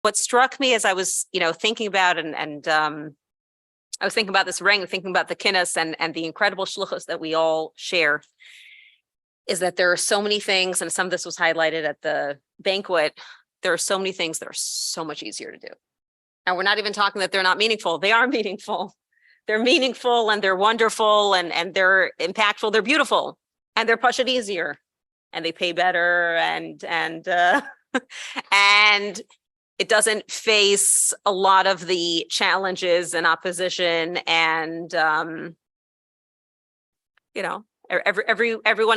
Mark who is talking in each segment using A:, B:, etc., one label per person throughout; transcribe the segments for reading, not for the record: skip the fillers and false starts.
A: what struck me as I was, thinking about and I was thinking about this ring, thinking about the kinnis and the incredible shluchos that we all share, is that there are so many things, and some of this was highlighted at the banquet. There are so many things that are so much easier to do. And we're not even talking that they're not meaningful. They are meaningful. They're meaningful and they're wonderful and they're impactful. They're beautiful and they're pushed easier and they pay better and and it doesn't face a lot of the challenges and opposition and everyone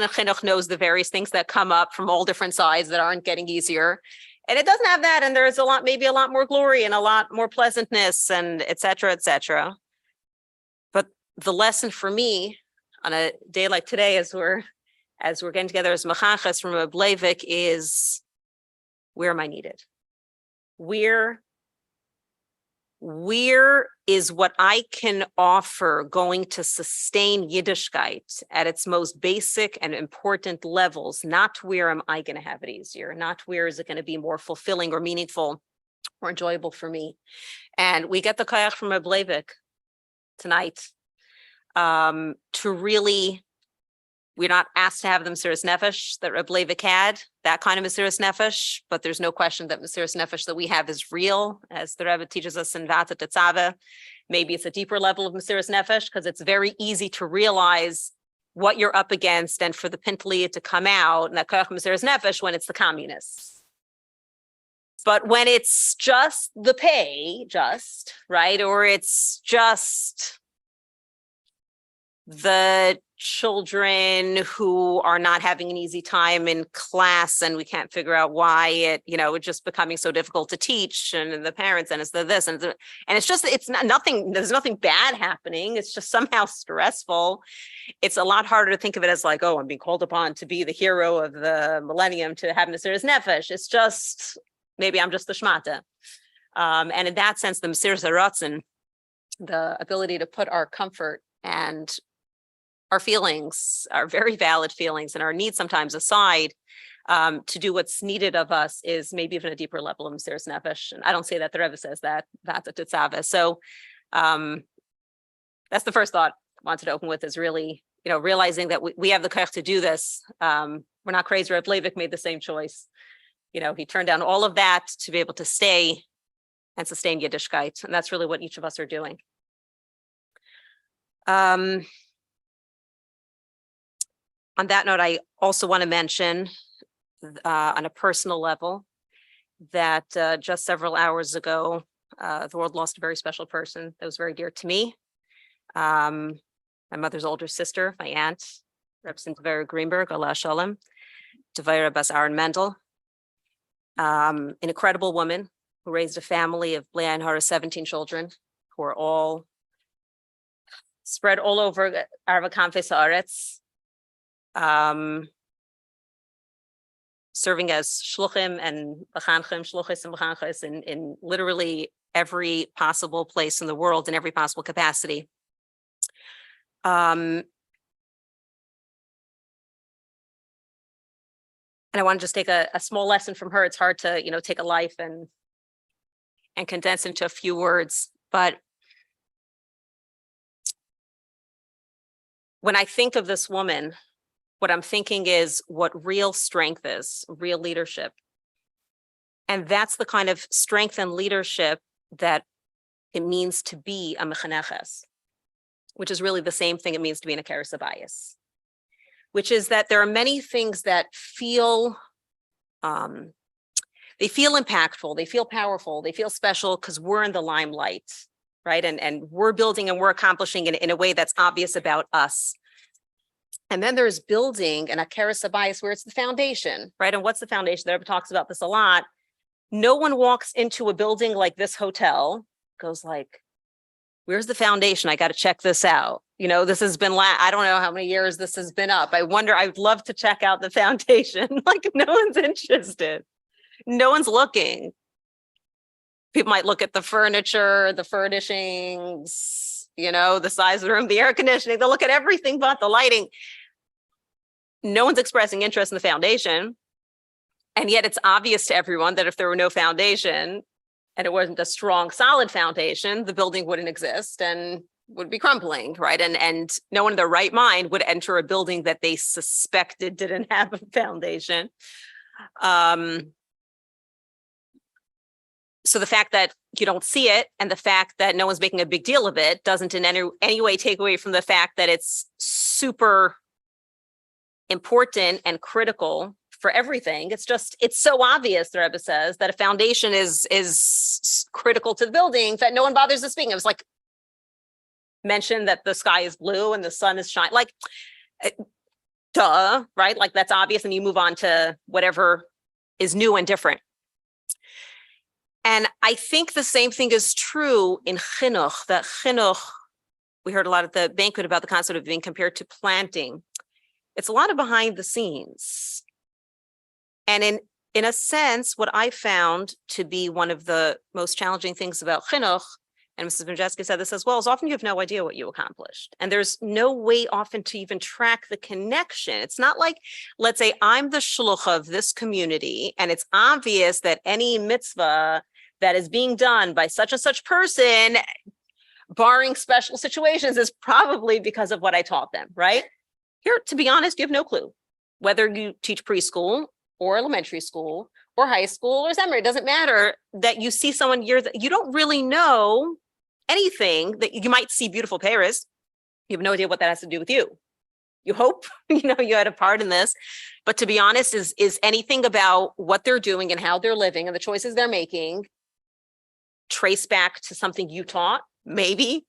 A: in Chinuch knows the various things that come up from all different sides that aren't getting easier. And it doesn't have that. And there's maybe a lot more glory and a lot more pleasantness and et cetera, et cetera. But the lesson for me on a day like today, as we're getting together as mechachas from a Blavik, is where am I needed? Where is what I can offer going to sustain Yiddishkeit at its most basic and important levels? Not where am I going to have it easier? Not where is it going to be more fulfilling or meaningful or enjoyable for me? And we get the koyach from a Blavik tonight to really. We're not asked to have the Mesiras Nefesh that Reb Leivik had, that kind of Mesiras Nefesh, but there's no question that Mesiras Nefesh that we have is real, as the Rebbe teaches us in Vata Tetzave. Maybe it's a deeper level of Mesiras Nefesh because it's very easy to realize what you're up against and for the Pintli to come out, and that Koyach Mesiras Nefesh when it's the communists. But when it's just the pay, right, or it's just the children who are not having an easy time in class and we can't figure out why it's just becoming so difficult to teach, and the parents, and it's the this and it's just, it's not nothing, there's nothing bad happening, it's just somehow stressful. It's a lot harder to think of it as like, oh, I'm being called upon to be the hero of the millennium to have Mesiras Nefesh. It's just, maybe I'm just the shmata. And in that sense, the Mesiras Haratzon, the ability to put our comfort and our feelings, our very valid feelings and our needs sometimes aside, to do what's needed of us, is maybe even a deeper level of Mesiras Nefesh. And I don't say that, the Rebbe says that, that's a Tetzaveh. So that's the first thought I wanted to open with, is really, realizing that we have the koyach to do this. We're not crazy. Reb Leivik made the same choice. He turned down all of that to be able to stay and sustain Yiddishkeit. And that's really what each of us are doing. On that note, I also want to mention on a personal level that just several hours ago, the world lost a very special person that was very dear to me. My mother's older sister, my aunt, Representative Vera Greenberg, Allah Shalom, Tavira Bas Aaron Mendel, an incredible woman who raised a family of Bnei Ein Hara, 17 children, who are all spread all over Arva Kanfes Haaretz, serving as shluchim and b'chanchim, shluchis and b'chanchis in literally every possible place in the world, in every possible capacity. And I want to just take a small lesson from her. It's hard to, take a life and condense into a few words. But when I think of this woman, what I'm thinking is what real strength is, real leadership. And that's the kind of strength and leadership that it means to be a mechaneches, which is really the same thing it means to be in a keres habayis, which is that there are many things that feel, they feel impactful, they feel powerful, they feel special because we're in the limelight, right? And we're building and we're accomplishing in a way that's obvious about us. And then there's building and a keres habayis where it's the foundation, right? And what's the foundation? The Rebbe talks about this a lot. No one walks into a building like this hotel, goes like, where's the foundation? I got to check this out. This has been, I don't know how many years this has been up. I wonder, I'd love to check out the foundation. Like, no one's interested. No one's looking. People might look at the furniture, the furnishings, the size of the room, the air conditioning. They'll look at everything but the lighting. No one's expressing interest in the foundation. And yet it's obvious to everyone that if there were no foundation, and it wasn't a strong, solid foundation, the building wouldn't exist and would be crumbling, right? And no one in their right mind would enter a building that they suspected didn't have a foundation. So the fact that you don't see it and the fact that no one's making a big deal of it doesn't in any way take away from the fact that it's super important and critical for everything. It's so obvious, the Rebbe says, that a foundation is critical to the building that no one bothers to speak. It was like mentioned that the sky is blue and the sun is shining, like, duh, right? Like that's obvious, and you move on to whatever is new and different. And I think the same thing is true in Chinuch, that Chinuch, we heard a lot at the banquet about the concept of being compared to planting. It's a lot of behind the scenes. And in a sense, what I found to be one of the most challenging things about Chinuch, and Mrs. Vinjeski said this as well, is often you have no idea what you accomplished. And there's no way often to even track the connection. It's not like, let's say I'm the shluch of this community, and it's obvious that any mitzvah that is being done by such and such person, barring special situations, is probably because of what I taught them, right? Here, to be honest, you have no clue. Whether you teach preschool or elementary school or high school or seminary, it doesn't matter that you see someone you don't really know anything. That you might see beautiful Paris. You have no idea what that has to do with you. You hope, you had a part in this, but to be honest, is anything about what they're doing and how they're living and the choices they're making trace back to something you taught? Maybe.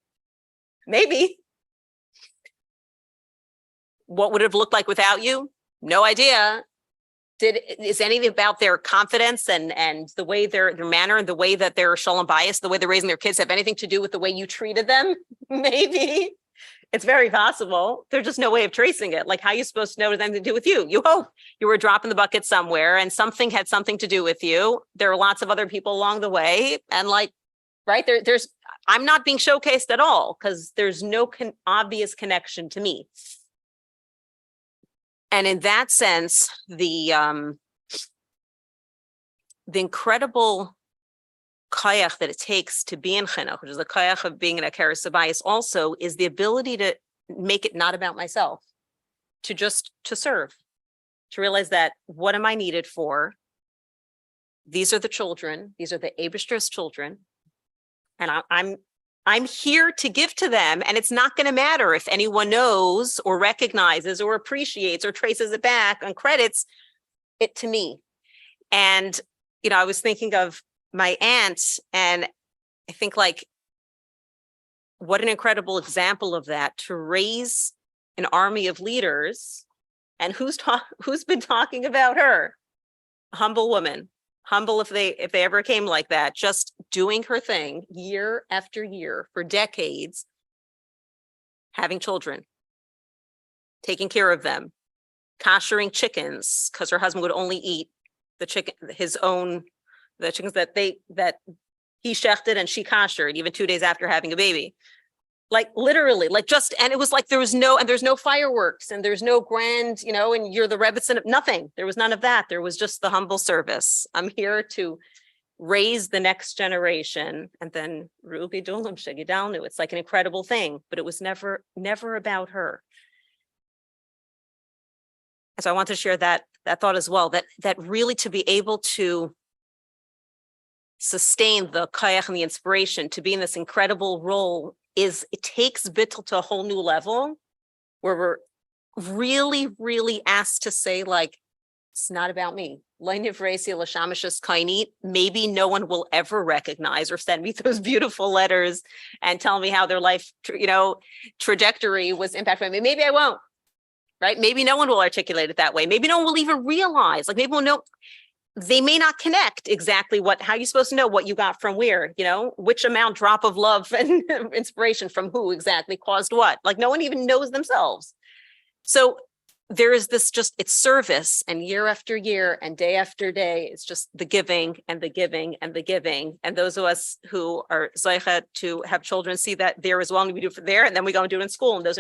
A: What would it have looked like without you? No idea. Is anything about their confidence and the way their manner and the way that they're shalom bias, the way they're raising their kids, have anything to do with the way you treated them? Maybe. It's very possible. There's just no way of tracing it. Like, how are you supposed to know it has anything to do with you? You hope you were dropping the bucket somewhere and something had something to do with you. There are lots of other people along the way. And right there's, I'm not being showcased at all because there's no obvious connection to me. And in that sense, the incredible koyach that it takes to be in Chinuch, which is the koyach of being in a Akeres Habayis, also is the ability to make it not about myself, to serve, to realize that what am I needed for? These are the children. These are the Eibishter's children. And I'm here to give to them, and it's not going to matter if anyone knows or recognizes or appreciates or traces it back and credits it to me. And, I was thinking of my aunt, and I think what an incredible example of that, to raise an army of leaders. And who's been talking about her? A humble woman. Humble if they ever came like that, just doing her thing year after year for decades, having children, taking care of them, koshering chickens because her husband would only eat the chickens that he shechted and she koshered even 2 days after having a baby. Literally, and it was like there's no fireworks and there's no grand, and you're the Rebbitzin, nothing. There was none of that. There was just the humble service. I'm here to raise the next generation. And then Rugi Dulam Shegidalnu. It's like an incredible thing, but it was never about her. And so I want to share that thought as well, that really to be able to sustain the koyach and the inspiration to be in this incredible role it takes bittul to a whole new level where we're really, really asked to say, it's not about me. Maybe no one will ever recognize or send me those beautiful letters and tell me how their life, trajectory was impacted by me. Maybe I won't, right? Maybe no one will articulate it that way. Maybe no one will even realize, maybe we'll know. They may not connect exactly how you're supposed to know what you got from where, which drop of love and inspiration from who exactly caused what. No one even knows themselves. So there is this it's service, and year after year and day after day, it's just the giving and the giving and the giving. And those of us who are zeicha to have children see that there as well, and we do it for there, and then we go and do it in school. And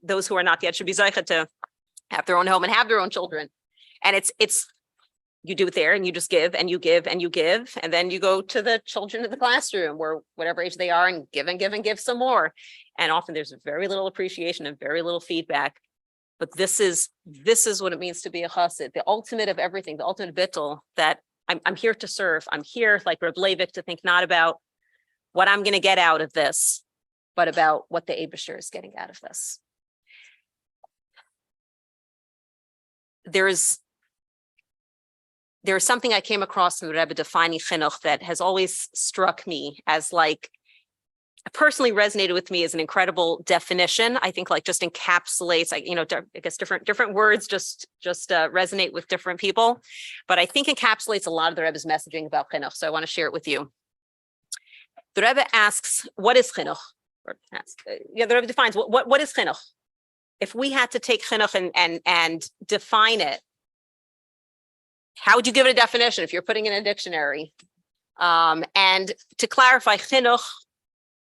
A: those who are not yet should be zeicha to have their own home and have their own children. And it's you do it there and you just give and you give and you give. And then you go to the children in the classroom or whatever age they are and give and give and give some more. And often there's very little appreciation and very little feedback. But this is what it means to be a chassid, the ultimate of everything, the ultimate bittul, that I'm here to serve. I'm here, like Reb Leivik, to think not about what I'm going to get out of this, but about what the Eibusher is getting out of this. There's something I came across in the Rebbe defining chinuch that has always struck me as like, personally resonated with me as an incredible definition. I think like just encapsulates, like, I guess different words just resonate with different people, but I think encapsulates a lot of the Rebbe's messaging about chinuch. So I want to share it with you. The Rebbe asks, what is chinuch? The Rebbe defines what is chinuch? If we had to take chinuch and define it, how would you give it a definition if you're putting it in a dictionary? And to clarify, chinuch,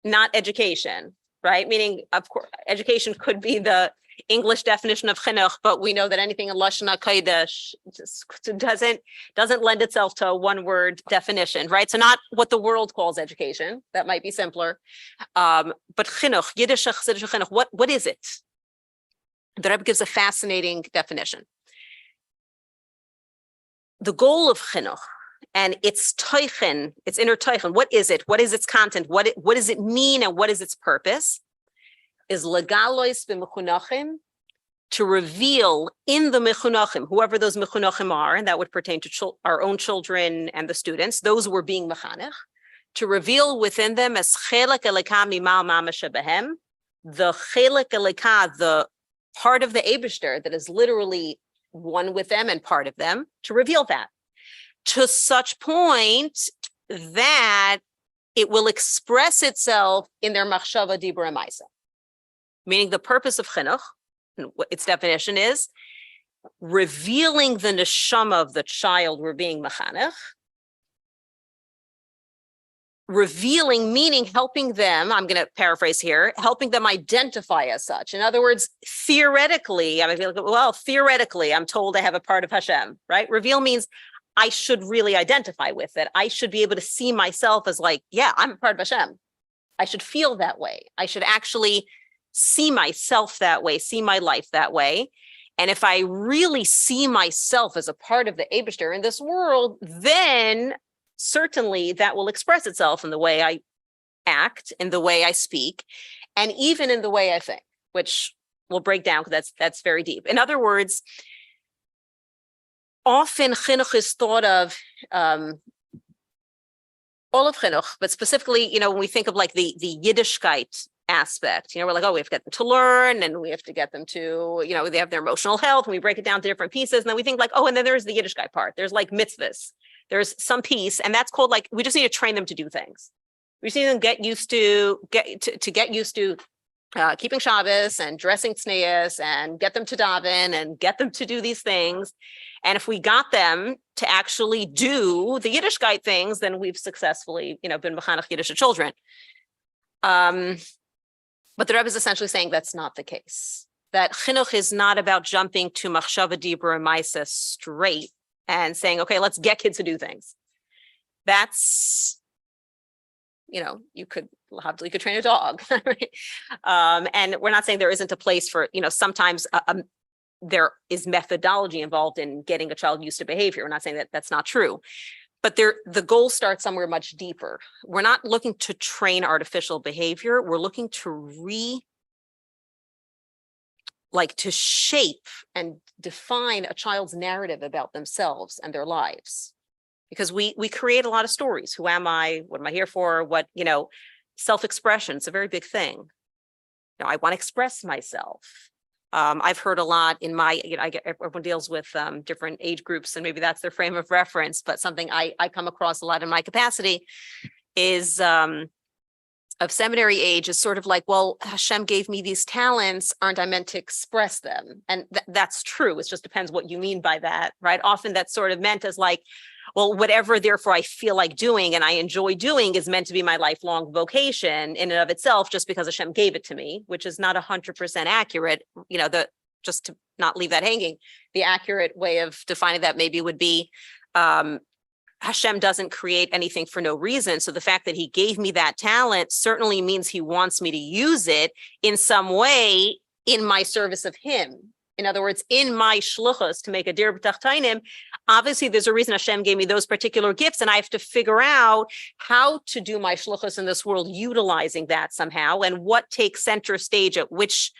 A: not education, right? Meaning, of course, education could be the English definition of chinuch, but we know that anything in Lashon HaKodesh just doesn't lend itself to a one-word definition, right? So not what the world calls education. That might be simpler. But chinuch, Yiddish chinuch, what is it? The Rebbe gives a fascinating definition. The goal of chinuch and its teichen, its inner teichen, what is it? What is its content? What does it mean and what is its purpose? Is legalois b'mechunachim, to reveal in the mechunachim, whoever those mechunachim are, and that would pertain to our own children and the students, those who were being mechanech, to reveal within them as chelek elika mimal mamash behem, the chelek elika, the part of the Eibishter that is literally one with them and part of them, to reveal that to such point that it will express itself in their machshava, dibur, and maisa. Meaning the purpose of chinuch, its definition is revealing the neshama of the child we're being mechanech. Revealing, meaning helping them, I'm going to paraphrase here, helping them identify as such. In other words, theoretically, theoretically, I'm told I have a part of Hashem, right? Reveal means I should really identify with it. I should be able to see myself as like, yeah, I'm a part of Hashem. I should feel that way. I should actually see myself that way, see my life that way. And if I really see myself as a part of the Eibishter in this world, then certainly that will express itself in the way I act, in the way I speak, and even in the way I think, which we'll break down because that's very deep. In other words, often chinuch is thought of, all of chinuch, but specifically, when we think of like the Yiddishkeit aspect, we're like, oh, we have to get them to learn and we have to get them to, they have their emotional health, and we break it down to different pieces. And then we think like, oh, and then there's the Yiddishkeit part. There's like mitzvahs. There's some piece, and that's called like, we just need to train them to do things. We just need them to get used to keeping Shabbos and dressing tznius and get them to daven and get them to do these things. And if we got them to actually do the Yiddishkeit things, then we've successfully, been mechanech Yiddish children. But the Rebbe is essentially saying that's not the case. That chinuch is not about jumping to machshava, dibur, and maisa straight and saying, okay, let's get kids to do things. That's, you could train a dog. Right? And we're not saying there isn't a place for, sometimes there is methodology involved in getting a child used to behavior. We're not saying that that's not true. But the goal starts somewhere much deeper. We're not looking to train artificial behavior. We're looking to to shape and define a child's narrative about themselves and their lives. Because we create a lot of stories. Who am I? What am I here for? What, self-expression, it's a very big thing. I want to express myself. I've heard a lot in my, everyone deals with different age groups, and maybe that's their frame of reference, but something I come across a lot in my capacity is of seminary age is sort of like, well, Hashem gave me these talents, aren't I meant to express them? And that's true. It just depends what you mean by that, right? Often that's sort of meant as like, well, whatever therefore I feel like doing and I enjoy doing is meant to be my lifelong vocation in and of itself, just because Hashem gave it to me, which is not 100% accurate. Just to not leave that hanging, the accurate way of defining that maybe would be Hashem doesn't create anything for no reason. So the fact that he gave me that talent certainly means he wants me to use it in some way in my service of him. In other words, in my shluchus to make a dir b'tachtainim, obviously there's a reason Hashem gave me those particular gifts, and I have to figure out how to do my shluchus in this world utilizing that somehow, and what takes center stage at which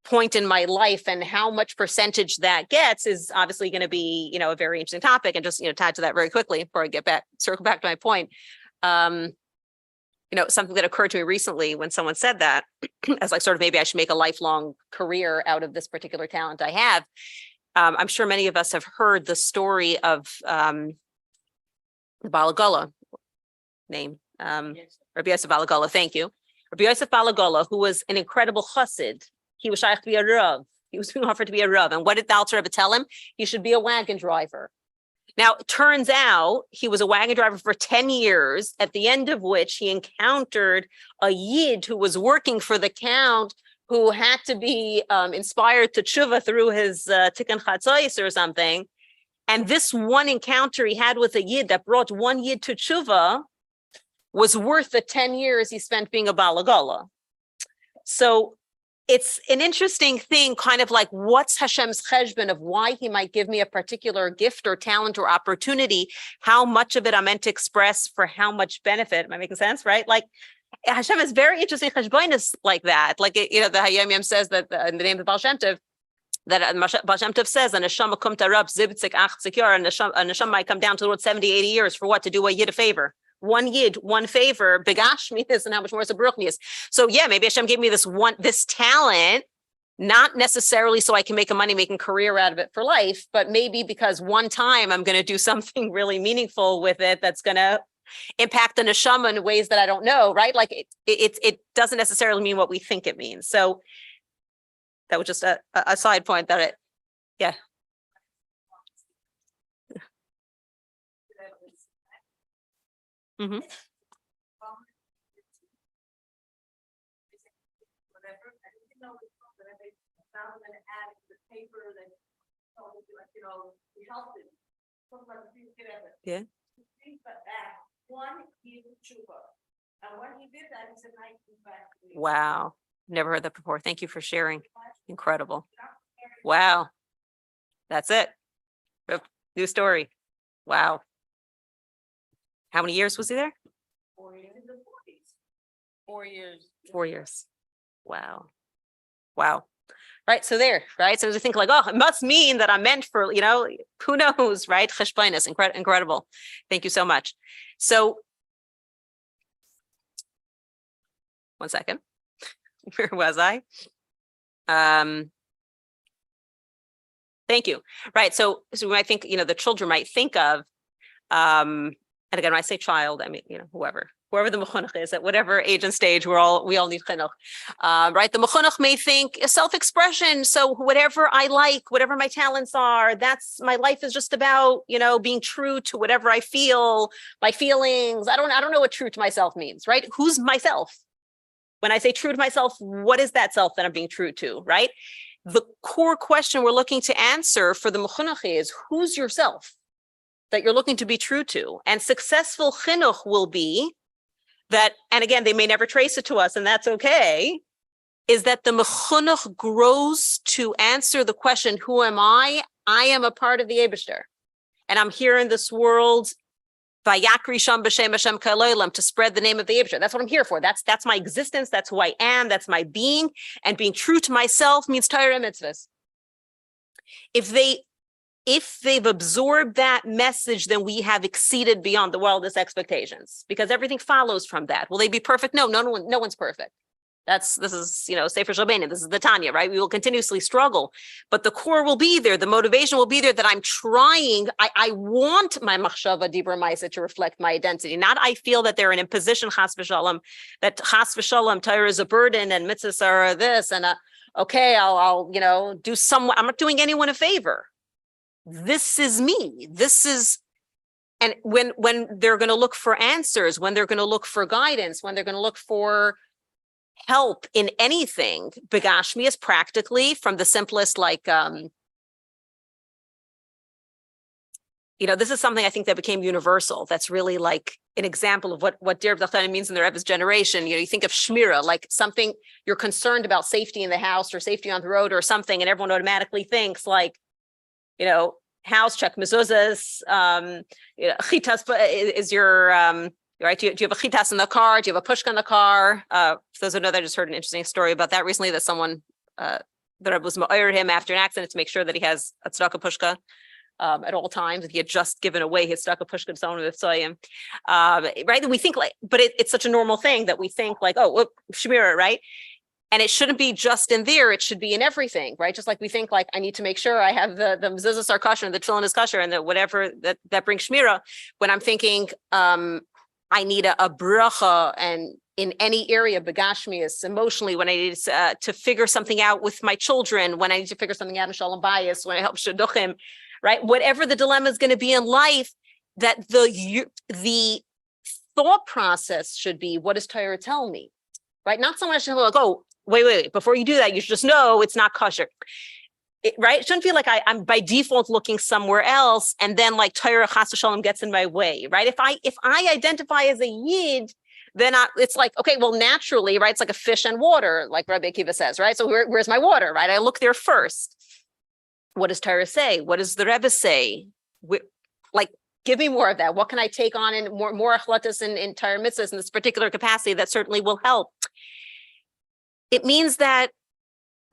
A: point in my life, and how much percentage that gets is obviously going to be, a very interesting topic. And just, tied to that very quickly before I circle back to my point. Something that occurred to me recently when someone said that, as like sort of maybe I should make a lifelong career out of this particular talent I have. I'm sure many of us have heard the story of the Balagola name, Rabbi Yosef Balagola. Thank you. Rabbi Yosef Balagola, who was an incredible chassid. He was shaykh to be a rav. He was being offered to be a rav. And what did the Alter Rebbe tell him? He should be a wagon driver. Now, it turns out he was a wagon driver for 10 years, at the end of which he encountered a Yid who was working for the count, who had to be inspired to tshuva through his tikkun chatzos or something. And this one encounter he had with a Yid that brought one Yid to tshuva was worth the 10 years he spent being a balagola. So it's an interesting thing, kind of like what's Hashem's cheshbon of why he might give me a particular gift or talent or opportunity, how much of it I'm meant to express for how much benefit. Am I making sense, right? Like Hashem is very interesting cheshbonis like that. Like, the Hayom Yom says that in the name of Baal Shem Tov, that Baal Shem Tov says, a neshama kum tarab zibtzik achzik yor, a neshama might come down to the Lord 70, 80 years for what? To do a Yid a favor. One Yid, one favor, begashmias, and how much more is a baruchnias. So yeah, maybe Hashem gave me this talent, not necessarily so I can make a money-making career out of it for life, but maybe because one time I'm going to do something really meaningful with it that's going to impact the neshama in ways that I don't know, right? Like it doesn't necessarily mean what we think it means. So that was just a side point that yeah. Mm-hmm. Yeah. Wow. Never heard that before. Thank you for sharing. Incredible. Wow. That's it. New story. Wow. How many years was he there?
B: 4 years. 4 years.
A: 4 years. Wow. Wow. Right. So there, right. So to think like, oh, it must mean that I'm meant for, who knows, right? Cheshbonus, incredible. Thank you so much. So one second. Where was I? Thank you. Right. So I think, the children might think of, and again, when I say child, I mean, whoever the mechunach is at whatever age and stage, we all need chinuch, right? The mechunach may think self-expression. So whatever I like, whatever my talents are, that's my life is just about, being true to whatever I feel, my feelings. I don't know what true to myself means, right? Who's myself? When I say true to myself, what is that self that I'm being true to, right? The core question we're looking to answer for the mechunach is, who's yourself that you're looking to be true to? And successful chinuch will be that, and again, they may never trace it to us, and that's okay, is that the mechunach grows to answer the question, who am I? I am a part of the Eibishter. And I'm here in this world, vayakri sham b'shem Hashem ka'elolam, to spread the name of the Eibishter. That's what I'm here for. That's my existence. That's who I am. That's my being. And being true to myself means Torah mitzvahs. If they've absorbed that message, then we have exceeded beyond the wildest expectations, because everything follows from that. Will they be perfect? No one's perfect. This is, Sefer Shalbein, this is the Tanya, right? We will continuously struggle, but the core will be there. The motivation will be there that I'm trying. I want my machshava dibur ma'aseh to reflect my identity. Not I feel that they're an imposition, chas v'shalom, that chas v'shalom, Torah is a burden and mitzvahs are this, and okay, I'll do some. I'm not doing anyone a favor. This is me. This is, and when they're going to look for answers, when they're going to look for guidance, when they're going to look for help in anything, begashmi is practically from the simplest, like this is something I think that became universal. That's really like an example of what Dir B'Dachtanim means in the Rebbe's generation. You think of Shmira, like something you're concerned about, safety in the house or safety on the road or something, and everyone automatically thinks like, house check, mezuzahs, chitas is your, right? Do you have a chitas in the car? Do you have a pushka in the car? For those who know that, I just heard an interesting story about that recently, that someone, the Rebbe was ma'ir him after an accident to make sure that he has a tzedakah pushka at all times, and he had just given away his tzedakah pushka to someone with him. Right? And we think like, but it's such a normal thing that we think like, oh, whoop, shmira, right? And it shouldn't be just in there, it should be in everything, right? Just like we think like, I need to make sure I have the mezuzahs are kosher and the tefillin is kosher and the whatever that brings shmira. When I'm thinking, I need a bracha, and in any area, begashmius, emotionally, when I need to figure something out with my children, when I need to figure something out in shalom bayis, when I help shidduchim, right? Whatever the dilemma is going to be in life, that the thought process should be, what does Torah tell me, right? Not someone should be like, oh, wait, before you do that, you should just know it's not kosher. Right? It shouldn't feel like I'm by default looking somewhere else, and then like Torah chas v'shalom gets in my way, right? If I identify as a yid, then it's like, okay, well, naturally, right? It's like a fish and water, like Rabbi Akiva says, right? So where's my water, right? I look there first. What does Torah say? What does the Rebbe say? Like, give me more of that. What can I take on in more achlatas in Torah mitzvahs in this particular capacity that certainly will help? It means that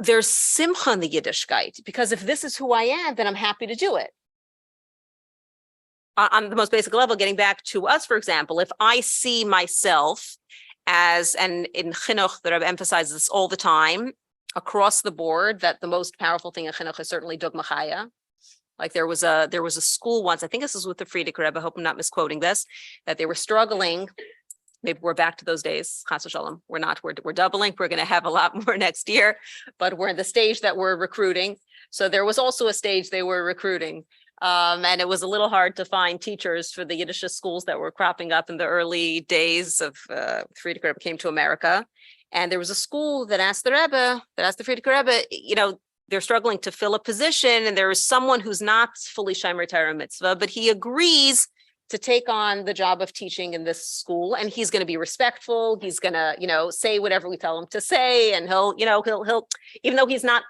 A: there's simcha in the Yiddishkeit, because if this is who I am, then I'm happy to do it. On the most basic level, getting back to us, for example, if I see myself as, and in Chinuch, that I've emphasized this all the time, across the board, that the most powerful thing in Chinuch is certainly dogma chaya. Like there was a school once, I think this was with the Frierdiker Rebbe, I hope I'm not misquoting this, that they were struggling. Maybe we're back to those days. Chas v'shalom. We're not. We're doubling. We're going to have a lot more next year, but we're in the stage that we're recruiting. So there was also a stage they were recruiting, and it was a little hard to find teachers for the Yiddish schools that were cropping up in the early days of Frierdiker Rebbe came to America. And there was a school that asked the Frierdiker Rebbe, they're struggling to fill a position, and there is someone who's not fully Shomer Torah mitzvah, but he agrees to take on the job of teaching in this school, and he's going to be respectful. He's going to, say whatever we tell him to say, and he'll, even though he's not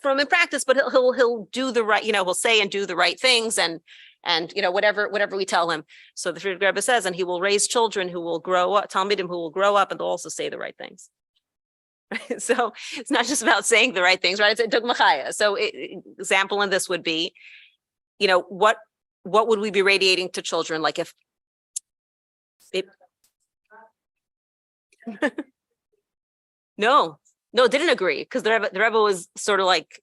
A: from in practice, but he'll do the right, he'll say and do the right things, and whatever we tell him. So the Frierdiker Rebbe says, and he will raise children who will grow up, Talmidim who will grow up, and they'll also say the right things. So it's not just about saying the right things, right? It's a dogma chaya. So example in this would be, what would we be radiating to children? Like if it, no, didn't agree, because the Rebbe was sort of like,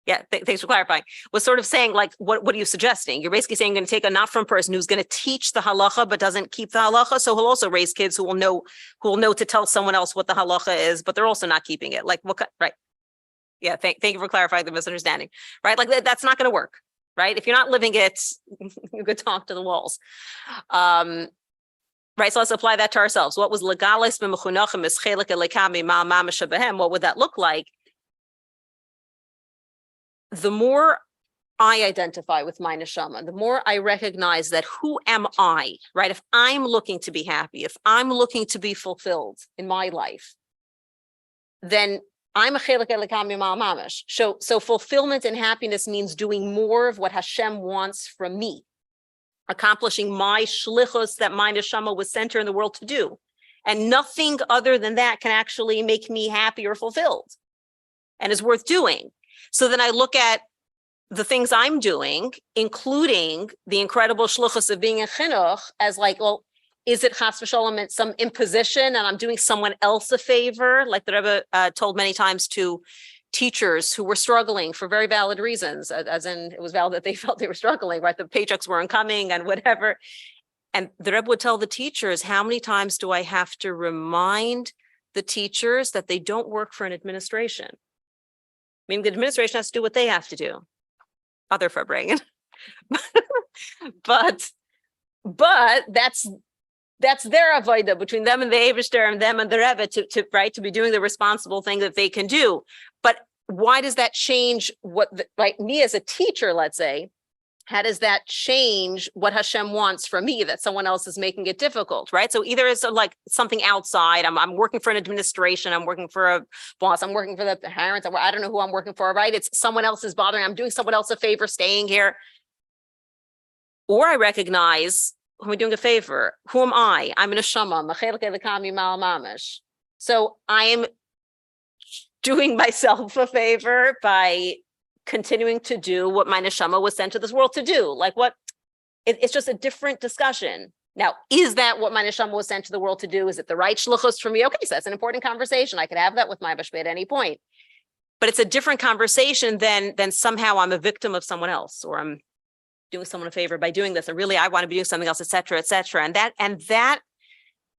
A: thanks for clarifying, was sort of saying like, what are you suggesting? You're basically saying you're going to take a not from person who's going to teach the halacha but doesn't keep the halacha, so he'll also raise kids who will know to tell someone else what the halacha is, but they're also not keeping it. Like what? Right? Yeah. Thank you for clarifying the misunderstanding. Right? Like that's not going to work. Right? If you're not living it, you could talk to the walls. Right? So let's apply that to ourselves. What was legalis b'mechunachim is chelik elekami ma mamash behem? What would that look like? The more I identify with my neshama, the more I recognize that who am I, right? If I'm looking to be happy, if I'm looking to be fulfilled in my life, then I'm a chelik elekami ma mamash. So fulfillment and happiness means doing more of what Hashem wants from me, accomplishing my shlichus that my neshama was sent here in the world to do. And nothing other than that can actually make me happy or fulfilled and is worth doing. So then I look at the things I'm doing, including the incredible shluchus of being a chinuch, as like, well, is it chas v'shalom some imposition and I'm doing someone else a favor? Like the Rebbe told many times to teachers who were struggling for very valid reasons, as in it was valid that they felt they were struggling, right? The paychecks weren't coming and whatever. And the Rebbe would tell the teachers, how many times do I have to remind the teachers that they don't work for an administration? I mean, the administration has to do what they have to do. Other Farbrengen. but that's their avoida between them and the Eibishter and them and the Rebbe to be doing the responsible thing that they can do. But why does that change me as a teacher, let's say, how does that change what Hashem wants from me that someone else is making it difficult, right? So either it's like something outside, I'm working for an administration, I'm working for a boss, I'm working for the parents, I don't know who I'm working for, right? It's someone else is bothering, I'm doing someone else a favor staying here. Or I recognize who am I doing a favor? Who am I? I'm an neshama. So I am doing myself a favor by continuing to do what my neshama was sent to this world to do. Like what? It's just a different discussion. Now, is that what my neshama was sent to the world to do? Is it the right shluchus for me? Okay, so that's an important conversation. I could have that with my bashbe at any point. But it's a different conversation than somehow I'm a victim of someone else, or I'm doing someone a favor by doing this, and really I want to be doing something else, et cetera, et cetera. And that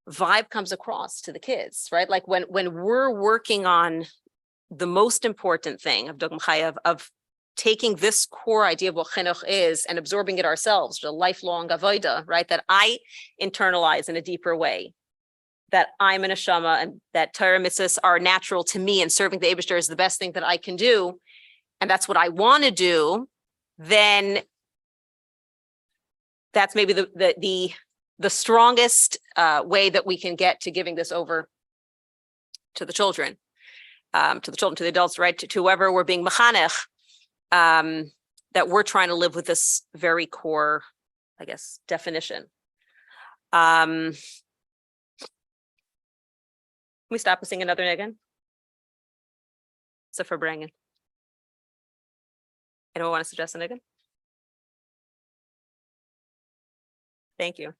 A: vibe comes across to the kids, right? Like when we're working on the most important thing of Dogma Chayav, of taking this core idea of what Chinuch is and absorbing it ourselves, the lifelong avodah, right? That I internalize in a deeper way, that I'm an neshama and that Torah mitzvahs are natural to me and serving the Eibishter is the best thing that I can do, and that's what I want to do, then that's maybe the strongest way that we can get to giving this over to the children, to the adults, right? To whoever we're being mechanech, that we're trying to live with this very core, I guess, definition. Can we stop and sing another nigun? So Farbrengen. Anyone want to suggest a nigun? Thank you.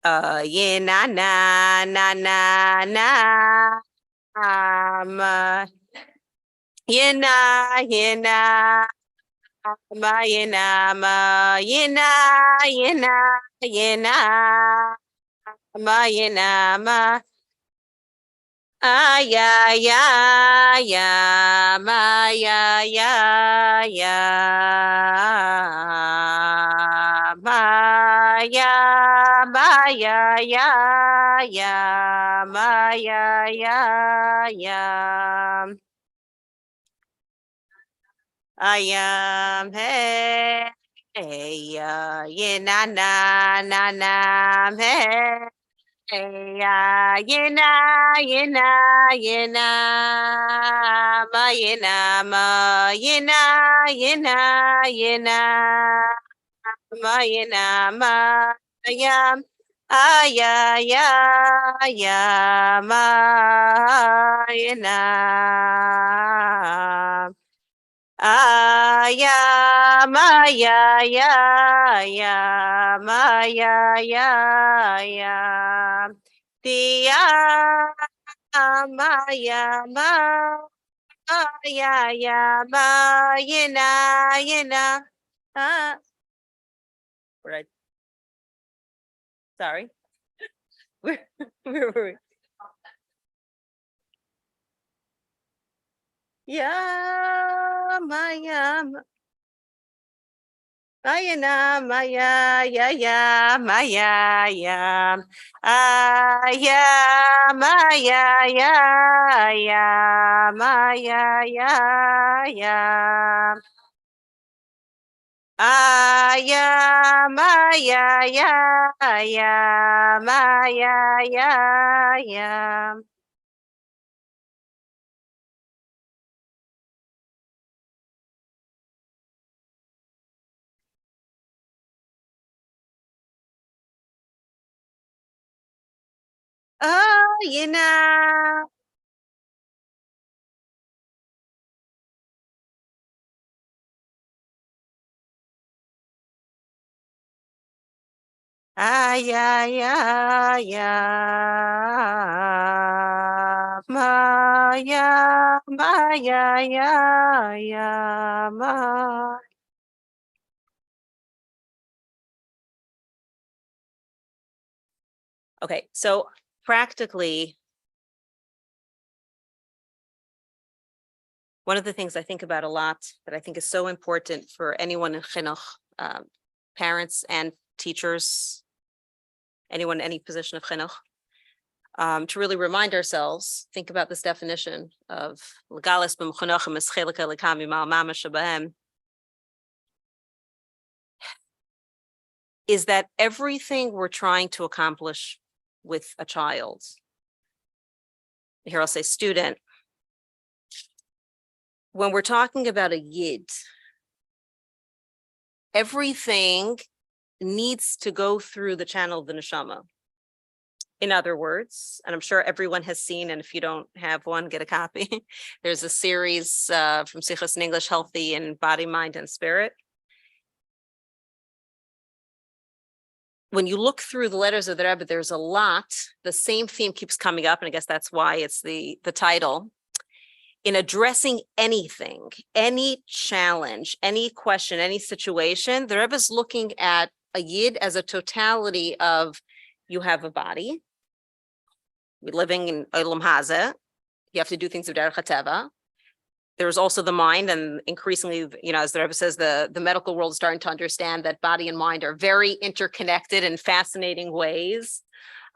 A: Yeah, na na na na na. Yeah, na, yeah, na. Ma, yeah, na, ma, yeah, na, yeah, na, yeah, na. Ma, yeah, na, ma. Yeah, yeah, yeah, ma, yeah, yeah, yeah, ma, yeah, ma, yeah, yeah, yeah, ma, yeah, yeah, yeah. I am hey, hey, yeah, na, na, na, na, hey. Yeah, yena, yena, yena, ma, yena, ma, yena, yena, yena, ma, yena, ma, ya, ya, ya, ya, ma, yena, ya, ma, ya, ya, ma, ya, ya. Dia Maya Maya ya Mayina Yina. Right. Sorry. Where were we? Yeah, Maya. Maya, Maya, ya, ya, Maya, ya, ya, Maya, ya, ya, Maya, ya, ya, ya, Maya, ya, ya, Maya, ya, ya. You know. Yeah, yeah, yeah. Maya, Maya, yeah, yeah, ma. Okay, so practically, one of the things I think about a lot that I think is so important for anyone in Chinuch, parents and teachers, anyone in any position of Chinuch, to really remind ourselves, think about this definition of legalis b'mechunachim es chelek elikam yimal mamash shabahem, is that everything we're trying to accomplish with a child, here I'll say student, when we're talking about a yid, everything needs to go through the channel of the neshama. In other words, and I'm sure everyone has seen, and if you don't have one, get a copy. There's a series from Sichos in English, Healthy in Body, Mind, and Spirit. When you look through the letters of the Rebbe, there's a lot. The same theme keeps coming up, and I guess that's why it's the title. In addressing anything, any challenge, any question, any situation, the Rebbe is looking at a yid as a totality of, you have a body, we're living in Olam Hazeh, you have to do things of Derech HaTeva. There's also the mind, and increasingly, as the Rebbe says, the medical world is starting to understand that body and mind are very interconnected in fascinating ways,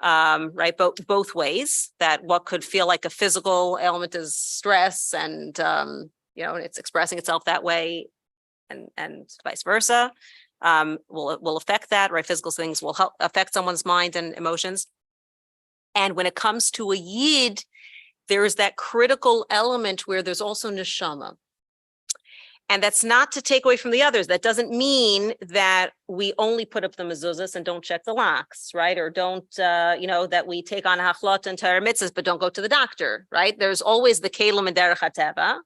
A: right? Both ways, that what could feel like a physical ailment is stress, and it's expressing itself that way, and vice versa. Will affect that, right? Physical things will affect someone's mind and emotions. And when it comes to a yid, there's that critical element where there's also neshama. And that's not to take away from the others. That doesn't mean that we only put up the mezuzahs and don't check the locks, right? Or don't, that we take on hachlot and Torah mitzvahs, but don't go to the doctor, right? There's always the kelim and derech hateva.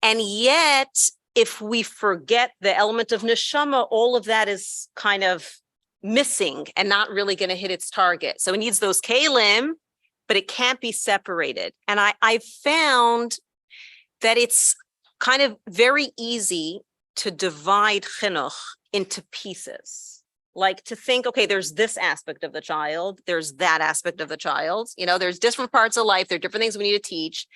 A: And yet, if we forget the element of neshama, all of that is kind of missing and not really going to hit its target. So it needs those kelim, but it can't be separated. And I found that it's kind of very easy to divide chinuch into pieces. Like to think, okay, there's this aspect of the child, there's that aspect of the child. There's different parts of life, there are different things we need to teach,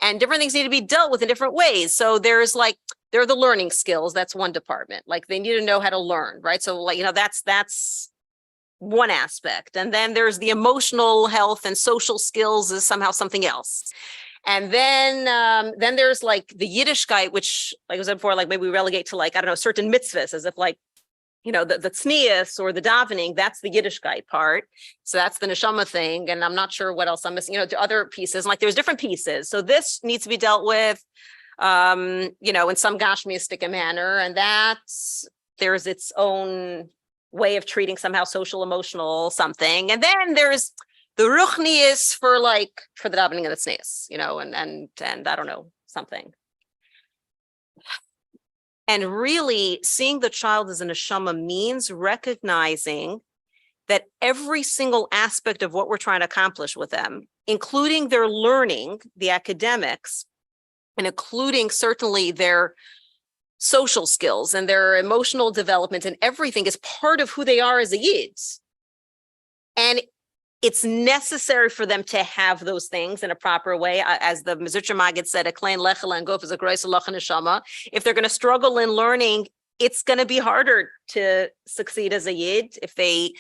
A: and different things need to be dealt with in different ways. So there are the learning skills. That's one department. Like they need to know how to learn, right? So that's one aspect. And then there's the emotional health and social skills is somehow something else. And then there's like the Yiddishkeit, which, like I said before, like maybe we relegate to certain mitzvahs, as if the tznius or the davening, that's the Yiddishkeit part. So that's the neshama thing. And I'm not sure what else I'm missing, to other pieces. Like there's different pieces. So this needs to be dealt with, in some gashmiistic manner. And there's its own way of treating somehow social, emotional something. And then there's the ruchnius for the davening and the tznius, and I don't know, something. And really seeing the child as a neshama means recognizing that every single aspect of what we're trying to accomplish with them, including their learning, the academics, and including certainly their social skills and their emotional development and everything, is part of who they are as a yid. And it's necessary for them to have those things in a proper way. As the Mezritcher Maggid said, a klein lechel and gof is a grois lach neshama. If they're going to struggle in learning, it's going to be harder to succeed as a yid. If they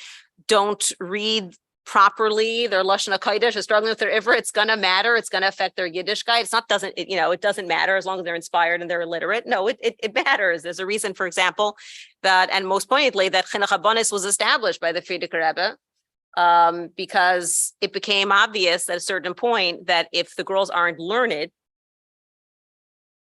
A: don't read properly, their lashon hakodesh is struggling with their ivra, it's going to matter. It's going to affect their Yiddishkeit. It doesn't matter as long as they're inspired and they're illiterate. No, it matters. There's a reason, for example, and most pointedly, that Chinuch Habonis was established by the Frierdiker Rebbe, because it became obvious at a certain point that if the girls aren't learned,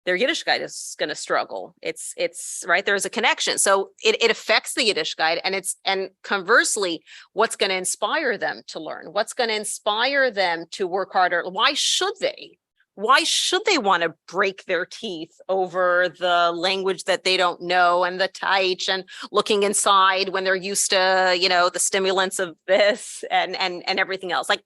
A: their Yiddishkeit is going to struggle. It's right. There's a connection. So it affects the Yiddishkeit, and conversely, what's going to inspire them to learn? What's going to inspire them to work harder? Why should they? Why should they want to break their teeth over the language that they don't know and the taich and looking inside when they're used to, the stimulants of this and everything else? Like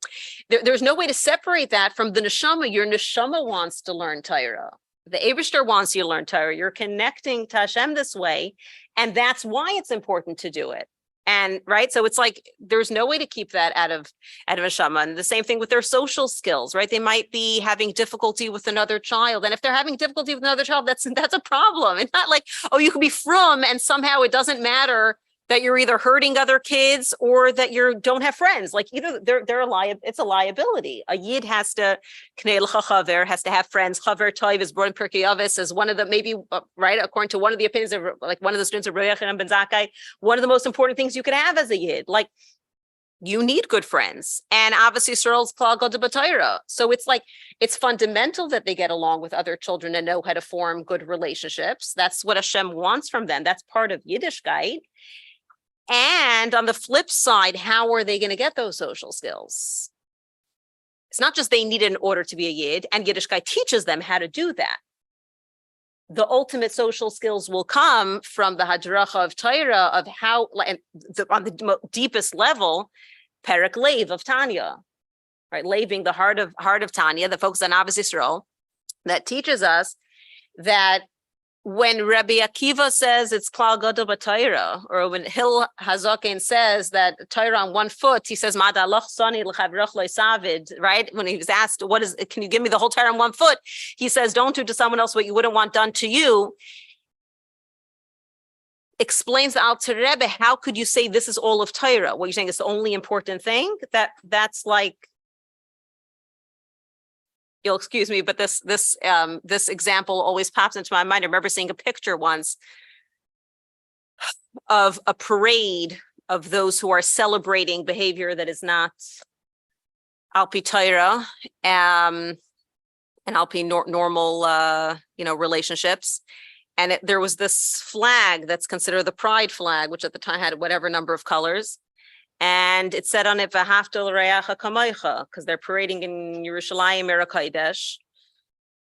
A: there's no way to separate that from the neshama. Your neshama wants to learn Torah. The Eibishter wants you to learn Torah. You're connecting to Hashem this way, and that's why it's important to do it. And right, so it's like there's no way to keep that out of neshama. And the same thing with their social skills, right? They might be having difficulty with another child, and if they're having difficulty with another child, that's a problem. It's not like, oh, you could be frum and somehow it doesn't matter that you're either hurting other kids or that you don't have friends. Like either they're a it's a liability. A yid has to have friends. Chaver toiv is born Pirkei Avos as one of the maybe right according to one of the opinions of like one of the students of Rabbi Yochanan ben Zakkai, one of the most important things you could have as a yid. Like you need good friends, and obviously Yisrael's klal gadol b'Torah. So it's like it's fundamental that they get along with other children and know how to form good relationships. That's what Hashem wants from them. That's part of Yiddishkeit. And on the flip side, how are they going to get those social skills? It's not just they need it in order to be a Yid, and Yiddishkeit teaches them how to do that. The ultimate social skills will come from the Hadracha of Torah, of how, and on the deepest level, Perek Lev of Tanya, right? Lev being the heart of Tanya, the focus on Avos Yisrael, that teaches us that when Rabbi Akiva says it's klal gadol b'Torah, or when Hil Hazaken says that Torah on one foot, he says Mad alach sani l'chavrach lo'savid, right? When he was asked, can you give me the whole Torah on one foot? He says, don't do to someone else what you wouldn't want done to you. Explains the Alter Rebbe, how could you say this is all of Torah? What you're saying is the only important thing? That's like, you'll excuse me, but this example always pops into my mind. I remember seeing a picture once of a parade of those who are celebrating behavior that is not al pi Torah, and al pi normal, relationships. And there was this flag that's considered the pride flag, which at the time had whatever number of colors. And it said on it, "V'hafta l'reacha kamoicha," because they're parading in Yerushalayim Eretz Kodesh.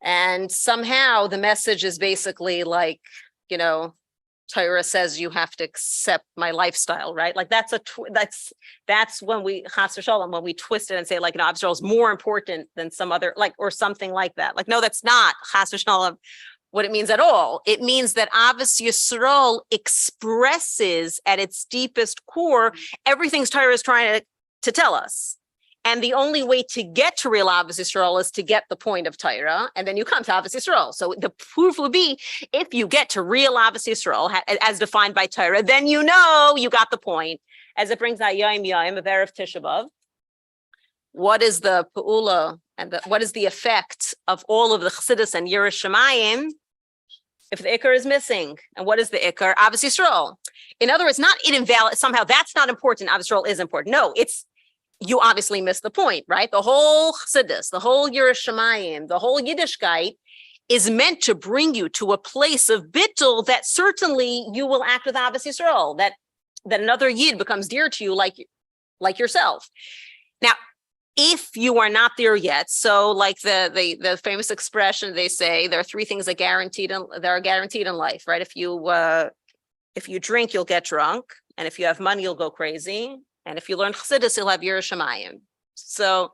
A: And somehow the message is basically like, Torah says you have to accept my lifestyle, right? Like that's when we chas v'shalom, when we twist it and say like, Avos Yisrael is more important than some other, like, or something like that. Like, no, that's not chas v'shalom what it means at all. It means that Avos Yisrael expresses at its deepest core everything Torah is trying to tell us. And the only way to get to real Avos Yisrael is to get the point of Torah, and then you come to Avos Yisrael. So the proof will be, if you get to real Avos Yisrael as defined by Torah, then you got the point. As it brings out Yom of Erev Tisha B'Av, what is the Pa'ula and what is the effect of all of the Chassidus and Yiras Shamayim if the Ikar is missing? And what is the Ikar? Avos Yisrael. In other words, not it invalid, somehow that's not important, Avos Yisrael is important. No, it's, you obviously missed the point, right? The whole Chassidus, the whole Yiras Shamayim, the whole Yiddishkeit is meant to bring you to a place of bittul that certainly you will act with Avos Yisrael, that another Yid becomes dear to you like yourself. Now, if you are not there yet, so like the famous expression, they say there are three things that are guaranteed in life, right? If you drink, you'll get drunk, and if you have money, you'll go crazy, and if you learn Chassidus, you'll have Yiras Shamayim. So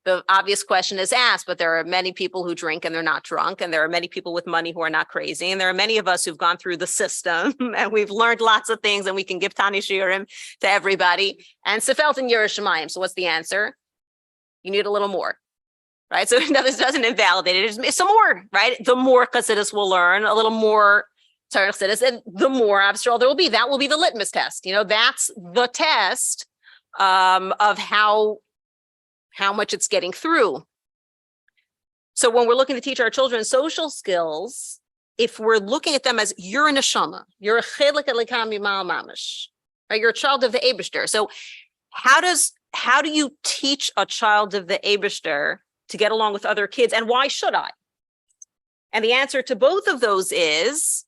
A: the obvious question is asked, but there are many people who drink and they're not drunk, and there are many people with money who are not crazy, and there are many of us who've gone through the system and we've learned lots of things, and we can give Tani Shiurim to everybody, and Sefelt and Yiras Shamayim. So what's the answer? You need a little more, right? So this doesn't invalidate it. It's some more, right? The more Chassidus will learn, a little more Torah Chassidus, and the more Avos Yisrael there will be. That will be the litmus test. That's the test of how much it's getting through. So when we're looking to teach our children social skills, if we're looking at them as you're a neshama, you're a chelik elikam yimal mamash, right? You're a child of the Eibishter. So how do you teach a child of the Eibishter to get along with other kids, and why should I? And the answer to both of those is,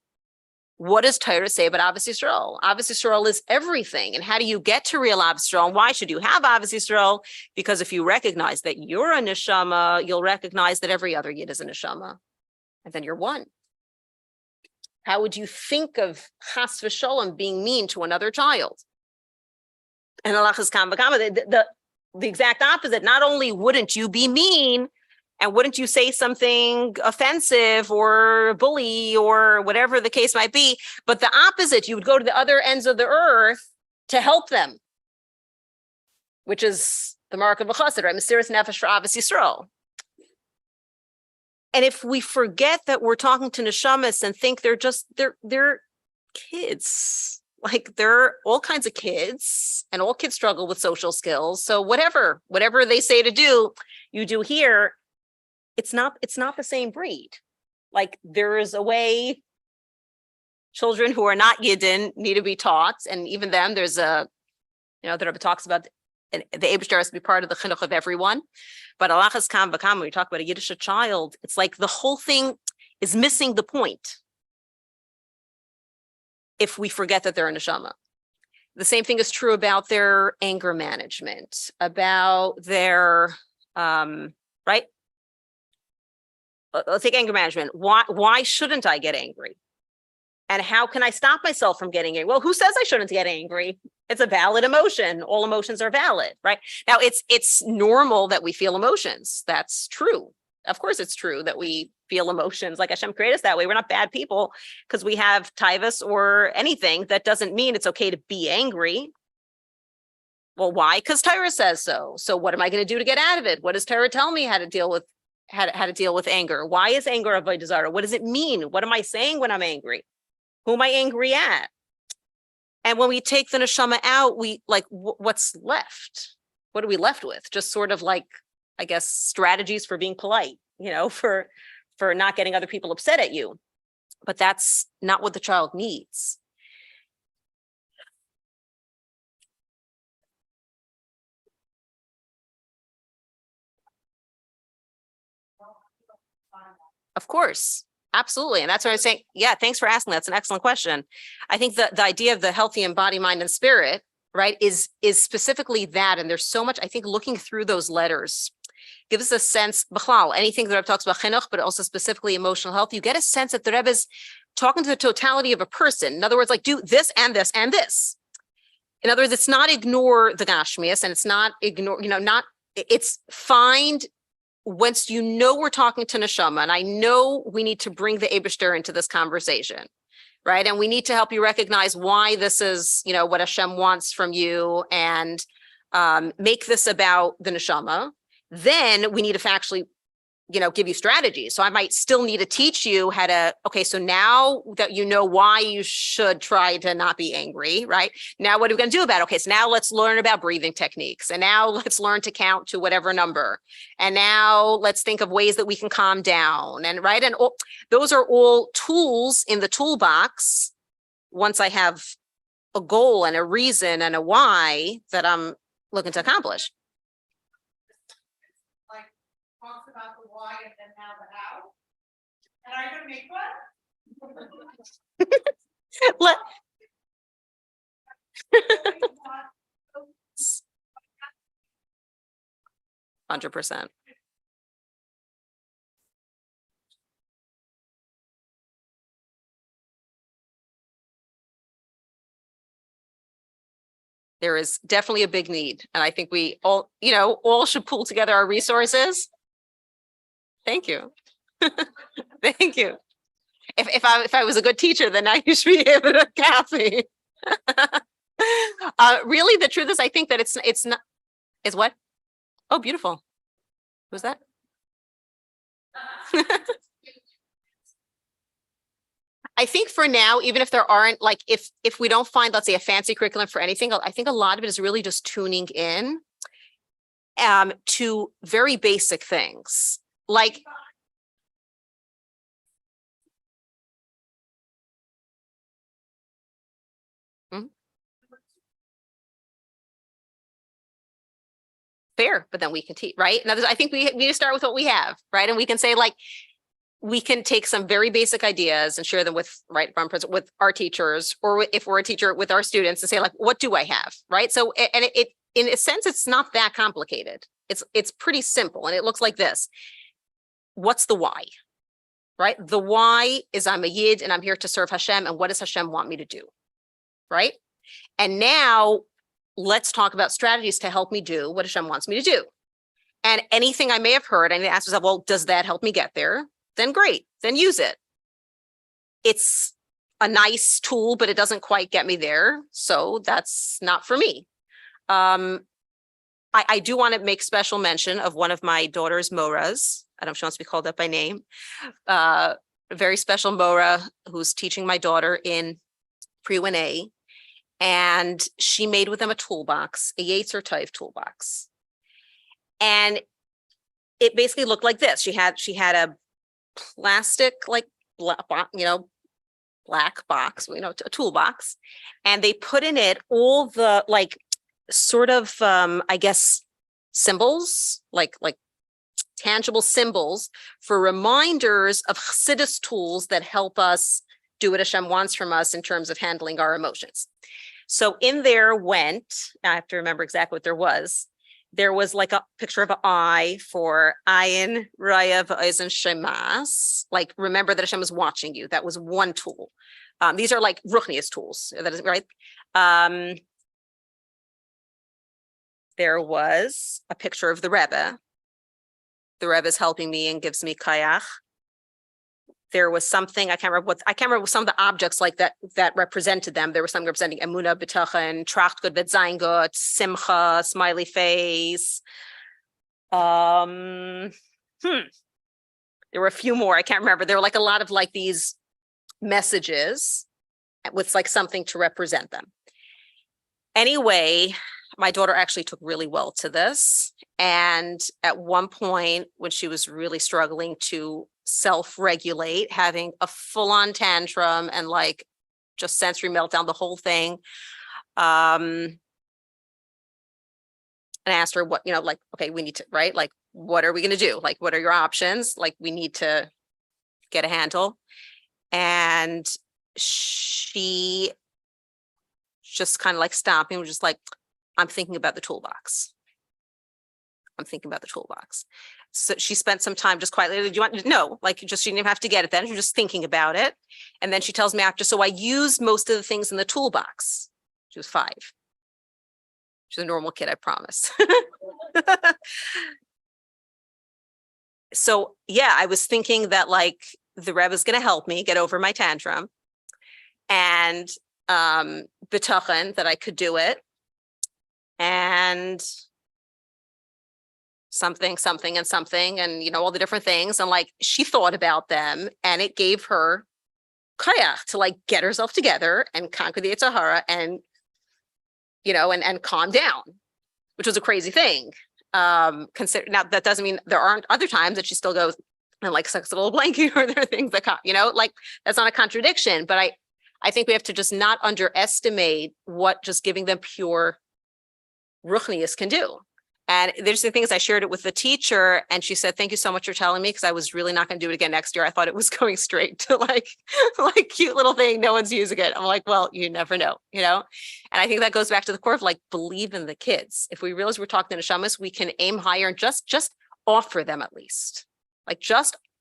A: what does Torah say about Avos Yisrael? Avos Yisrael is everything. And how do you get to real Avos Yisrael? And why should you have Avos Yisrael? Because if you recognize that you're a neshama, you'll recognize that every other Yid is a neshama, and then you're one. How would you think of chas v'sholom being mean to another child? And the exact opposite. Not only wouldn't you be mean, and wouldn't you say something offensive or bully or whatever the case might be, but the opposite, you would go to the other ends of the earth to help them, which is the mark of a chassid, right? Mesiras nefesh for Avos Yisrael. And if we forget that we're talking to neshamas and think they're kids, Like there are all kinds of kids and all kids struggle with social skills. So whatever they say to do, you do here. It's not the same breed. Like there is a way children who are not Yidden need to be taught. And even them, there's the Rebbe talks about the Eibishter has to be part of the Chinuch of everyone. But Alachas Kam V'Kam, when we talk about a Yiddish child, it's like the whole thing is missing the point if we forget that they're a neshama. The same thing is true about their anger management, about their, right? Let's take anger management. Why shouldn't I get angry? And how can I stop myself from getting angry? Well, who says I shouldn't get angry? It's a valid emotion. All emotions are valid, right? Now, it's normal that we feel emotions. That's true. Of course, it's true that we feel emotions. Like Hashem created us that way. We're not bad people because we have tivus or anything. That doesn't mean it's okay to be angry. Well, why? Because Torah says so. So what am I going to do to get out of it? What does Torah tell me how to deal with anger? Why is anger avodah zarah? What does it mean? What am I saying when I'm angry? Who am I angry at? And when we take the neshama out, we like what's left? What are we left with? Just sort of like, I guess, strategies for being polite, for not getting other people upset at you. But that's not what the child needs. Of course. Absolutely. And that's what I was saying. Yeah, thanks for asking. That's an excellent question. I think the idea of the healthy in body, mind, and spirit, right, is specifically that. And there's so much, I think, looking through those letters gives us a sense, b'chlal, anything the Rebbe talks about chinuch, but also specifically emotional health, you get a sense that the Rebbe is talking to the totality of a person. In other words, like do this and this and this. In other words, it's not ignore the gashmias, and it's not ignore, it's find once we're talking to neshama, and I know we need to bring the Eibishter into this conversation, right? And we need to help you recognize why this is, what Hashem wants from you, and make this about the neshama. Then we need to factually, give you strategies. So I might still need to teach you how to, okay, so now that you know why you should try to not be angry, right? Now what are we going to do about it? Okay, so now let's learn about breathing techniques. And now let's learn to count to whatever number. And now let's think of ways that we can calm down. And right, and those are all tools in the toolbox. Once I have a goal and a reason and a why that I'm looking to accomplish.
B: Talks about the why and then now the how. And are you gonna make what?
A: 100%. There is definitely a big need. And I think we all, all should pool together our resources. Thank you. Thank you. If I was a good teacher, then I should be able to copy. Really, the truth is, I think that it's not. Is what? Oh, beautiful. Who's that? I think for now, even if there aren't, like, if we don't find, let's say, a fancy curriculum for anything, I think a lot of it is really just tuning in to very basic things. Like, fair, but then we can teach, right? And I think we need to start with what we have, right? And we can say, like, we can take some very basic ideas and share them with, right, with our teachers, or if we're a teacher, with our students, and say, like, what do I have, right? So, and it in a sense, it's not that complicated. It's pretty simple, and it looks like this. What's the why, right? The why is I'm a Yid and I'm here to serve Hashem, and what does Hashem want me to do, right? And now let's talk about strategies to help me do what Hashem wants me to do. And anything I may have heard, I need to ask myself, well, does that help me get there? Then great, then use it. It's a nice tool, but it doesn't quite get me there. So that's not for me. I do want to make special mention of one of my daughter's moras. I don't know if she wants to be called up by name. A very special mora who's teaching my daughter in pre-1A. And she made with them a toolbox, a Yetzer Tov toolbox. And it basically looked like this. She had a plastic, like, black box, a toolbox. And they put in it all the like sort of, I guess, symbols, like tangible symbols for reminders of Chassidus tools that help us do what Hashem wants from us in terms of handling our emotions. So in there went, I have to remember exactly what there was like a picture of an eye for Ayin, Raya, V'Ozen, Shemas, like remember that Hashem is watching you. That was one tool. These are like Ruchnius tools, that is right. There was a picture of the Rebbe. The Rebbe is helping me and gives me kayach. There was something, I can't remember some of the objects like that represented them. There was something representing Emunah, B'tachon, Tracht Gut, Vetzayin Gut, Simcha, smiley face. There were a few more, I can't remember. There were like a lot of like these messages with like something to represent them. Anyway, my daughter actually took really well to this. And at one point when she was really struggling to self-regulate, having a full-on tantrum and like just sensory meltdown, the whole thing. And I asked her what, like, okay, we need to, right? Like, what are we going to do? Like, what are your options? Like, we need to get a handle. And she just kind of like stopped and was just like, I'm thinking about the toolbox. So she spent some time just quietly. Do you want to know? Like, just she didn't even have to get it then. She was just thinking about it. And then she tells me after, so I used most of the things in the toolbox. She was 5. She's a normal kid, I promise. So yeah, I was thinking that like the Rebbe's going to help me get over my tantrum, and b'tachon that I could do it, and something and all the different things, and like she thought about them, and it gave her kayach to like get herself together and conquer the Yetzer Hara and and calm down, which was a crazy thing. Consider now that doesn't mean there aren't other times that she still goes and like sucks a little blanket, or there are things that like that's not a contradiction, but I think we have to just not underestimate what just giving them pure ruchnius can do. And there's the things I shared it with the teacher, and she said, thank you so much for telling me, because I was really not going to do it again next year. I thought it was going straight to like cute little thing. No one's using it. I'm like, well, you never know, And I think that goes back to the core of like, believe in the kids. If we realize we're talking to neshamas, we can aim higher and just offer them at least. Like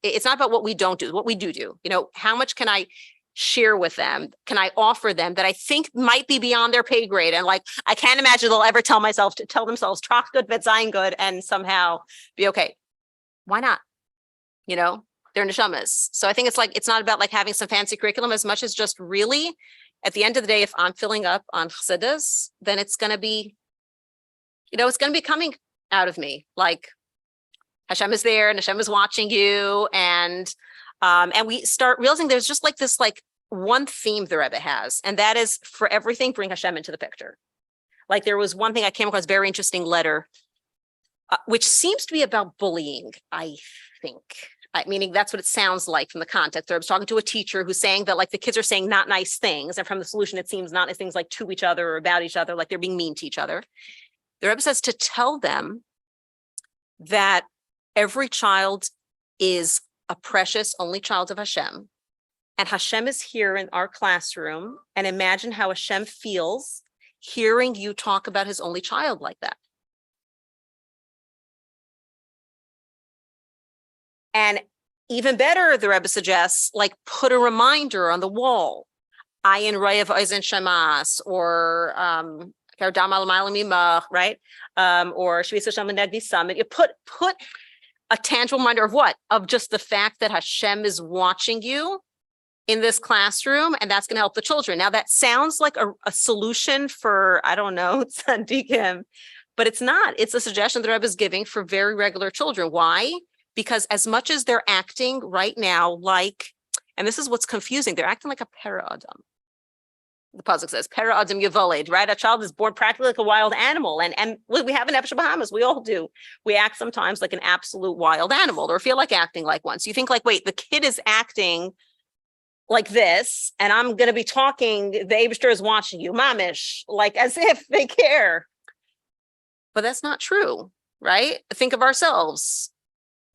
A: it's not about what we don't do, what we do. How much can I share with them? Can I offer them that I think might be beyond their pay grade? And like, I can't imagine they'll ever tell themselves, Tracht Gut, Vetzayin Gut, and somehow be okay. Why not? They're neshamas. So I think it's like, it's not about like having some fancy curriculum as much as just really, at the end of the day, if I'm filling up on chassidus, then it's going to be, it's going to be coming out of me. Like Hashem is there and Hashem is watching you. And we start realizing there's just like this, like one theme the Rebbe has, and that is for everything, bring Hashem into the picture. Like there was one thing I came across, very interesting letter, which seems to be about bullying, I think. Meaning that's what it sounds like from the context. I was talking to a teacher who's saying that like the kids are saying not nice things, and from the solution, it seems not nice things like to each other or about each other, like they're being mean to each other. The Rebbe says to tell them that every child is a precious only child of Hashem, and Hashem is here in our classroom, and imagine how Hashem feels hearing you talk about his only child like that. And even better, the Rebbe suggests, like put a reminder on the wall, Ayin Raya V'Ozen Shemas, or right? Or Shvis Hashem Negdi Summit. You put a tangible reminder of what? Of just the fact that Hashem is watching you in this classroom, and that's going to help the children. Now that sounds like a solution for, I don't know, tzaddikim, but it's not. It's a suggestion the Rebbe is giving for very regular children. Why? Because as much as they're acting right now like, and this is what's confusing, they're acting like a para adam. the pasuk says, "Pera adam yavoled," right? A child is born practically like a wild animal, and we have an Nefesh Bahamas. We all do. We act sometimes like an absolute wild animal, or feel like acting like one. So you think like, wait, the kid is acting like this, and I'm going to be talking. The Eibishter is watching you, mamish, like as if they care. But that's not true, right? Think of ourselves.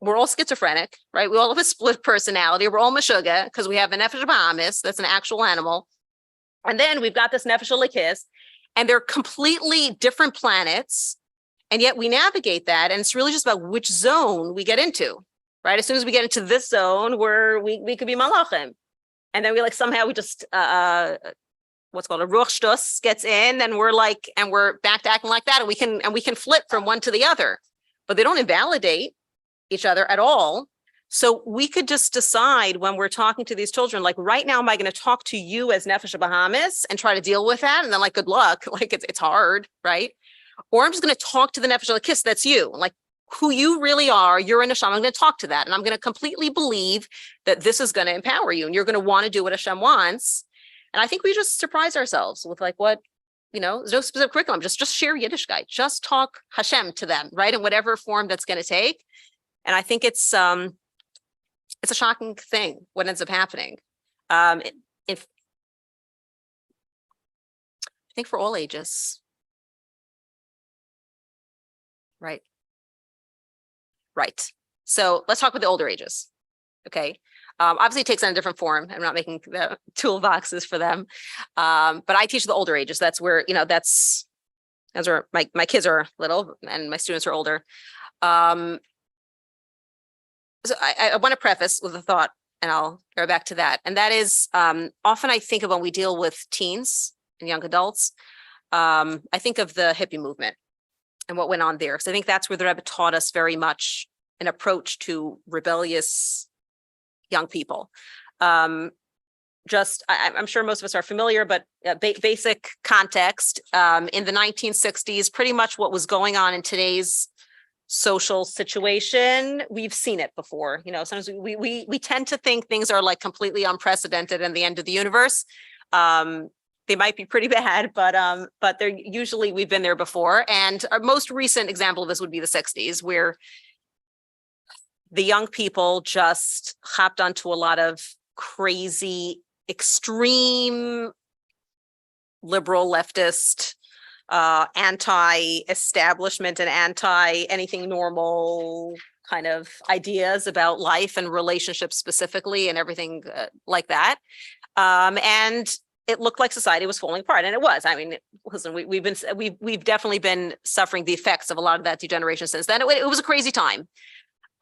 A: We're all schizophrenic, right? We all have a split personality. We're all meshuga because we have a Nefesh Bahamas, that's an actual animal. And then we've got this Nefesh Elikis, and they're completely different planets. And yet we navigate that. And it's really just about which zone we get into, right? As soon as we get into this zone where we could be malachim. And then we like somehow we just what's called a ruach shtus gets in, and we're back to acting like that, and we can flip from one to the other, but they don't invalidate each other at all. So we could just decide when we're talking to these children, like right now, am I going to talk to you as Nefesh Bahamas and try to deal with that? And then like, good luck, like it's hard, right? Or I'm just going to talk to the Nefesh Elikis, that's you, like who you really are, you're in Hashem. I'm going to talk to that. And I'm going to completely believe that this is going to empower you and you're going to want to do what Hashem wants. And I think we just surprise ourselves with like what, there's no specific curriculum, just share Yiddishkeit, just talk Hashem to them, right? In whatever form that's going to take. And I think it's a shocking thing what ends up happening. I think for all ages. Right. So let's talk about the older ages. Okay. Obviously it takes on a different form. I'm not making the toolboxes for them. But I teach the older ages. That's where, that's where my kids are little and my students are older. So I want to preface with a thought, and I'll go back to that. And that is often I think of when we deal with teens and young adults, I think of the hippie movement and what went on there. So I think that's where the Rebbe taught us very much an approach to rebellious young people. I'm sure most of us are familiar, but basic context, in the 1960s, pretty much what was going on in today's social situation, we've seen it before. Sometimes we tend to think things are like completely unprecedented and the end of the universe. They might be pretty bad, but they're usually, we've been there before. And our most recent example of this would be the 60s, where the young people just hopped onto a lot of crazy, extreme liberal leftist, anti-establishment and anti-anything normal kind of ideas about life and relationships specifically and everything like that. And it looked like society was falling apart, and it was. I mean, listen, we've definitely been suffering the effects of a lot of that degeneration since then. It was a crazy time.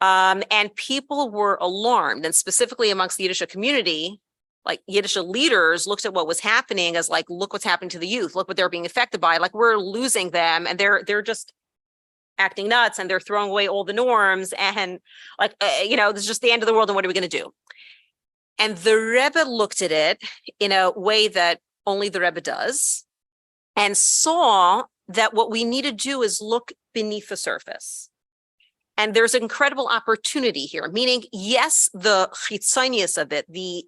A: And people were alarmed, and specifically amongst the Yiddish community, like Yiddish leaders looked at what was happening as like, look what's happening to the youth, look what they're being affected by, like we're losing them, and they're just acting nuts, and they're throwing away all the norms, and like, this is just the end of the world, and what are we going to do? And the Rebbe looked at it in a way that only the Rebbe does, and saw that what we need to do is look beneath the surface. And there's an incredible opportunity here, meaning, yes, the chitzonius of it, the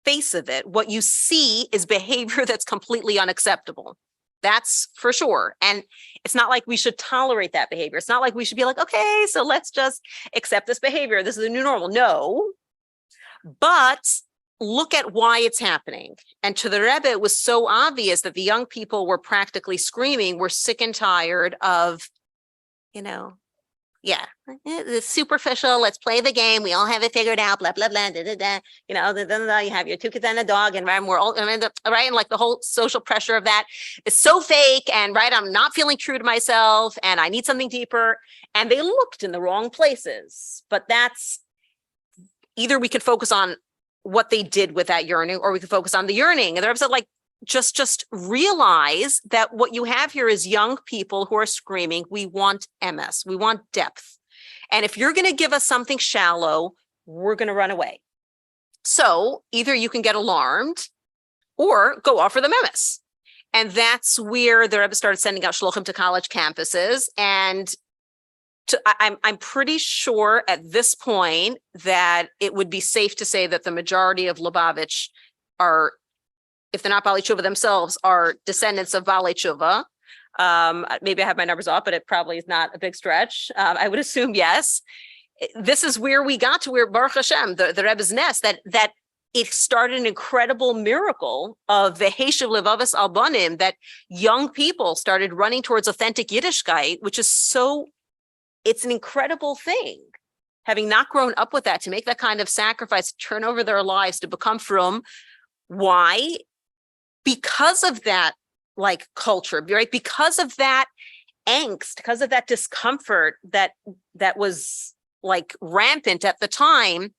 A: face of it, what you see is behavior that's completely unacceptable. That's for sure. And it's not like we should tolerate that behavior. It's not like we should be like, okay, so let's just accept this behavior. This is the new normal. No, but look at why it's happening. And to the Rebbe, it was so obvious that the young people were practically screaming, we're sick and tired of, it's superficial. Let's play the game. We all have it figured out. Blah blah blah. Da, da, da. You have your 2 kids and a dog, and we're all right. And like the whole social pressure of that is so fake. And right, I'm not feeling true to myself, and I need something deeper. And they looked in the wrong places. But that's either we could focus on what they did with that yearning, or we could focus on the yearning. And they're upset, like, just realize that what you have here is young people who are screaming, we want MS, we want depth. And if you're going to give us something shallow, we're going to run away. So either you can get alarmed or go offer them MS. And that's where the Rebbe started sending out shluchim to college campuses. And I'm pretty sure at this point that it would be safe to say that the majority of Lubavitch are if they're not Baalei Tshuva themselves, are descendants of Baalei Tshuva. Maybe I have my numbers off, but it probably is not a big stretch. I would assume yes. This is where we got to where Baruch Hashem, the Rebbe's nest, that it started an incredible miracle of the Heshiv Levavos Albanim, that young people started running towards authentic Yiddishkeit, which is it's an incredible thing. Having not grown up with that, to make that kind of sacrifice, turn over their lives to become from. Why? Because of that, like, culture, right? Because of that angst, because of that discomfort that was like rampant at the time,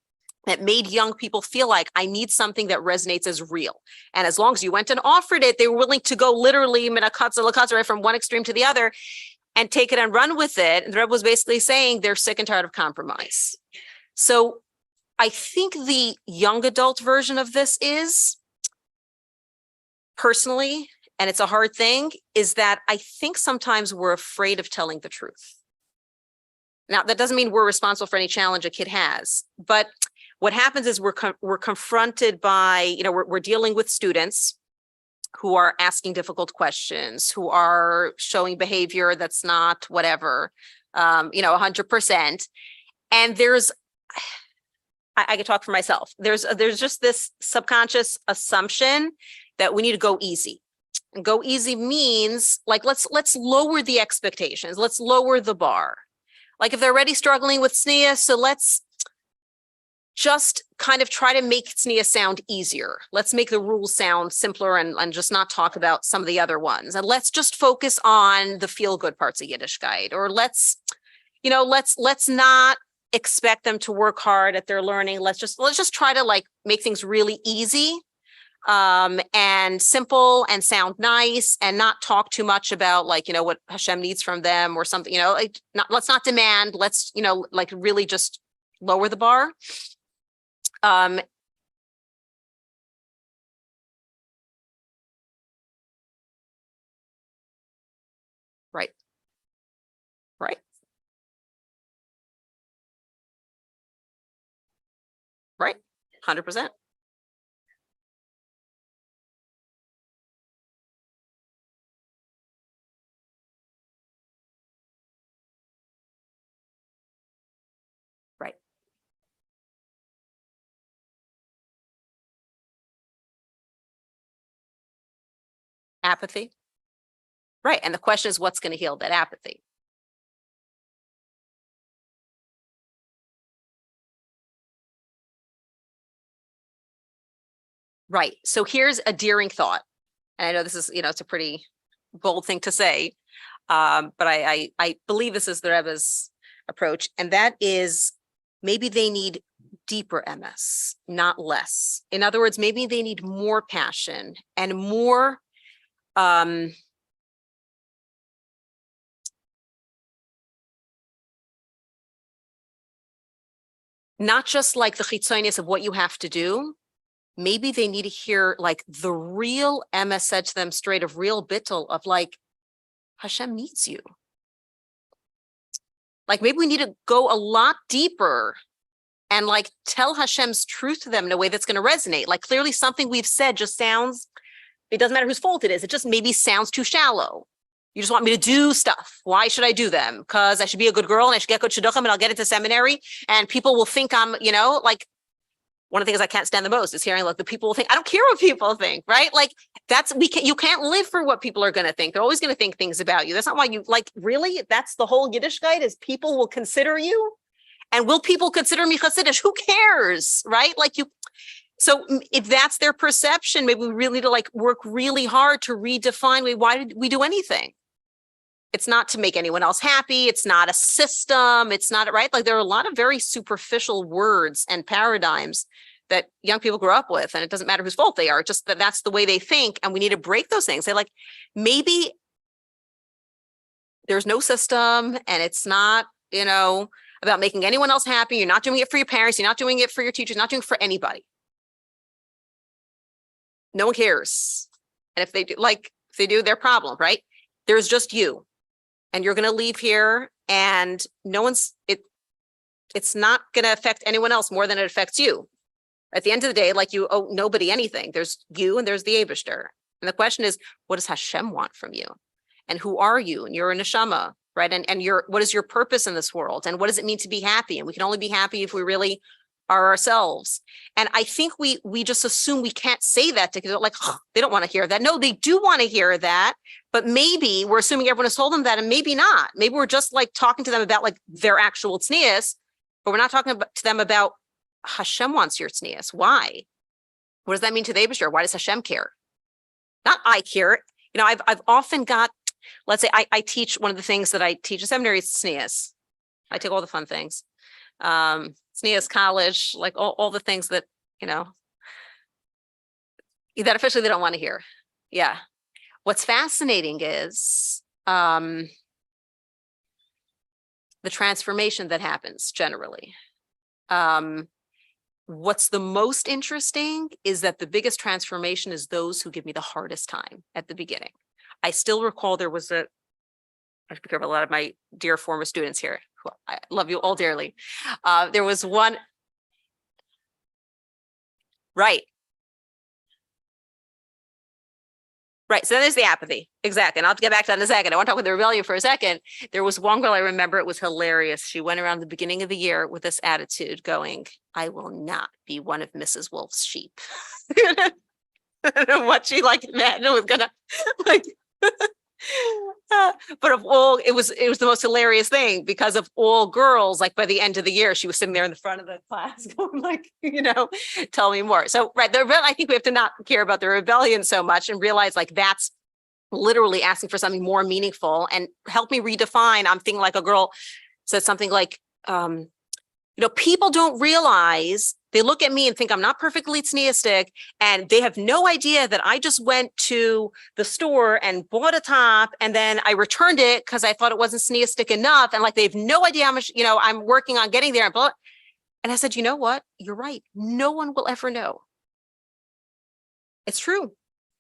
A: that made young people feel like, I need something that resonates as real. And as long as you went and offered it, they were willing to go literally right from one extreme to the other and take it and run with it. And the Rebbe was basically saying they're sick and tired of compromise. So I think the young adult version of this is, personally, and it's a hard thing, is that I think sometimes we're afraid of telling the truth. Now, that doesn't mean we're responsible for any challenge a kid has, but what happens is we're confronted by, we're dealing with students who are asking difficult questions, who are showing behavior that's not whatever, 100%. And I can talk for myself. There's just this subconscious assumption that we need to go easy. And go easy means, like, let's lower the expectations. Let's lower the bar. Like, if they're already struggling with tznius, so let's just kind of try to make tznius sound easier. Let's make the rules sound simpler and just not talk about some of the other ones. And let's just focus on the feel-good parts of Yiddishkeit. Or let's not expect them to work hard at their learning. Let's just try to, like, make things really easy and simple and sound nice, and not talk too much about, like, what Hashem needs from them or something, let's not demand, let's, like, really just lower the bar. Right. Right. Right. 100%. Right. Apathy. Right. And the question is, what's going to heal that apathy? Right. So here's a daring thought. And I know this is, it's a pretty bold thing to say, but I believe this is the Rebbe's approach. And that is, maybe they need deeper MS, not less. In other words, maybe they need more passion and more not just like the chitzonius of what you have to do. Maybe they need to hear, like, the real MS said to them straight, of real bittul, of, like, Hashem needs you. Like, maybe we need to go a lot deeper and, like, tell Hashem's truth to them in a way that's going to resonate. Like, clearly something we've said just sounds, it doesn't matter whose fault it is. It just maybe sounds too shallow. You just want me to do stuff. Why should I do them? Because I should be a good girl and I should get good shidduchim and I'll get into seminary and people will think I'm, like, one of the things I can't stand the most is hearing, like, the people will think. I don't care what people think, right? Like, you can't live for what people are going to think. They're always going to think things about you. That's not why you, like, really, that's the whole Yiddishkeit, is people will consider you. And will people consider me Hasidish? Who cares, right? Like, so if that's their perception, maybe we really need to, like, work really hard to redefine, why did we do anything? It's not to make anyone else happy. It's not a system. It's not, right? Like, there are a lot of very superficial words and paradigms that young people grow up with, and it doesn't matter whose fault they are, just that's the way they think. And we need to break those things. Say, like, maybe there's no system and it's not, about making anyone else happy. You're not doing it for your parents. You're not doing it for your teachers. You're not doing it for anybody. No one cares. And if they do, their problem, right? There's just you. And you're going to leave here and it's not going to affect anyone else more than it affects you. At the end of the day, like you owe nobody anything. There's you and there's the Eibishter. And the question is, what does Hashem want from you? And who are you? And you're a neshama, right? And what is your purpose in this world? And what does it mean to be happy? And we can only be happy if we really are ourselves. And I think we just assume we can't say that because like, oh, they don't want to hear that. No, they do want to hear that. But maybe we're assuming everyone has told them that and maybe not. Maybe we're just like talking to them about like their actual tznius, but we're not talking to them about Hashem wants your tznius. Why? What does that mean to the Eibishter? Why does Hashem care? Not I care. You know, I've often got, let's say I teach, one of the things that I teach in seminary is tznius. I take all the fun things. tznius, college, like all the things that, you know, that officially they don't want to hear. Yeah. What's fascinating is the transformation that happens generally. What's the most interesting is that the biggest transformation is those who give me the hardest time at the beginning. I still recall there was I should be careful, a lot of my dear former students here, who I love you all dearly. There was one, right. Right, so then there's the apathy, exactly, and I'll get back to that in a second. I want to talk about the rebellion for a second. There was one girl, I remember, it was hilarious. She went around the beginning of the year with this attitude going, I will not be one of Mrs. Wolf's sheep. I don't know what she like imagined was gonna like but of all, it was the most hilarious thing because of all girls, like by the end of the year, she was sitting there in the front of the class going like, you know, tell me more. So, right, I think we have to not care about the rebellion so much and realize like that's literally asking for something more meaningful and help me redefine. I'm thinking like a girl said something like, you know, people don't realize, they look at me and think I'm not perfectly tzniistic, and they have no idea that I just went to the store and bought a top and then I returned it because I thought it wasn't tzniistic enough. And like, they have no idea how much, you know, I'm working on getting there. And I said, you know what? You're right. No one will ever know. It's true.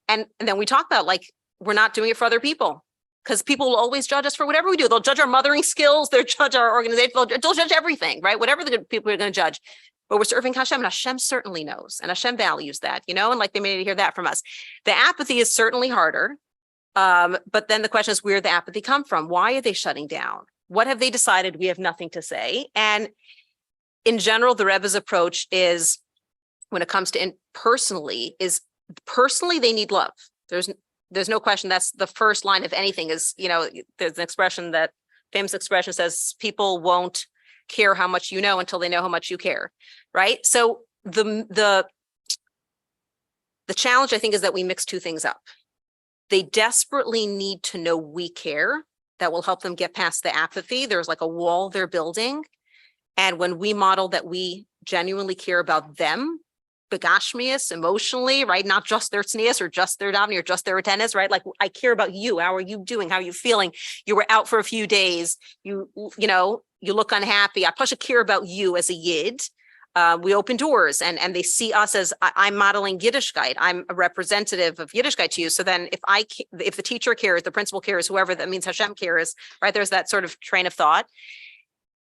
A: And then we talk about like, we're not doing it for other people because people will always judge us for whatever we do. They'll judge our mothering skills. They'll judge our organization. They'll judge everything, right? Whatever the good people are going to judge. But we're serving Hashem, and Hashem certainly knows, and Hashem values that, you know, and like they may need to hear that from us. The apathy is certainly harder. But then the question is, where did the apathy come from? Why are they shutting down? What have they decided? We have nothing to say. And in general, the Rebbe's approach is, when it comes to personally, they need love. There's no question. That's the first line of anything is, you know, there's an expression, that famous expression says, people won't care how much you know until they know how much you care, right? So the challenge, I think, is that we mix two things up. They desperately need to know we care. That will help them get past the apathy. There's like a wall they're building. And when we model that we genuinely care about them, begashmius, emotionally, right? Not just their tznius or just their davening or just their attendance, right? Like, I care about you. How are you doing? How are you feeling? You were out for a few days. You know, you look unhappy. I plus care about you as a yid. We open doors and they see us as I'm modeling Yiddishkeit. I'm a representative of Yiddishkeit to you. So then if the teacher cares, the principal cares, whoever, that means Hashem cares, right? There's that sort of train of thought.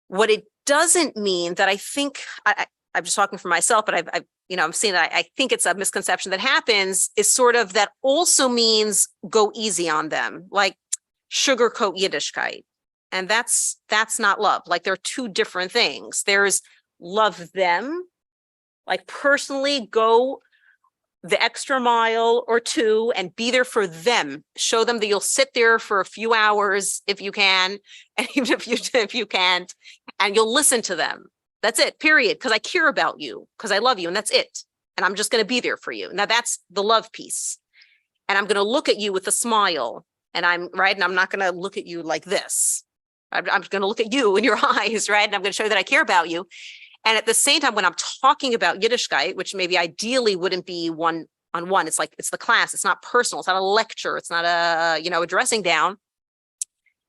A: What it doesn't mean, that I think, I'm just talking for myself, but I've you know, I'm seeing that I think it's a misconception that happens, is sort of that also means go easy on them, like sugarcoat Yiddishkeit. And that's not love. Like, they're two different things. There's love them, like personally go the extra mile or two and be there for them. Show them that you'll sit there for a few hours if you can, and even if you can't, and you'll listen to them. That's it, period. Because I care about you, because I love you, and that's it. And I'm just going to be there for you. Now that's the love piece. And I'm going to look at you with a smile, and I'm right. And I'm not going to look at you like this. I'm going to look at you in your eyes, right? And I'm going to show you that I care about you. And at the same time, when I'm talking about Yiddishkeit, which maybe ideally wouldn't be one-on-one, it's like, it's the class, it's not personal, it's not a lecture, it's not a, you know, a dressing down.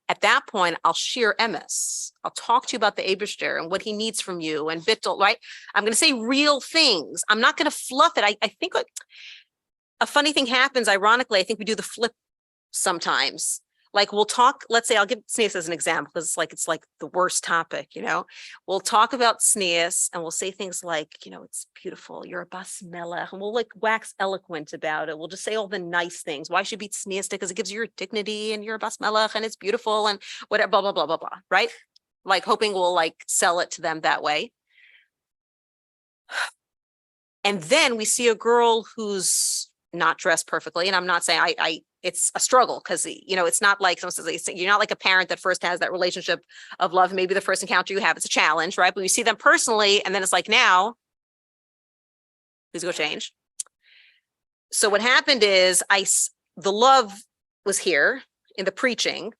A: At that point, I'll share emes. I'll talk to you about the Eibishter and what he needs from you and bittul, right? I'm going to say real things. I'm not going to fluff it. I think a funny thing happens, ironically, I think we do the flip sometimes. Like we'll talk, let's say I'll give tznius as an example, because it's like the worst topic, We'll talk about tznius and we'll say things like, it's beautiful, you're a bas melech, and we'll like wax eloquent about it. We'll just say all the nice things. Why should you be tznius? Because it gives you your dignity and you're a bas melech and it's beautiful and whatever, blah, blah, blah, blah, blah, right? Like hoping we'll like sell it to them that way. And then we see a girl who's not dressed perfectly. And I'm not saying it's a struggle because, it's not like someone says, you're not like a parent that first has that relationship of love. Maybe the first encounter you have, it's a challenge, right? But you see them personally, and then it's like, now, who's going to change? So what happened is the love was here in the preaching,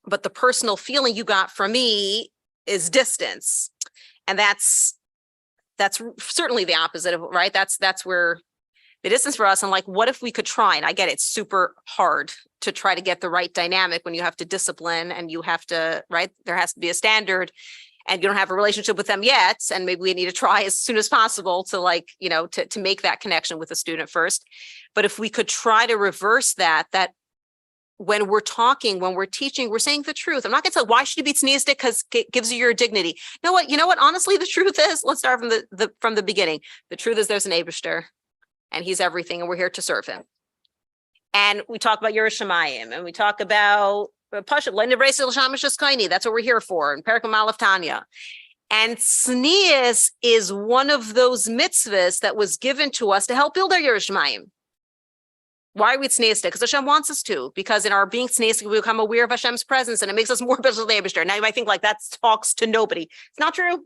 A: but the personal feeling you got from me is distance. And that's certainly the opposite of, right? That's where the distance for us. And like, what if we could try? And I get it's super hard to try to get the right dynamic when you have to discipline and you have to, right? There has to be a standard and you don't have a relationship with them yet. And maybe we need to try as soon as possible to like, to make that connection with the student first. But if we could try to reverse that when we're talking, when we're teaching, we're saying the truth. I'm not going to tell why should you be tzniistic because it gives you your dignity. You know what? Honestly, the truth is, let's start from the beginning. The truth is there's an Eibishter and he's everything and we're here to serve him. And we talk about Yerushalayim and we talk about Pashat, Chanie. That's what we're here for. And Perek Malaf Tanya. And tznius is one of those mitzvahs that was given to us to help build our Yerushalayim. Why are we tzniistic? Because Hashem wants us to. Because in our being tzniistic, we become aware of Hashem's presence, and it makes us more special to the Eibishter. Now you might think like that talks to nobody. It's not true.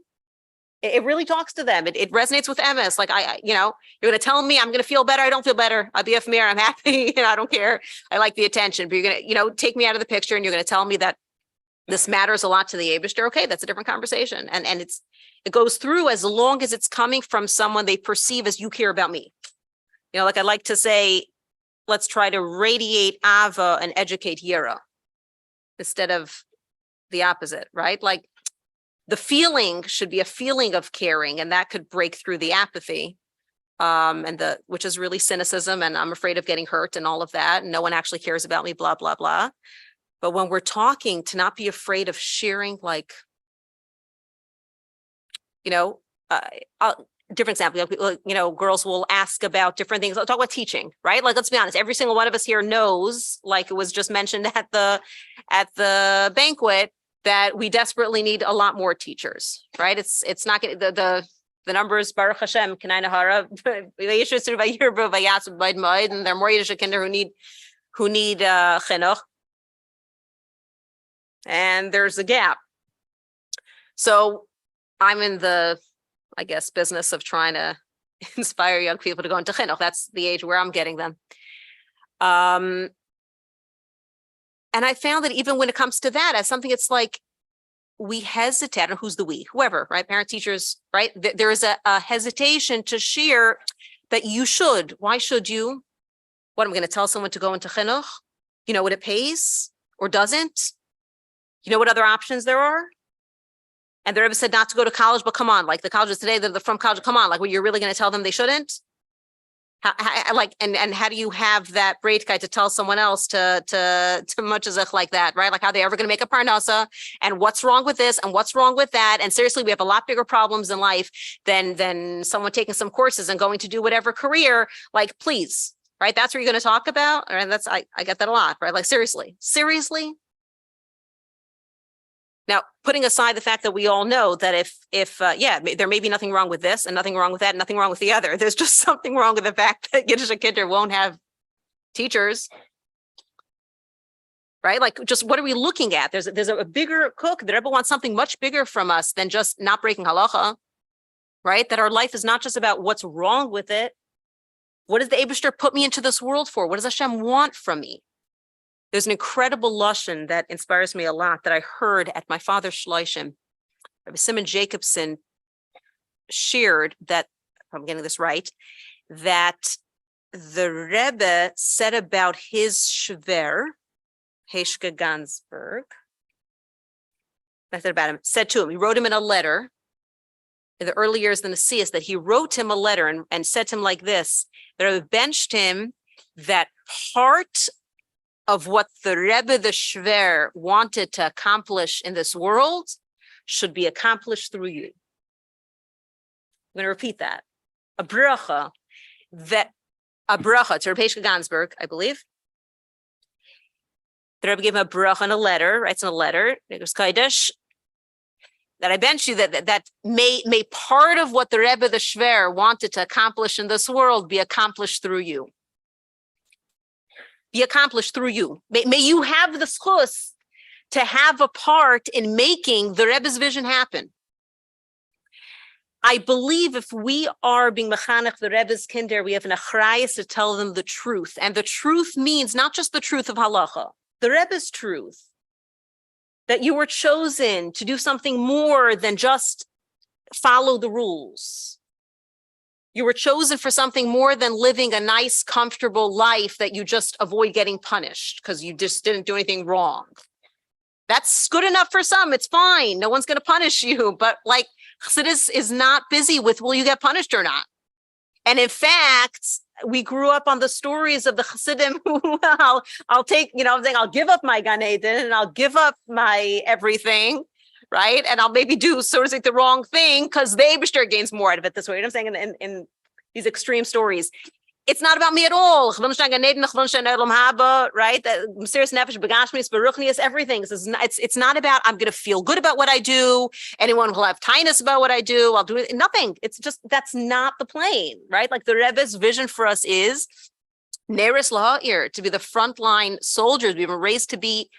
A: It really talks to them. It resonates with MS. Like you're going to tell me I'm going to feel better. I don't feel better. I'll be a familiar. I'm happy. I don't care. I like the attention. But you're going to, take me out of the picture, and you're going to tell me that this matters a lot to the Eibishter. Okay, that's a different conversation. And it goes through as long as it's coming from someone they perceive as you care about me. Like I like to say, let's try to radiate Ava and educate Yira instead of the opposite, right? Like the feeling should be a feeling of caring, and that could break through the apathy, which is really cynicism, and I'm afraid of getting hurt and all of that. And no one actually cares about me, blah, blah, blah. But when we're talking, to not be afraid of sharing, like, different example, girls will ask about different things. I'll talk about teaching, right? Like, let's be honest, every single one of us here knows, like it was just mentioned at the banquet, that we desperately need a lot more teachers, right? It's not getting the numbers, Baruch Hashem, and there are more Yiddish kinder who need Chinuch, and there's a gap. So I'm in the, I guess, business of trying to inspire young people to go into Chinuch. That's the age where I'm getting them. And I found that even when it comes to that, as something, it's like we hesitate, or who's the we, whoever, right? Parent, teachers, right? There is a hesitation to share that you should. Why should you? What, I'm going to tell someone to go into Chinuch? You know what it pays or doesn't? You know what other options there are? And the Rebbe said not to go to college, but come on, like the colleges today, they're from college, come on, like what, you're really going to tell them they shouldn't? And how do you have that breitkeit to tell someone else to much as if like that, right? Like, how are they ever going to make a parnasa? And what's wrong with this? And what's wrong with that? And seriously, we have a lot bigger problems in life than someone taking some courses and going to do whatever career. Like, please, right? That's what you're going to talk about. And I get that a lot, right? Like, seriously. Now, putting aside the fact that we all know that if there may be nothing wrong with this and nothing wrong with that, and nothing wrong with the other. There's just something wrong with the fact that Yiddish Kinder won't have teachers, right? Like, just what are we looking at? There's a bigger cook. The Rebbe wants something much bigger from us than just not breaking halacha, right? That our life is not just about what's wrong with it. What does the Eibishter put me into this world for? What does Hashem want from me? There's an incredible lashon that inspires me a lot that I heard at my father's shloshim. Rabbi Simon Jacobson shared that, if I'm getting this right, that the Rebbe said about his shver, Heshka Gansberg, I said about him, said to him, he wrote him in a letter in the early years of the Nesias, that he wrote him a letter and said to him like this, that Rebbe benched him, that part of what the Rebbe, the Shver, wanted to accomplish in this world should be accomplished through you. I'm going to repeat that. A bracha, to Rebbe Gansberg, I believe. The Rebbe gave him a bracha in a letter, writes in a letter, it was Kodesh, that I bench you that may part of what the Rebbe, the Shver, wanted to accomplish in this world be accomplished through you. Be accomplished through you. May you have the schus to have a part in making the Rebbe's vision happen. I believe if we are being mechanech the Rebbe's kinder, we have an achrayus to tell them the truth. And the truth means not just the truth of halacha, the Rebbe's truth. That you were chosen to do something more than just follow the rules. You were chosen for something more than living a nice, comfortable life that you just avoid getting punished because you just didn't do anything wrong. That's good enough for some. It's fine. No one's going to punish you. But like Chassidus is not busy with, will you get punished or not? And in fact, we grew up on the stories of the Chassidim who I'll take, I'm saying I'll give up my Gan Eden and I'll give up my everything, right? And I'll maybe do, so to say, the wrong thing because the Eibishter gains more out of it this way. You know what I'm saying? In these extreme stories. It's not about me at all. Right? The serious nefesh, begashmis, beruchnius, everything. It's not about I'm going to feel good about what I do. Anyone will have tinus about what I do. I'll do it. Nothing. It's just that's not the plane, right? Like the Rebbe's vision for us is neris laha'ir, to be the frontline soldiers. We were raised to be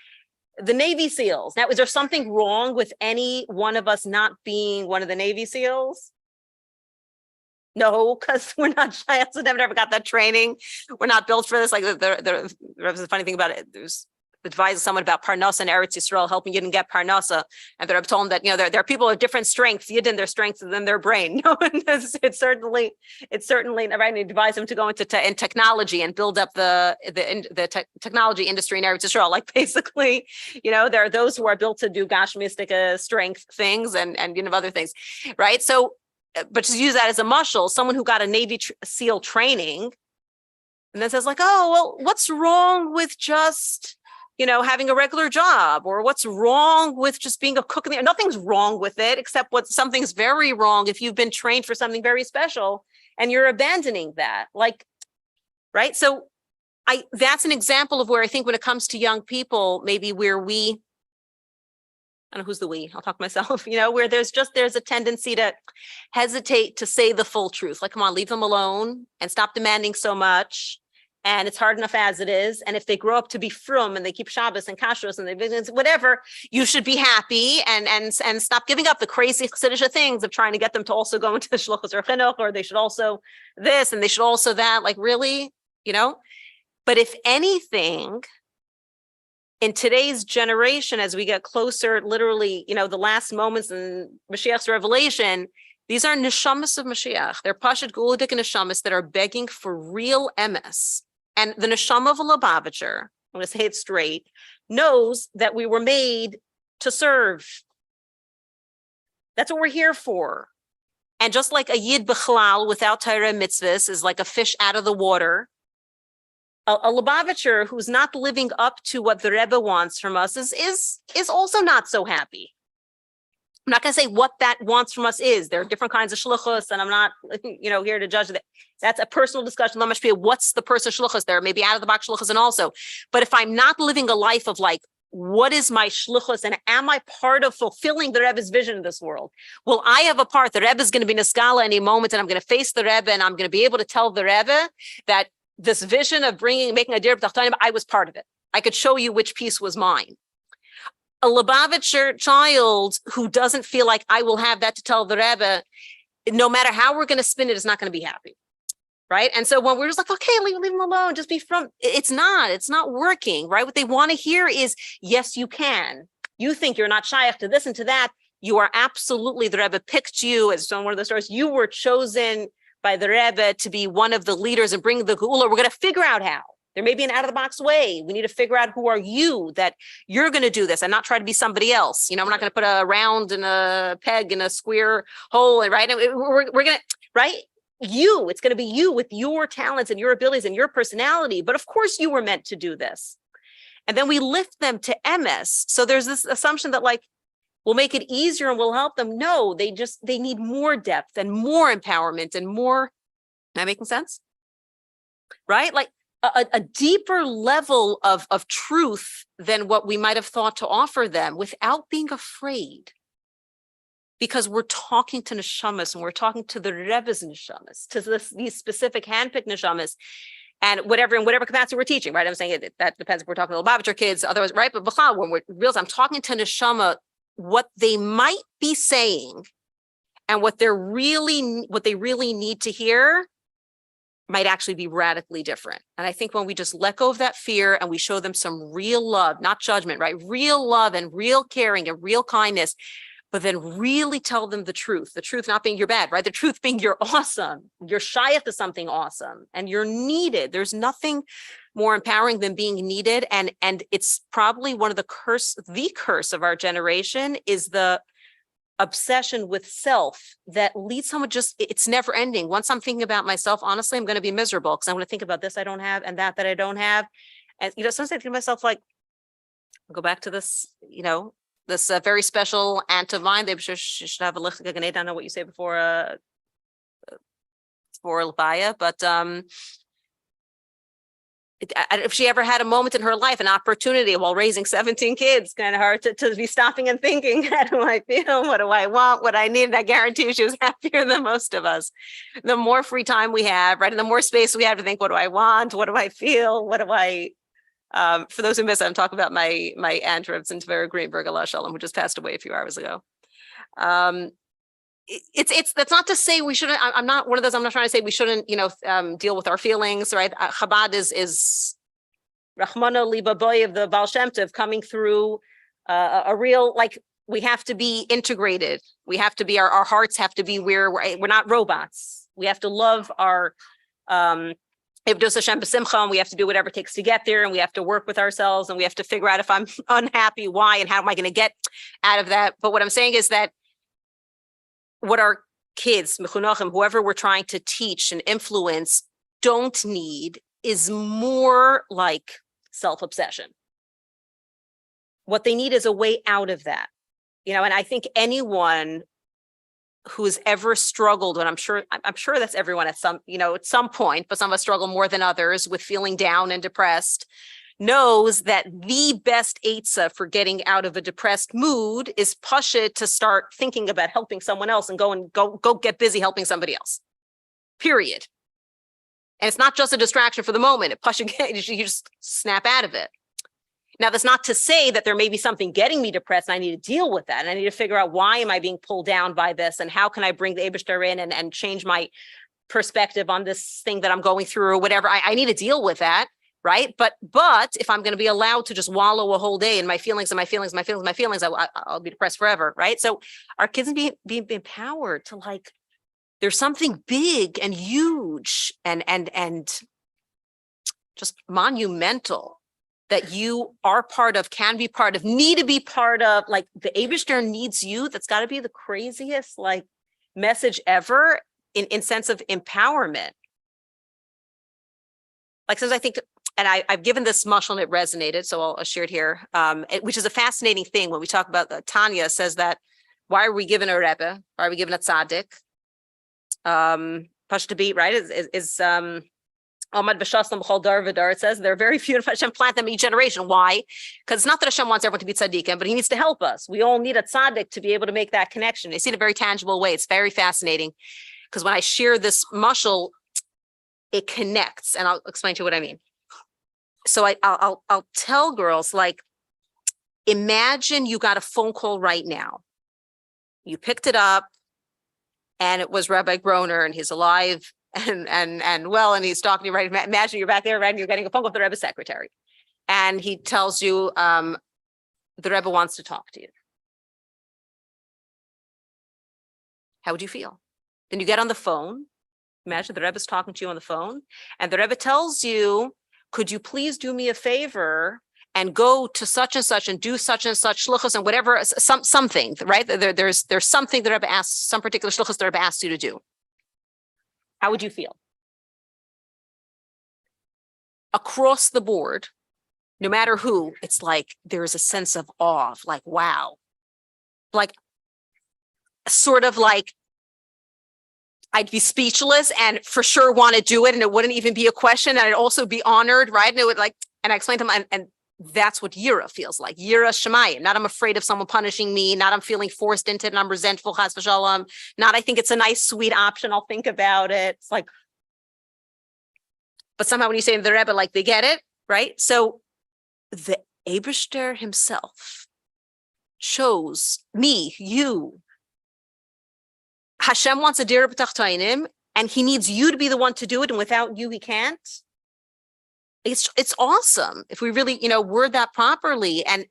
A: the Navy SEALs. Now, is there something wrong with any one of us not being one of the Navy SEALs? No, because we're not shy. I've never got that training. We're not built for this. Like the funny thing about it, there's advising someone about Parnasa and Eretz Yisrael, helping you to get Parnasa. And they're told them that, there are people with different strengths, Yidden, their strengths than their brain. No, it's certainly, right? And advise them to go into technology and build up the technology industry in Eretz Yisrael. Like basically, there are those who are built to do gashmistic strength things and other things, right? So, but to use that as a mushal, someone who got a Navy SEAL training and then says like, oh, well, what's wrong with just, having a regular job, or what's wrong with just being a cook in the air? Nothing's wrong with it, except something's very wrong if you've been trained for something very special and you're abandoning that, right? So that's an example of where I think when it comes to young people, maybe where I don't know who's the we, I'll talk to myself, where there's a tendency to hesitate to say the full truth. Like, come on, leave them alone and stop demanding so much. And it's hard enough as it is. And if they grow up to be frum and they keep Shabbos and Kashrus and they whatever, you should be happy and stop giving up the crazy Chassidish things of trying to get them to also go into Shluchos or Chinuch, or they should also this and they should also that. Like really, But if anything, in today's generation, as we get closer, literally, the last moments in Mashiach's revelation, these are neshamas of Mashiach. They're Pashat Guludik and neshamas that are begging for real emes. And the neshama of a Lubavitcher, I'm going to say it straight, knows that we were made to serve. That's what we're here for. And just like a Yid B'chlal without Torah mitzvahs is like a fish out of the water, a Lubavitcher who's not living up to what the Rebbe wants from us is also not so happy. I'm not going to say what that wants from us is. There are different kinds of shluchos, and I'm not, here to judge that. That's a personal discussion. Let me be what's the person shluchos there? Maybe out of the box shluchos, and also. But if I'm not living a life of what is my shluchos, and am I part of fulfilling the Rebbe's vision in this world? Well, I have a part. The Rebbe is going to be Niskala any moment, and I'm going to face the Rebbe, and I'm going to be able to tell the Rebbe that this vision of making a dir b'tachtanim, I was part of it. I could show you which piece was mine. A Lubavitcher child who doesn't feel like I will have that to tell the Rebbe, no matter how we're going to spin it, is not going to be happy, right? And so when we're just like, okay, leave them alone, just be from, it's not working, right? What they want to hear is, yes, you can. You think you're not shaykh to this and to that. You are absolutely, the Rebbe picked you, as on one of the stories, you were chosen by the Rebbe to be one of the leaders and bring the Geula. We're going to figure out how. There may be an out-of-the-box way. We need to figure out who are you that you're going to do this and not try to be somebody else. We're not going to put a round and a peg in a square hole, right? We're going to, right? It's going to be you with your talents and your abilities and your personality. But of course you were meant to do this. And then we lift them to MS. So there's this assumption that like, we'll make it easier and we'll help them. No, they need more depth and more empowerment and more, am I making sense? Right? Like a deeper level of truth than what we might have thought to offer them without being afraid. Because we're talking to neshamas and we're talking to the Rebbe's neshamas, to these specific handpicked neshamas, and in whatever capacity we're teaching, right? I'm saying that depends if we're talking to Lubavitcher kids, otherwise, right? But when we're real, I'm talking to neshama, what they might be saying and what they really need to hear might actually be radically different. And I think when we just let go of that fear and we show them some real love, not judgment, right? Real love and real caring and real kindness, but then really tell them the truth not being you're bad, right? The truth being you're awesome, you're shy to something awesome, and you're needed. There's nothing more empowering than being needed. And it's probably one of the curse of our generation is the obsession with self that leads someone it's never ending. Once I'm thinking about myself, honestly, I'm going to be miserable because I'm going to think about this I don't have and that I don't have. And, sometimes I think to myself, like, I'll go back to this, this very special aunt of mine. They should have a lichtig. I don't know what you say before Levaya, but if she ever had a moment in her life, an opportunity while raising 17 kids, kind of hard to be stopping and thinking, how do I feel? What do I want? What I need? And I guarantee you she was happier than most of us. The more free time we have, right? And the more space we have to think, what do I want? What do I feel? What do I, for those who miss it, I'm talking about my aunt Reb Zintvera Greenberg, Allah Shalom, who just passed away a few hours ago. That's not to say we shouldn't. I'm not one of those. I'm not trying to say we shouldn't, deal with our feelings, right? Chabad is Rahmana Libaboy of the Baal Shem Tov coming through a real, like, we have to be integrated. We have to be, our hearts have to be where we're not robots. We have to love our, Hashem b'simcha, and we have to do whatever it takes to get there, and we have to work with ourselves, and we have to figure out if I'm unhappy, why, and how am I going to get out of that. But what I'm saying is that what our kids, mechunachim, whoever we're trying to teach and influence, don't need is more like self-obsession. What they need is a way out of that. And I think anyone who's ever struggled, and I'm sure that's everyone at some point, but some of us struggle more than others with feeling down and depressed, knows that the best eitzah for getting out of a depressed mood is pasha to start thinking about helping someone else and go get busy helping somebody else. Period. And it's not just a distraction for the moment. Pasha, you just snap out of it. Now, that's not to say that there may be something getting me depressed and I need to deal with that. And I need to figure out why am I being pulled down by this and how can I bring the Eibishter in and change my perspective on this thing that I'm going through or whatever. I need to deal with that. Right. But if I'm going to be allowed to just wallow a whole day in my feelings, I'll be depressed forever. Right. So our kids be empowered to, like, there's something big and huge and just monumental that you are part of, can be part of, need to be part of. Like, the Eibishter needs you. That's got to be the craziest, like, message ever in sense of empowerment. Like, since I think, and I've given this mashal and it resonated, so I'll share it here, which is a fascinating thing when we talk about, Tanya says that, why are we given a Rebbe? Why are we given a tzaddik? Pashta beat, right, is Ahmad B'Shaslam B'chol Dar V'Dar. It says there are very few, Hashem plant them each generation. Why? Because it's not that Hashem wants everyone to be tzaddikim, but he needs to help us. We all need a tzaddik to be able to make that connection. I see it in a very tangible way. It's very fascinating, because when I share this mashal, it connects, and I'll explain to you what I mean. So I'll tell girls, like, imagine you got a phone call right now. You picked it up, and it was Rabbi Groner, and he's alive and well, and he's talking to you, right? Imagine you're back there, right? And you're getting a phone call from the Rebbe's secretary, and he tells you the Rebbe wants to talk to you. How would you feel? Then you get on the phone. Imagine the Rebbe's talking to you on the phone, and the Rebbe tells you, could you please do me a favor and go to such and such and do such and such shluchos and whatever, something, right? There's something the Rebbe asks, some particular shluchos the Rebbe asks you to do. How would you feel? Across the board, no matter who, it's like there's a sense of awe, of like, wow, like sort of like I'd be speechless and for sure want to do it. And it wouldn't even be a question. And I'd also be honored, right? And it would like, and I explained to him, and that's what Yira feels like. Yira Shemayim. Not I'm afraid of someone punishing me. Not I'm feeling forced into it and I'm resentful, chas v'shalom. Not I think it's a nice, sweet option. I'll think about it. It's like, but somehow when you say to the Rebbe, like they get it, right? So the Eibishter himself shows me, you, Hashem wants a dira b'tachtainim, and he needs you to be the one to do it, and without you, he can't. It's awesome if we really, word that properly. And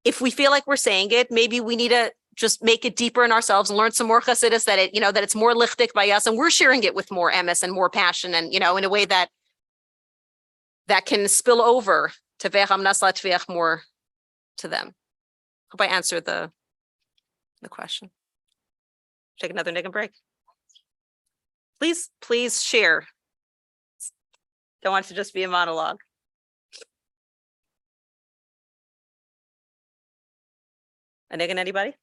A: if we feel like we're saying it, maybe we need to just make it deeper in ourselves and learn some more chassidus that that it's more lichtik by us, and we're sharing it with more emes and more passion, and in a way that can spill over to vecham nasla tvech more to them. Hope I answered the question. Take another niggin break. Please share. Don't want it to just be a monologue. A niggin, anybody?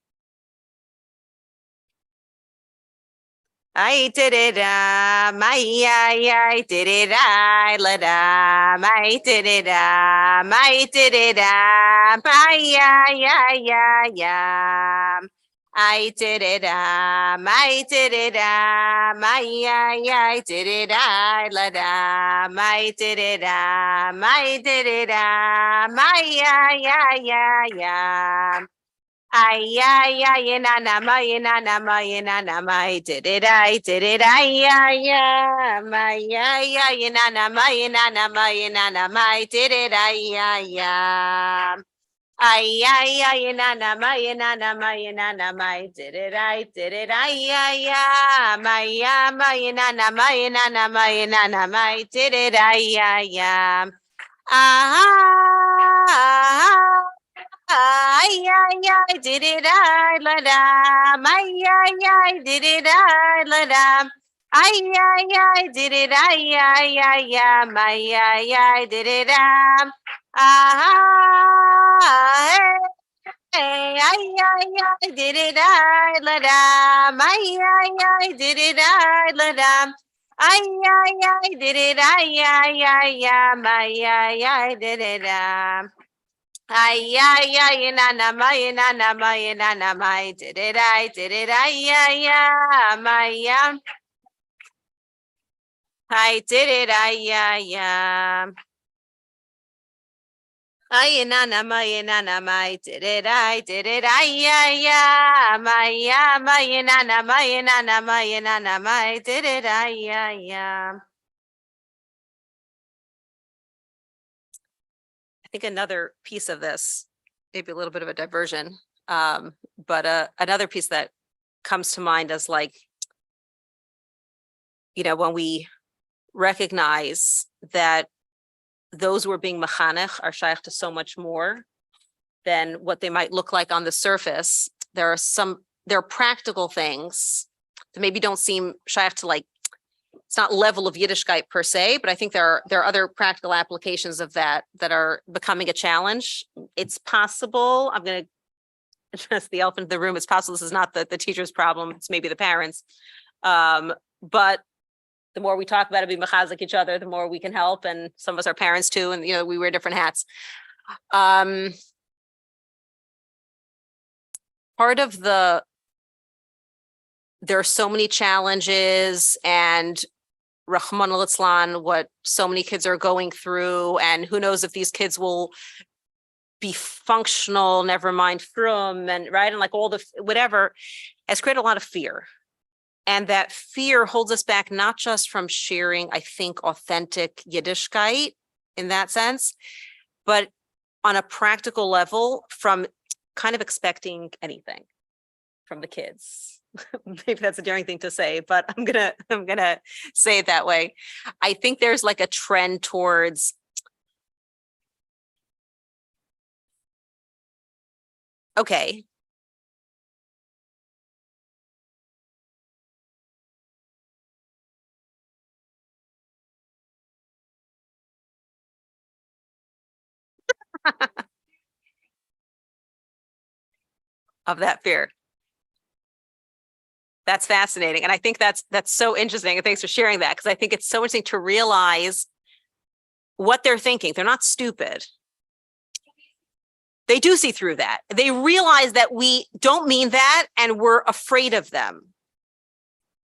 A: I did it, I did it, I did it, I did it, I did it, I did it, I did it, I did it, I did it, ay, na na my na na my na na my did it, I did it, ay, my na na my na na my na na my did it, ay, na na my na na my na na my did it, I did it, ay, my na na my na na my na na my did it, ay, I did it, I let I did it, I let I did it, I my I did it, hey, I did it, I let I did it, I let I did it, I did it, ay, na na my na na my na na my did it, I did it, my I did it, na na my did it, I did it, my na na my na na my na na my did it, I think another piece of this, maybe a little bit of a diversion, but another piece that comes to mind as like, when we recognize that those who are being mechanech are shaykh to so much more than what they might look like on the surface. There are practical things that maybe don't seem shaykh to like, it's not level of Yiddishkeit per se, but I think there are other practical applications of that are becoming a challenge. It's possible, I'm going to address the elephant in the room, it's possible this is not the teacher's problem, it's maybe the parents. But the more we talk about it, be mechazik each other, the more we can help. And some of us are parents too, and we wear different hats. Part of there are so many challenges, and Rahman al-Islan, what so many kids are going through, and who knows if these kids will be functional, never mind from, and right, and like all the whatever, has created a lot of fear. And that fear holds us back, not just from sharing, I think, authentic Yiddishkeit in that sense, but on a practical level, from kind of expecting anything from the kids. Maybe that's a daring thing to say, but I'm gonna say it that way. I think there's like a trend towards okay. Of that fear. That's fascinating. And I think that's so interesting. And thanks for sharing that, because I think it's so interesting to realize what they're thinking. They're not stupid. They do see through that. They realize that we don't mean that and we're afraid of them.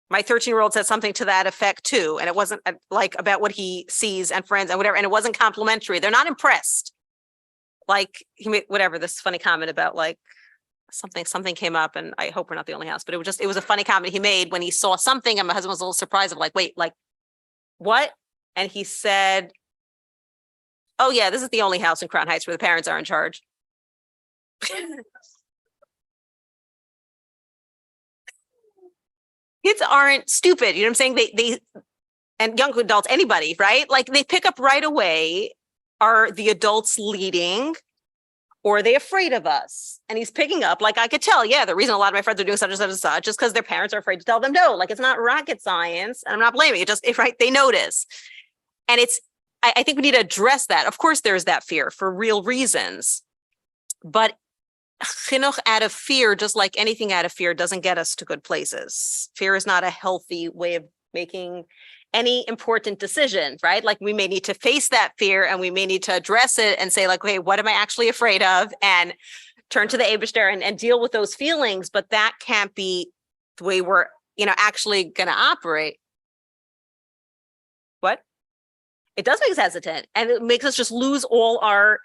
A: My 13-year-old said something to that effect too. And it wasn't like about what he sees and friends and whatever. And it wasn't complimentary. They're not impressed. Like he made whatever, this funny comment about like something came up, and I hope we're not the only house, but it was a funny comment he made when he saw something, and my husband was a little surprised of like, wait, like what? And he said, oh yeah, this is the only house in Crown Heights where the parents are in charge. Kids aren't stupid, you know what I'm saying? They and young adults, anybody, right? Like they pick up right away, are the adults leading, or are they afraid of us? And he's picking up, like I could tell, yeah, the reason a lot of my friends are doing such and such and such is because their parents are afraid to tell them no. Like it's not rocket science, and I'm not blaming it. Just right, they notice, and I think we need to address that. Of course, there's that fear for real reasons, but chinuch out of fear, just like anything out of fear, doesn't get us to good places. Fear is not a healthy way of making any important decision, right? Like we may need to face that fear, and we may need to address it and say like, okay, what am I actually afraid of? And turn to the Eibishter and deal with those feelings. But that can't be the way we're, actually going to operate. What? It does make us hesitant, and it makes us just lose all our,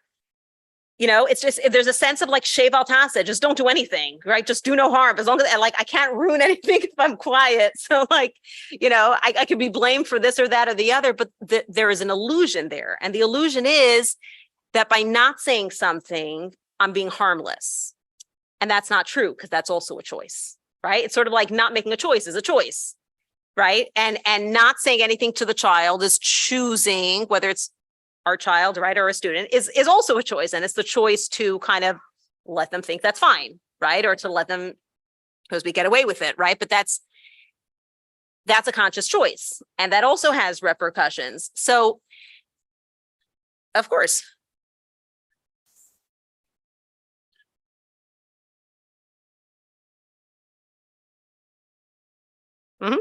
A: it's just, if there's a sense of like sheval tasa, just don't do anything, right? Just do no harm, as long as I can't ruin anything if I'm quiet. So like, I could be blamed for this or that or the other, but there is an illusion there. And the illusion is that by not saying something, I'm being harmless. And that's not true, because that's also a choice, right? It's sort of like not making a choice is a choice, right? And not saying anything to the child is choosing, whether it's our child, right, or a student, is also a choice. And it's the choice to kind of let them think that's fine, right? Or to let them, because we get away with it, right? But that's a conscious choice. And that also has repercussions. So, of course. Mm-hmm.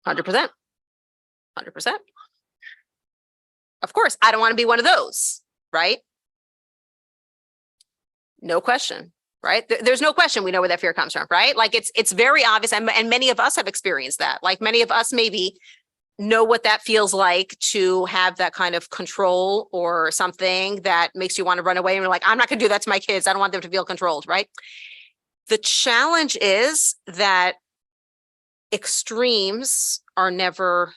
A: 100%. 100%. Of course, I don't want to be one of those, right? No question, right? There's no question we know where that fear comes from, right? Like it's very obvious, and many of us have experienced that. Like many of us maybe know what that feels like to have that kind of control or something that makes you want to run away, and you're like, I'm not going to do that to my kids. I don't want them to feel controlled, right? The challenge is that extremes are never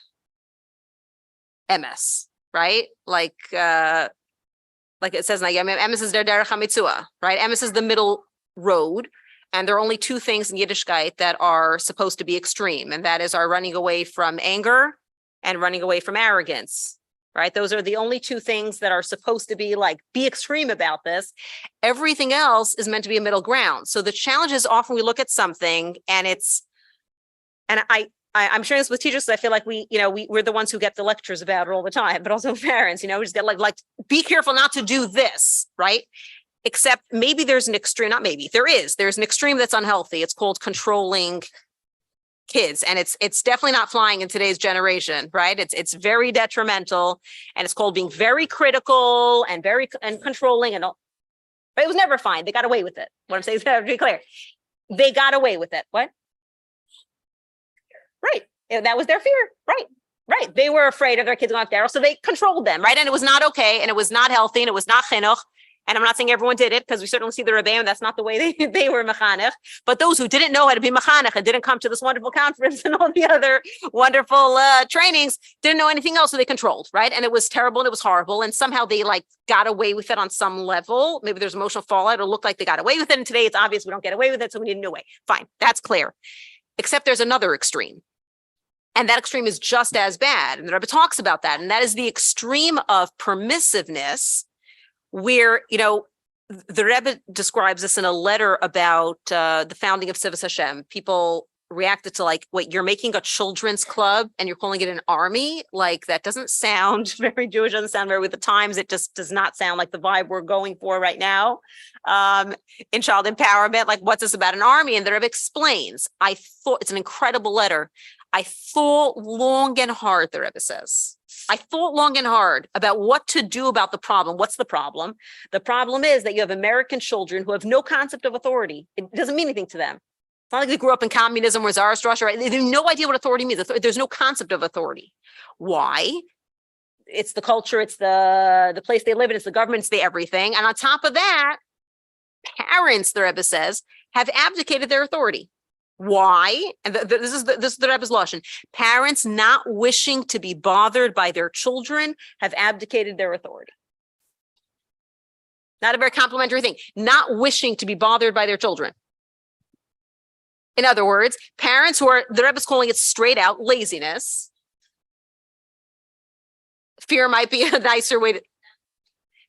A: MS. Right? Like it says, emes is der derech hamitzua, right? Emes is the middle road. And there are only two things in Yiddishkeit that are supposed to be extreme. And that is our running away from anger and running away from arrogance, right? Those are the only two things that are supposed to be like, be extreme about this. Everything else is meant to be a middle ground. So the challenge is often we look at something and I'm sharing this with teachers, because I feel like we're the ones who get the lectures about it all the time, but also parents, we just get like, be careful not to do this, right? Except maybe there's an extreme, not maybe, there's an extreme that's unhealthy. It's called controlling kids. And it's definitely not flying in today's generation, right? It's very detrimental, and it's called being very critical and controlling and all. But it was never fine. They got away with it. What I'm saying is to be clear. They got away with it. What? Right. And that was their fear. Right. They were afraid of their kids going off there. So they controlled them. Right. And it was not okay. And it was not healthy. And it was not chinuch. And I'm not saying everyone did it, because we certainly see the Rebbeim. That's not the way they were mechanech. But those who didn't know how to be mechanech and didn't come to this wonderful conference and all the other wonderful trainings, didn't know anything else. So they controlled. Right. And it was terrible and it was horrible. And somehow they got away with it on some level. Maybe there's emotional fallout. It looked like they got away with it. And today it's obvious we don't get away with it. So we need a new way. Fine. That's clear. Except there's another extreme. And that extreme is just as bad. And the Rebbe talks about that. And that is the extreme of permissiveness, where, the Rebbe describes this in a letter about the founding of Sivas Hashem. People reacted to like, wait, you're making a children's club and you're calling it an army? Like, that doesn't sound very Jewish, doesn't sound very with the times. It just does not sound like the vibe we're going for right now. In child empowerment, like, what's this about an army? And the Rebbe explains, I thought, it's an incredible letter. I thought long and hard, the Rebbe says. I thought long and hard about what to do about the problem. What's the problem? The problem is that you have American children who have no concept of authority. It doesn't mean anything to them. It's not like they grew up in communism or Zoroaster, right? They have no idea what authority means. There's no concept of authority. Why? It's the culture, it's the place they live in, it's the government, it's the everything. And on top of that, parents, the Rebbe says, have abdicated their authority. Why? And this is the Rebbe's lashon. Parents not wishing to be bothered by their children have abdicated their authority. Not a very complimentary thing. Not wishing to be bothered by their children. In other words, parents who are, the Rebbe's calling it straight out laziness. Fear might be a nicer way to,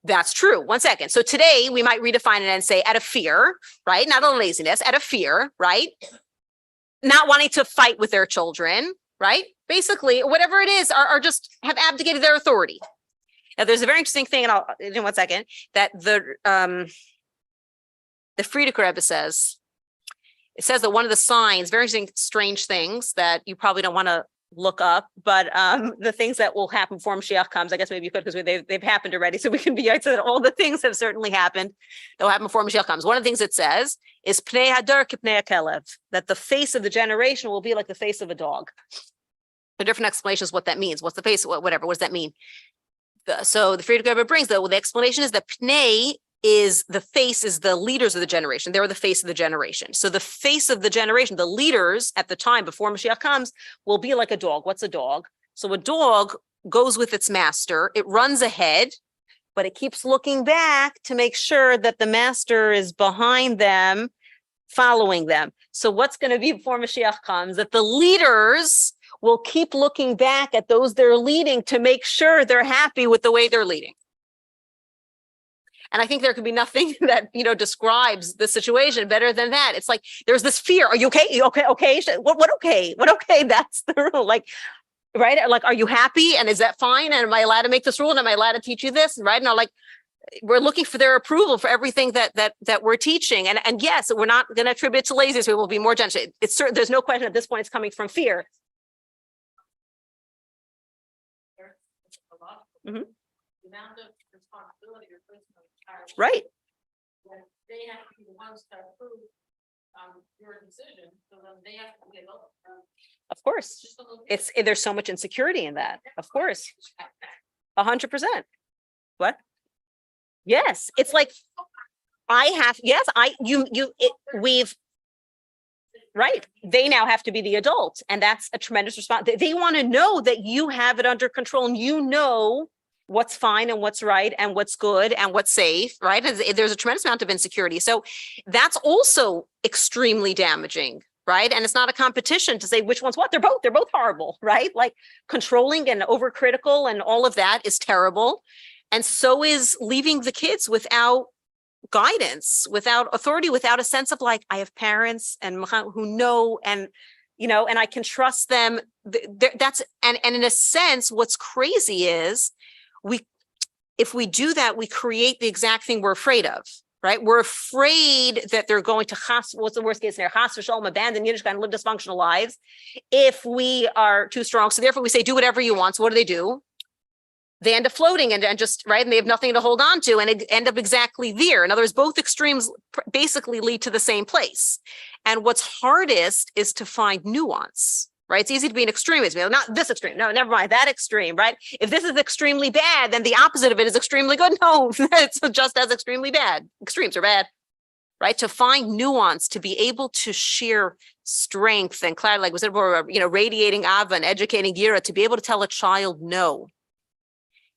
A: that's true. One second. So today we might redefine it and say out of fear, right? Not a laziness, out of fear, right? Not wanting to fight with their children, right? Basically, whatever it is, are just have abdicated their authority. Now, there's a very interesting thing, and I'll in 1 second, that the Frierdiker Rebbe says. It says that one of the signs, very strange things that you probably don't want to look up, but the things that will happen before Mashiach comes, I guess maybe you could, because they've happened already, so we can be, I said all the things have certainly happened that will happen before Mashiach comes. One of the things it says is Pnei Hadar K'Pnei HaKelev, that the face of the generation will be like the face of a dog. There are different explanations what that means. What's the face? Whatever. What does that mean? So the Frierdiker Rebbe brings, the explanation is that Pnei is the face, is the leaders of the generation. They're the face of the generation. So the face of the generation, the leaders at the time before Mashiach comes, will be like a dog. What's a dog? So a dog goes with its master. It runs ahead, but it keeps looking back to make sure that the master is behind them, following them. So what's going to be before Mashiach comes? That the leaders will keep looking back at those they're leading to make sure they're happy with the way they're leading. And I think there could be nothing that, describes the situation better than that. It's like, there's this fear. Are you okay? Okay. What okay? What okay? That's the rule. Like, right? Like, are you happy? And is that fine? And am I allowed to make this rule? And am I allowed to teach you this? Right? And like, we're looking for their approval for everything that we're teaching. And yes, we're not going to attribute it to laziness. We will be more generous. It's certain. There's no question at this point it's coming from fear. Mm-hmm.
B: The amount of responsibility or
A: right.
B: They have to be the ones to approve your decision, so then they have to get over.
A: Of course, there's so much insecurity in that. Of course, 100%. What? Yes, it's like we've right. They now have to be the adult, and that's a tremendous response. They want to know that you have it under control, and you know what's fine and what's right and what's good and what's safe, right? There's a tremendous amount of insecurity. So that's also extremely damaging, right? And it's not a competition to say which one's what. They're both horrible, right? Like controlling and overcritical and all of that is terrible. And so is leaving the kids without guidance, without authority, without a sense of like, I have parents and who know, and and I can trust them. That's and in a sense, what's crazy is if we do that, we create the exact thing we're afraid of, right? We're afraid that they're going to what's the worst case scenario? Chas v'sholom, abandon Yiddishkeit and live dysfunctional lives if we are too strong. So therefore we say, do whatever you want. So what do? They end up floating and just, right? And they have nothing to hold on to and end up exactly there. In other words, both extremes basically lead to the same place. And what's hardest is to find nuance. Right? It's easy to be an extremist. Not this extreme. No, never mind. That extreme, right? If this is extremely bad, then the opposite of it is extremely good. No, it's just as extremely bad. Extremes are bad, right? To find nuance, to be able to share strength and clarity, like we said before, radiating Ava and educating Yira, to be able to tell a child no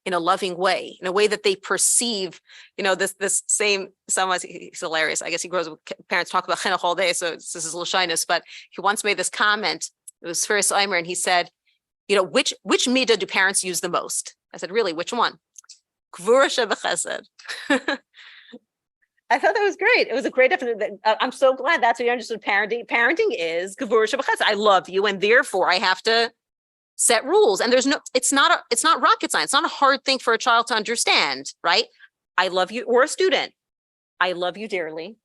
A: in a loving way, in a way that they perceive, this same, someone, he's hilarious. I guess he grows up with parents talk about Chinuch all day, so this is a little shyness, but he once made this comment. It was First Eimer, and he said, which midah do parents use the most? I said, really, which one? Gvura shebechesed. I thought that was great. It was a great definition. I'm so glad that's what you understood. Parenting is gevura shebachesed. I love you, and therefore I have to set rules. And it's not rocket science. It's not a hard thing for a child to understand, right? I love you, or a student. I love you dearly.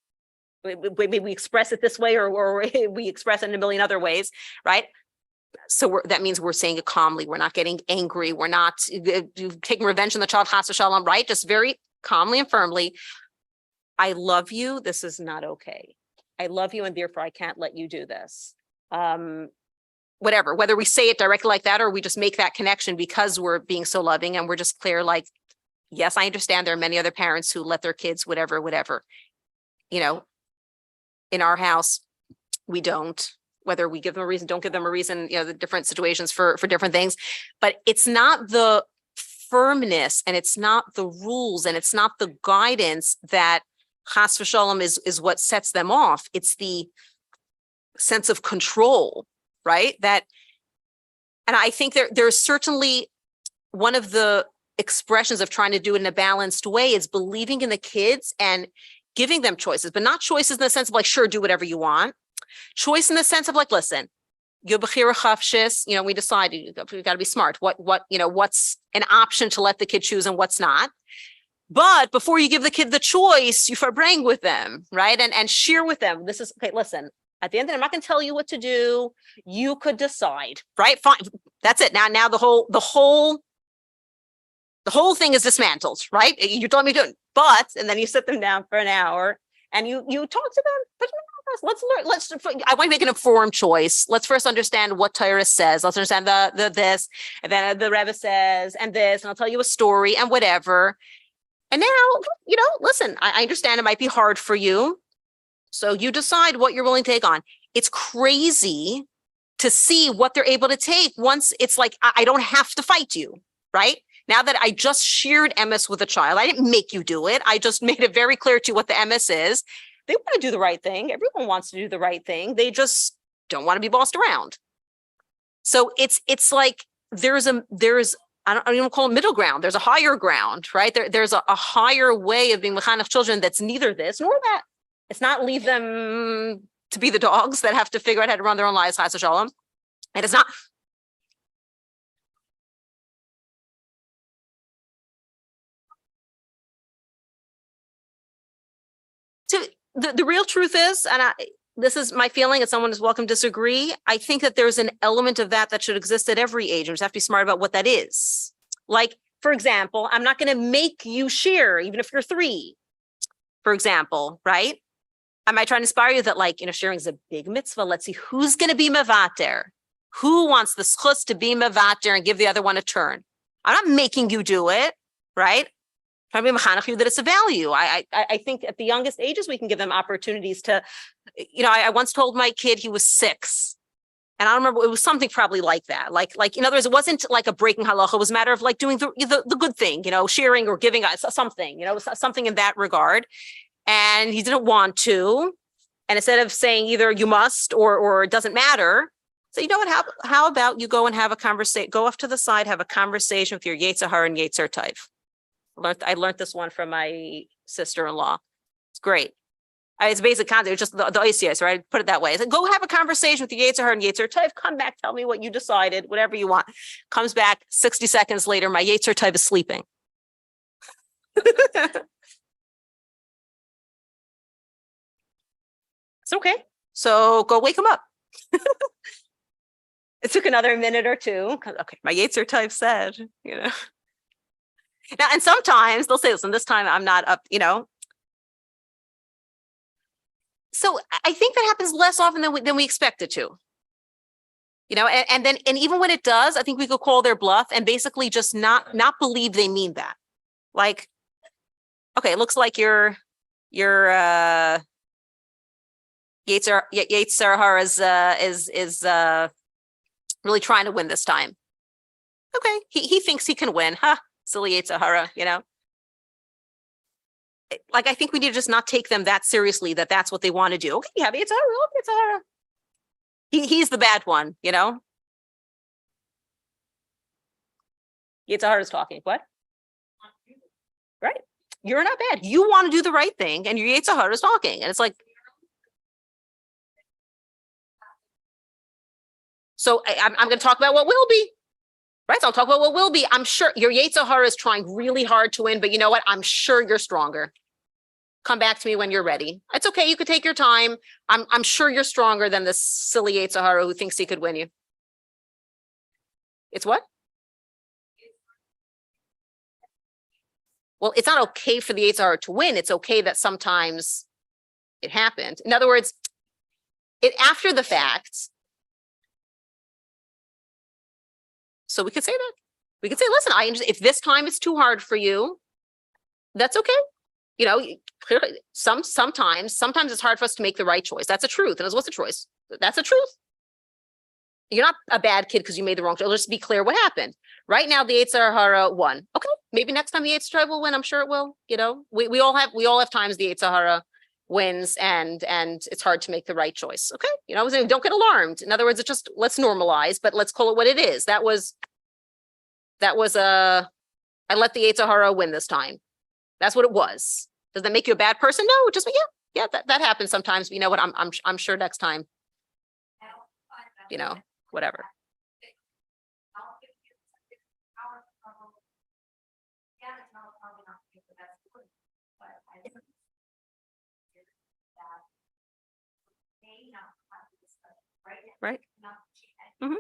A: Maybe we express it this way, or we express it in a million other ways, right? So that means we're saying it calmly. We're not getting angry. We're not taking revenge on the child, chas v'shalom, right? Just very calmly and firmly. I love you. This is not okay. I love you, and therefore I can't let you do this. Whatever, whether we say it directly like that, or we just make that connection because we're being so loving and we're just clear, like, yes, I understand there are many other parents who let their kids, whatever. In our house, we don't, whether we give them a reason, don't give them a reason, the different situations for different things, but it's not the firmness, and it's not the rules, and it's not the guidance that chas v'shalom is what sets them off. It's the sense of control, right? And I think there's certainly one of the expressions of trying to do it in a balanced way is believing in the kids and giving them choices, but not choices in the sense of like, sure, do whatever you want. Choice in the sense of like, listen, we decided we got to be smart. What's an option to let the kid choose and what's not. But before you give the kid the choice, you farbrengen with them, right? And share with them. This is okay. Listen, at the end of the day, I'm not going to tell you what to do. You could decide, right? Fine. That's it. Now the whole thing is dismantled, right? You told me to, and then you sit them down for an hour and you talk to them. But let's learn. I want to make an informed choice. Let's first understand what Torah says. Let's understand the this, and then the Rebbe says, and this, and I'll tell you a story and whatever. And now, listen, I understand it might be hard for you. So you decide what you're willing to take on. It's crazy to see what they're able to take once it's like, I don't have to fight you, right? Now that I just shared MS with a child, I didn't make you do it. I just made it very clear to you what the MS is. They want to do the right thing. Everyone wants to do the right thing. They just don't want to be bossed around. So it's like there's I don't even call it middle ground. There's a higher ground, right? There's a higher way of being mechanech children that's neither this nor that. It's not leave them to be the dogs that have to figure out how to run their own lives, chas v'shalom. And it's not. So the real truth is, and this is my feeling, and someone is welcome to disagree, I think that there's an element of that should exist at every age. You just have to be smart about what that is. Like, for example, I'm not going to make you share, even if you're 3, for example, right? I might try to inspire you that, like, sharing is a big mitzvah. Let's see who's going to be mevater. Who wants the schus to be mevater and give the other one a turn? I'm not making you do it, right? I'm trying to be mechanech you that it's a value. I think at the youngest ages, we can give them opportunities to, I once told my kid, he was 6. And I don't remember, it was something probably like that. Like, in other words, it wasn't like a breaking halacha. It was a matter of like doing the good thing, sharing or giving something, something in that regard. And he didn't want to. And instead of saying either you must or it doesn't matter, so you know what, how about you go and have a conversation, go off to the side, have a conversation with your Yetzer Hara and Yetzer Tov. I learned this one from my sister-in-law. It's great. It's basic concept. It's just the ICS, right? Put it that way. So go have a conversation with your Yetzer Hara and Yetzer Tov. Come back, tell me what you decided, whatever you want. Comes back 60 seconds later, my Yetzer Tov is sleeping. It's okay. So go wake him up. It took another minute or two. Okay, my Yetzer Tov said, Now, and sometimes they'll say, listen, this time I'm not up, So I think that happens less often than we expect it to. And even when it does, I think we could call their bluff and basically just not believe they mean that. Like, okay, it looks like your Yetzer Hara is really trying to win this time. Okay, he thinks he can win, huh? Silly Yetzer Hara, Like, I think we need to just not take them that seriously, that's what they want to do. Okay, yeah, Yetzer Hara. He's the bad one, Yetzer Hara is talking. What? Right. You're not bad. You want to do the right thing, and your Yetzer Hara is talking, and it's like, so I'm going to talk about what will be, right? So I'll talk about what will be. I'm sure your Yetzer Hara is trying really hard to win, but you know what? I'm sure you're stronger. Come back to me when you're ready. It's okay. You could take your time. I'm sure you're stronger than this silly Yetzer Hara who thinks he could win you. It's what? Well, it's not okay for the Yetzer Hara to win. It's okay that sometimes it happened. In other words, it after the fact. So we could say that. We could say, listen, if this time is too hard for you, that's okay. You know, clearly, sometimes it's hard for us to make the right choice. That's a truth. And what's the choice? That's a truth. You're not a bad kid because you made the wrong choice. Let's be clear what happened. Right now, the Yetzer Hara won. Okay, maybe next time the Yetzer Hara will win. I'm sure it will. You know, we all have times the Yetzer Hara wins and it's hard to make the right choice. Okay, you know, don't get alarmed. In other words, it's just let's normalize, but let's call it what it is. That was I let the Yetzer Hara win this time. That's what it was. Does that make you a bad person? No, just yeah, that happens sometimes. But you know what? I'm sure next time, you know, whatever. Right. Mm-hmm.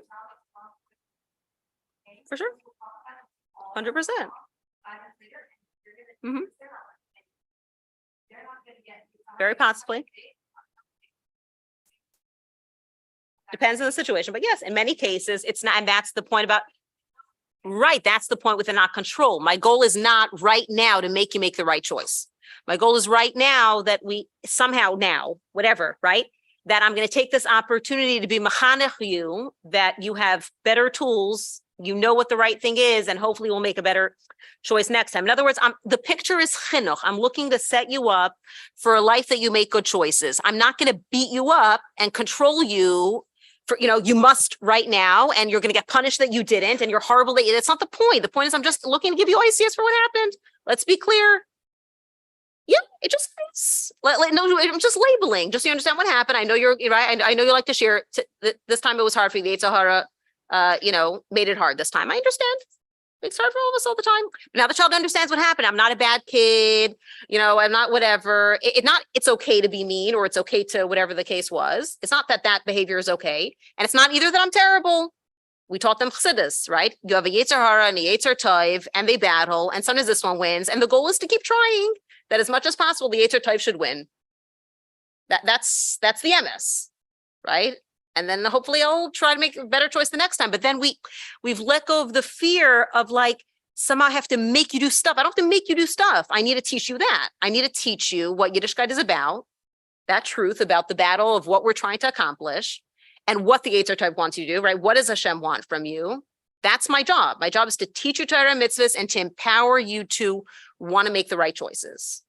A: For sure. 100%. Mm-hmm. Very possibly. Depends on the situation, but yes, in many cases, it's not, and that's the point about, right, that's the point with the not control. My goal is not right now to make you make the right choice. My goal is right now that we somehow now, whatever, right, that I'm going to take this opportunity to be mechanech you, that you have better tools, you know what the right thing is, and hopefully we'll make a better choice next time. In other words, the picture is chinuch. I'm looking to set you up for a life that you make good choices. I'm not going to beat you up and control you for, you know, you must right now, and you're going to get punished that you didn't, and you're horrible. That's not the point. The point is I'm just looking to give you ICS for what happened. Let's be clear. Yeah, it just no, I'm just labeling, just so you understand what happened. I know you're right. I know you like to share. This time it was hard for you. The Yetzer Hara, you know, made it hard this time. I understand. It's hard for all of us all the time. Now the child understands what happened. I'm not a bad kid. You know, I'm not whatever. It's okay to be mean, or it's okay to whatever the case was. It's not that behavior is okay. And it's not either that I'm terrible. We taught them chassidus, right? You have a Yetzer Hara and a Yetzer Tov, and they battle, and sometimes this one wins. And the goal is to keep trying. That as much as possible, the Yetzer Tov should win. That's the MS, right? And then hopefully I'll try to make a better choice the next time. But then we've let go of the fear of like, somehow I have to make you do stuff. I don't have to make you do stuff. I need to teach you that. I need to teach you what Yiddishkeit is about, that truth about the battle of what we're trying to accomplish and what the Yetzer Tov wants you to do, right? What does Hashem want from you? That's my job. My job is to teach you Torah and mitzvahs and to empower you to want to make the right choices.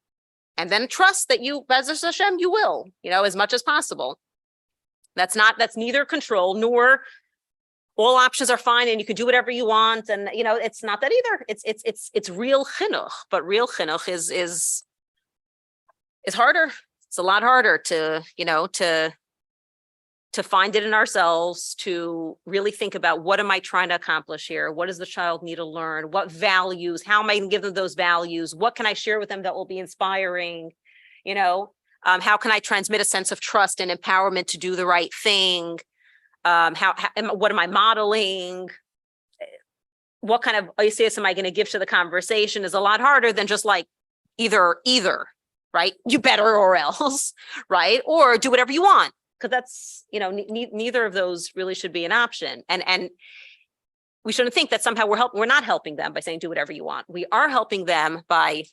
A: And then trust that you, Bezos Hashem, you will, you know, as much as possible. That's neither control nor all options are fine and you can do whatever you want. And, you know, it's not that either. It's real chinuch, but real chinuch is harder. It's a lot harder to, you know, to find it in ourselves, to really think about what am I trying to accomplish here? What does the child need to learn? What values? How am I going to give them those values? What can I share with them that will be inspiring? You know, how can I transmit a sense of trust and empowerment to do the right thing? What am I modeling? What kind of ICS am I going to give to the conversation is a lot harder than just like either, right? You better or else, right? Or do whatever you want. Because that's, you know, neither of those really should be an option. And we shouldn't think that somehow we're not helping them by saying, do whatever you want. We are helping them by,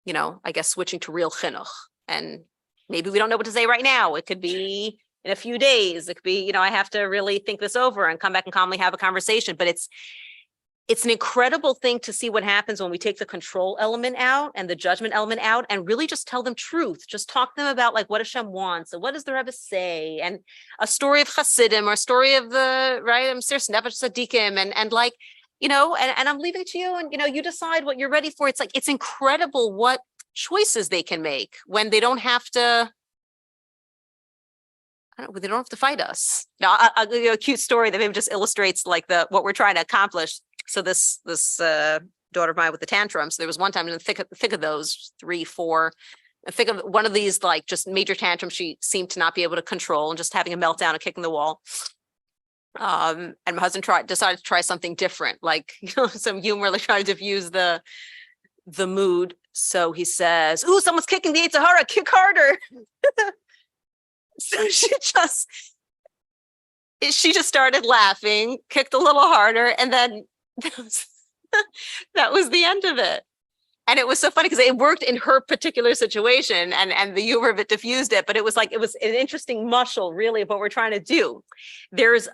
A: you know, I guess switching to real chinuch. And maybe we don't know what to say right now. It could be in a few days. It could be, you know, I have to really think this over and come back and calmly have a conversation. But it's an incredible thing to see what happens when we take the control element out and the judgment element out and really just tell them truth. Just talk to them about like what Hashem wants and what does the Rebbe say and a story of Hasidim or a story of the, right, Sir Nefesh Tzadikim and like and I'm leaving it to you, and you decide what you're ready for. It's like, it's incredible what choices they can make when they don't have to. They don't have to fight us. Now, I'll give you a cute story that maybe just illustrates like what we're trying to accomplish. So this daughter of mine with the tantrums, there was one time in the thick of those 3, 4, I think of one of these like just major tantrums she seemed to not be able to control and just having a meltdown and kicking the wall. And my husband decided to try something different, like some humor, like trying to diffuse the mood. So he says, "Ooh, someone's kicking the Yetzer Hara, kick harder." So she just started laughing, kicked a little harder, and then that was the end of it. And it was so funny because it worked in her particular situation, and the humor of it diffused it. But it was an interesting muscle, really, of what we're trying to do. There is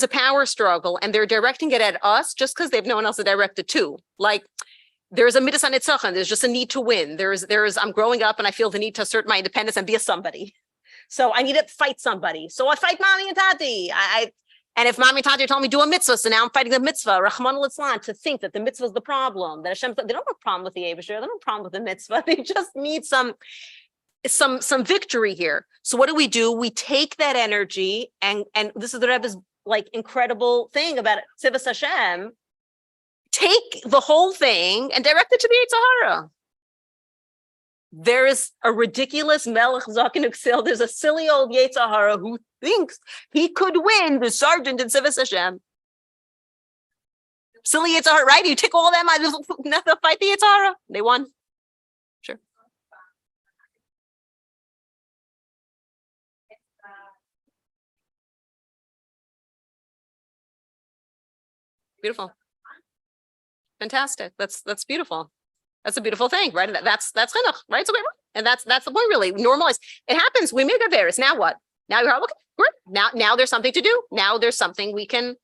A: a power struggle, and they're directing it at us just because they've no one else to direct it to. Like, there's a midas hanitzachon. There's just a need to win. There's I'm growing up and I feel the need to assert my independence and be a somebody. So I need to fight somebody. So I fight mommy and tati. And if mommy and tati told me do a mitzvah, so now I'm fighting the mitzvah, Rahman al-Islam, to think that the mitzvah is the problem, that Hashem, they don't have a problem with the Eibusher, they don't have a problem with the mitzvah. They just need some victory here. So what do? We take that energy, and this is the Rebbe's like incredible thing about it, Tzivas Hashem, take the whole thing and direct it to the Yetzer Hara. There is a ridiculous Melech Zaken Uxil. There's a silly old Yetzer Hara who thinks he could win the sergeant in Tzivas Hashem. Silly Yetzer Hara, right? You take all them, they'll fight the Yetzer Hara. They won. Sure. Beautiful. Fantastic. That's beautiful. That's a beautiful thing, right? That's Chinuch, right? So and that's the point, really. Normalize. It happens. We make a virus. Now what? Now you're okay. Great. Now there's something to do. Now there's something we can.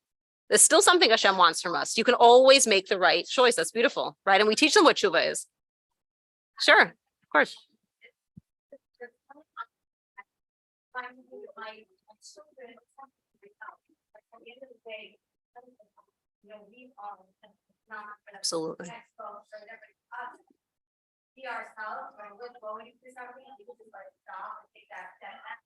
A: There's still something Hashem wants from us. You can always make the right choice. That's beautiful, right? And we teach them what tshuva is. Sure, of course. Absolutely.
C: Be ourselves, when we're going through something, we can just like stop and take that step back.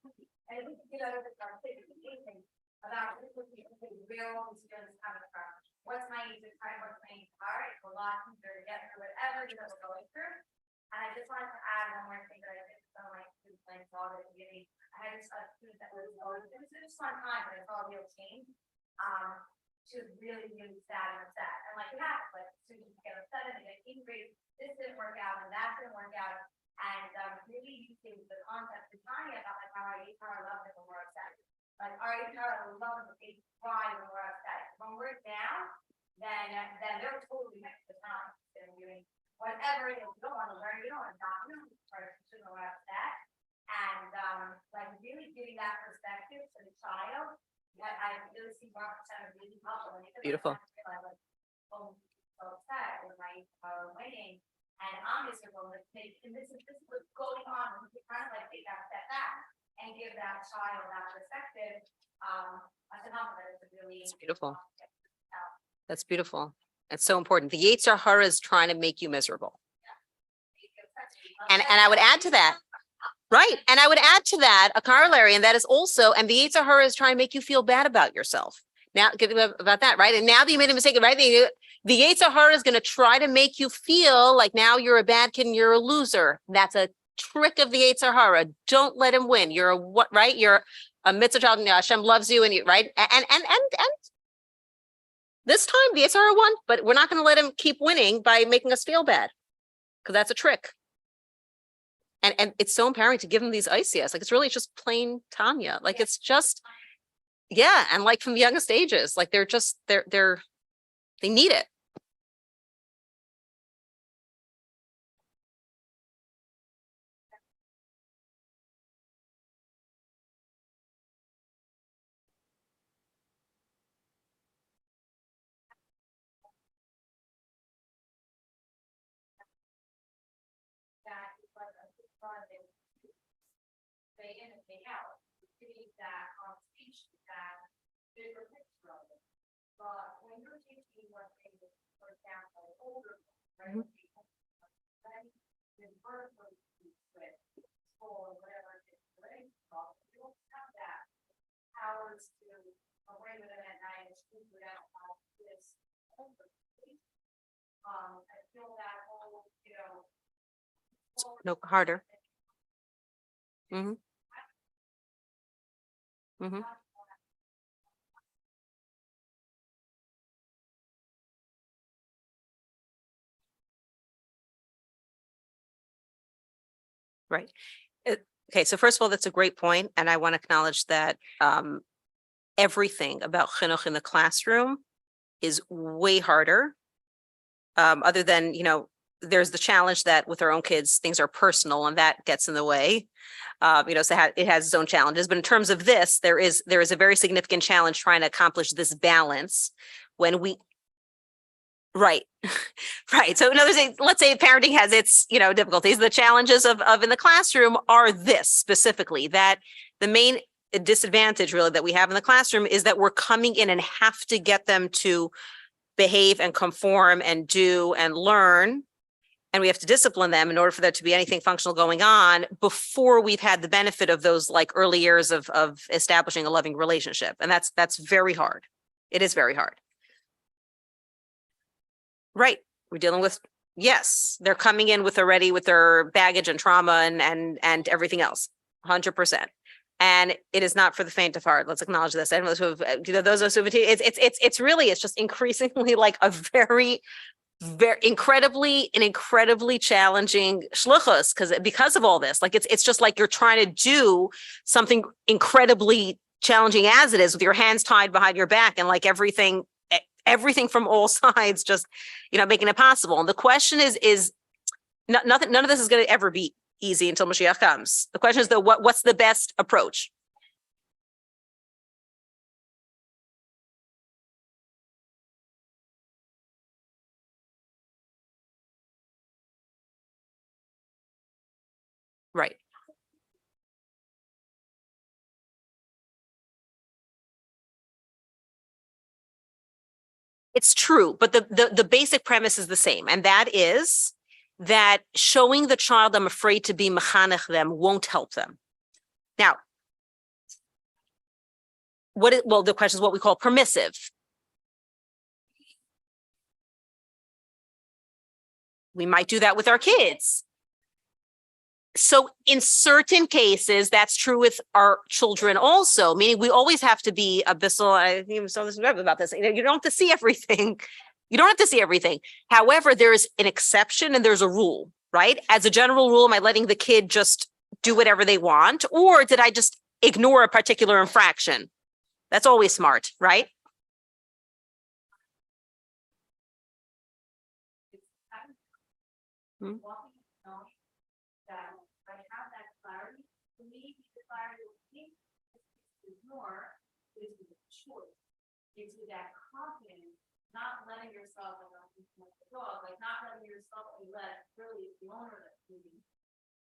C: And we can get out of the thinking about where all these feelings coming from. What's my easy time? What's my easy part? It's a lot easier to get through whatever you're going through. And I just wanted to add one more thing that I did so my students like all the beginning. I had this student that was going through this one time, but it's all real change. She was really, really sad and upset. And like it happens, like students get upset and they get angry. This didn't work out and that didn't work out. And really using the concept of Chanie about like how our HR loves it when we're upset. Like our HR loves it, they cry when we're upset. When we're down, then they're totally next to the time. They're doing whatever it is. You don't want to learn, you don't want to document, you shouldn't know we're upset. And like really giving that perspective to the child. I really see Rob really helpful.
A: Beautiful.
C: So upset with my winning. And I'm miserable, and this is what's going on. We're trying to like take that step back and give that child that perspective. It's
A: beautiful. That's beautiful. That's so important. The Yetzer Hara is trying to make you miserable. And I would add to that. Right. And I would add to that a corollary, and that is also, and the Yetzer Hara is trying to make you feel bad about yourself. Now, about that, right? And now that you made a mistake, right? The Yetzer Hara is going to try to make you feel like now you're a bad kid and you're a loser. That's a trick of the Yetzer Hara. Don't let him win. You're a what, right? You're a mitzvah child, and Hashem loves you, and you, right? And this time the Yetzer Hara won, but we're not going to let him keep winning by making us feel bad, because that's a trick. And it's so empowering to give them these ICS. Like, it's really just plain Tanya. Like, it's just, yeah. And like from the youngest ages, like they need it.
C: Day in and day out, that speech that bigger picture of it. But when you're teaching what they, for example, older, right?
A: Mhm.
C: The vertical with school or whatever it is, right? You don't have that hours to away with it at night and sleep without this. I feel that whole,
A: No, harder. Mm-hmm. Mm-hmm. Right. Okay, so first of all, that's a great point, and I want to acknowledge that everything about chinuch in the classroom is way harder. Other than, there's the challenge that with our own kids, things are personal and that gets in the way. So it has its own challenges. But in terms of this, there is a very significant challenge trying to accomplish this balance when we, right, right. So in other words, let's say parenting has its, difficulties. The challenges of in the classroom are this specifically, that the main disadvantage really that we have in the classroom is that we're coming in and have to get them to behave and conform and do and learn. And we have to discipline them in order for there to be anything functional going on before we've had the benefit of those like early years of establishing a loving relationship. And that's very hard. It is very hard. Right. We're dealing with, yes, they're coming in with their baggage and trauma and everything else. 100%. And it is not for the faint of heart. Let's acknowledge this. And those who have, it's really, it's just increasingly like a very incredibly challenging shluchus because of all this. Like it's just like you're trying to do something incredibly challenging as it is with your hands tied behind your back and like everything from all sides, just making it possible. And the question is none of this is going to ever be easy until Mashiach comes. The question is though, what's the best approach? Right. It's true, but the basic premise is the same, and that is that showing the child I'm afraid to be mechanech them won't help them. Now, the question is what we call permissive. We might do that with our kids. So in certain cases, that's true with our children also, meaning we always have to be abyssal. I even saw this about this. You don't have to see everything. You don't have to see everything. However, there's an exception and there's a rule, right? As a general rule, am I letting the kid just do whatever they want? Or did I just ignore a particular infraction? That's always smart, right? Hmm.
C: Into that confidence, not letting yourself like not letting yourself be led, really the owner of the movie.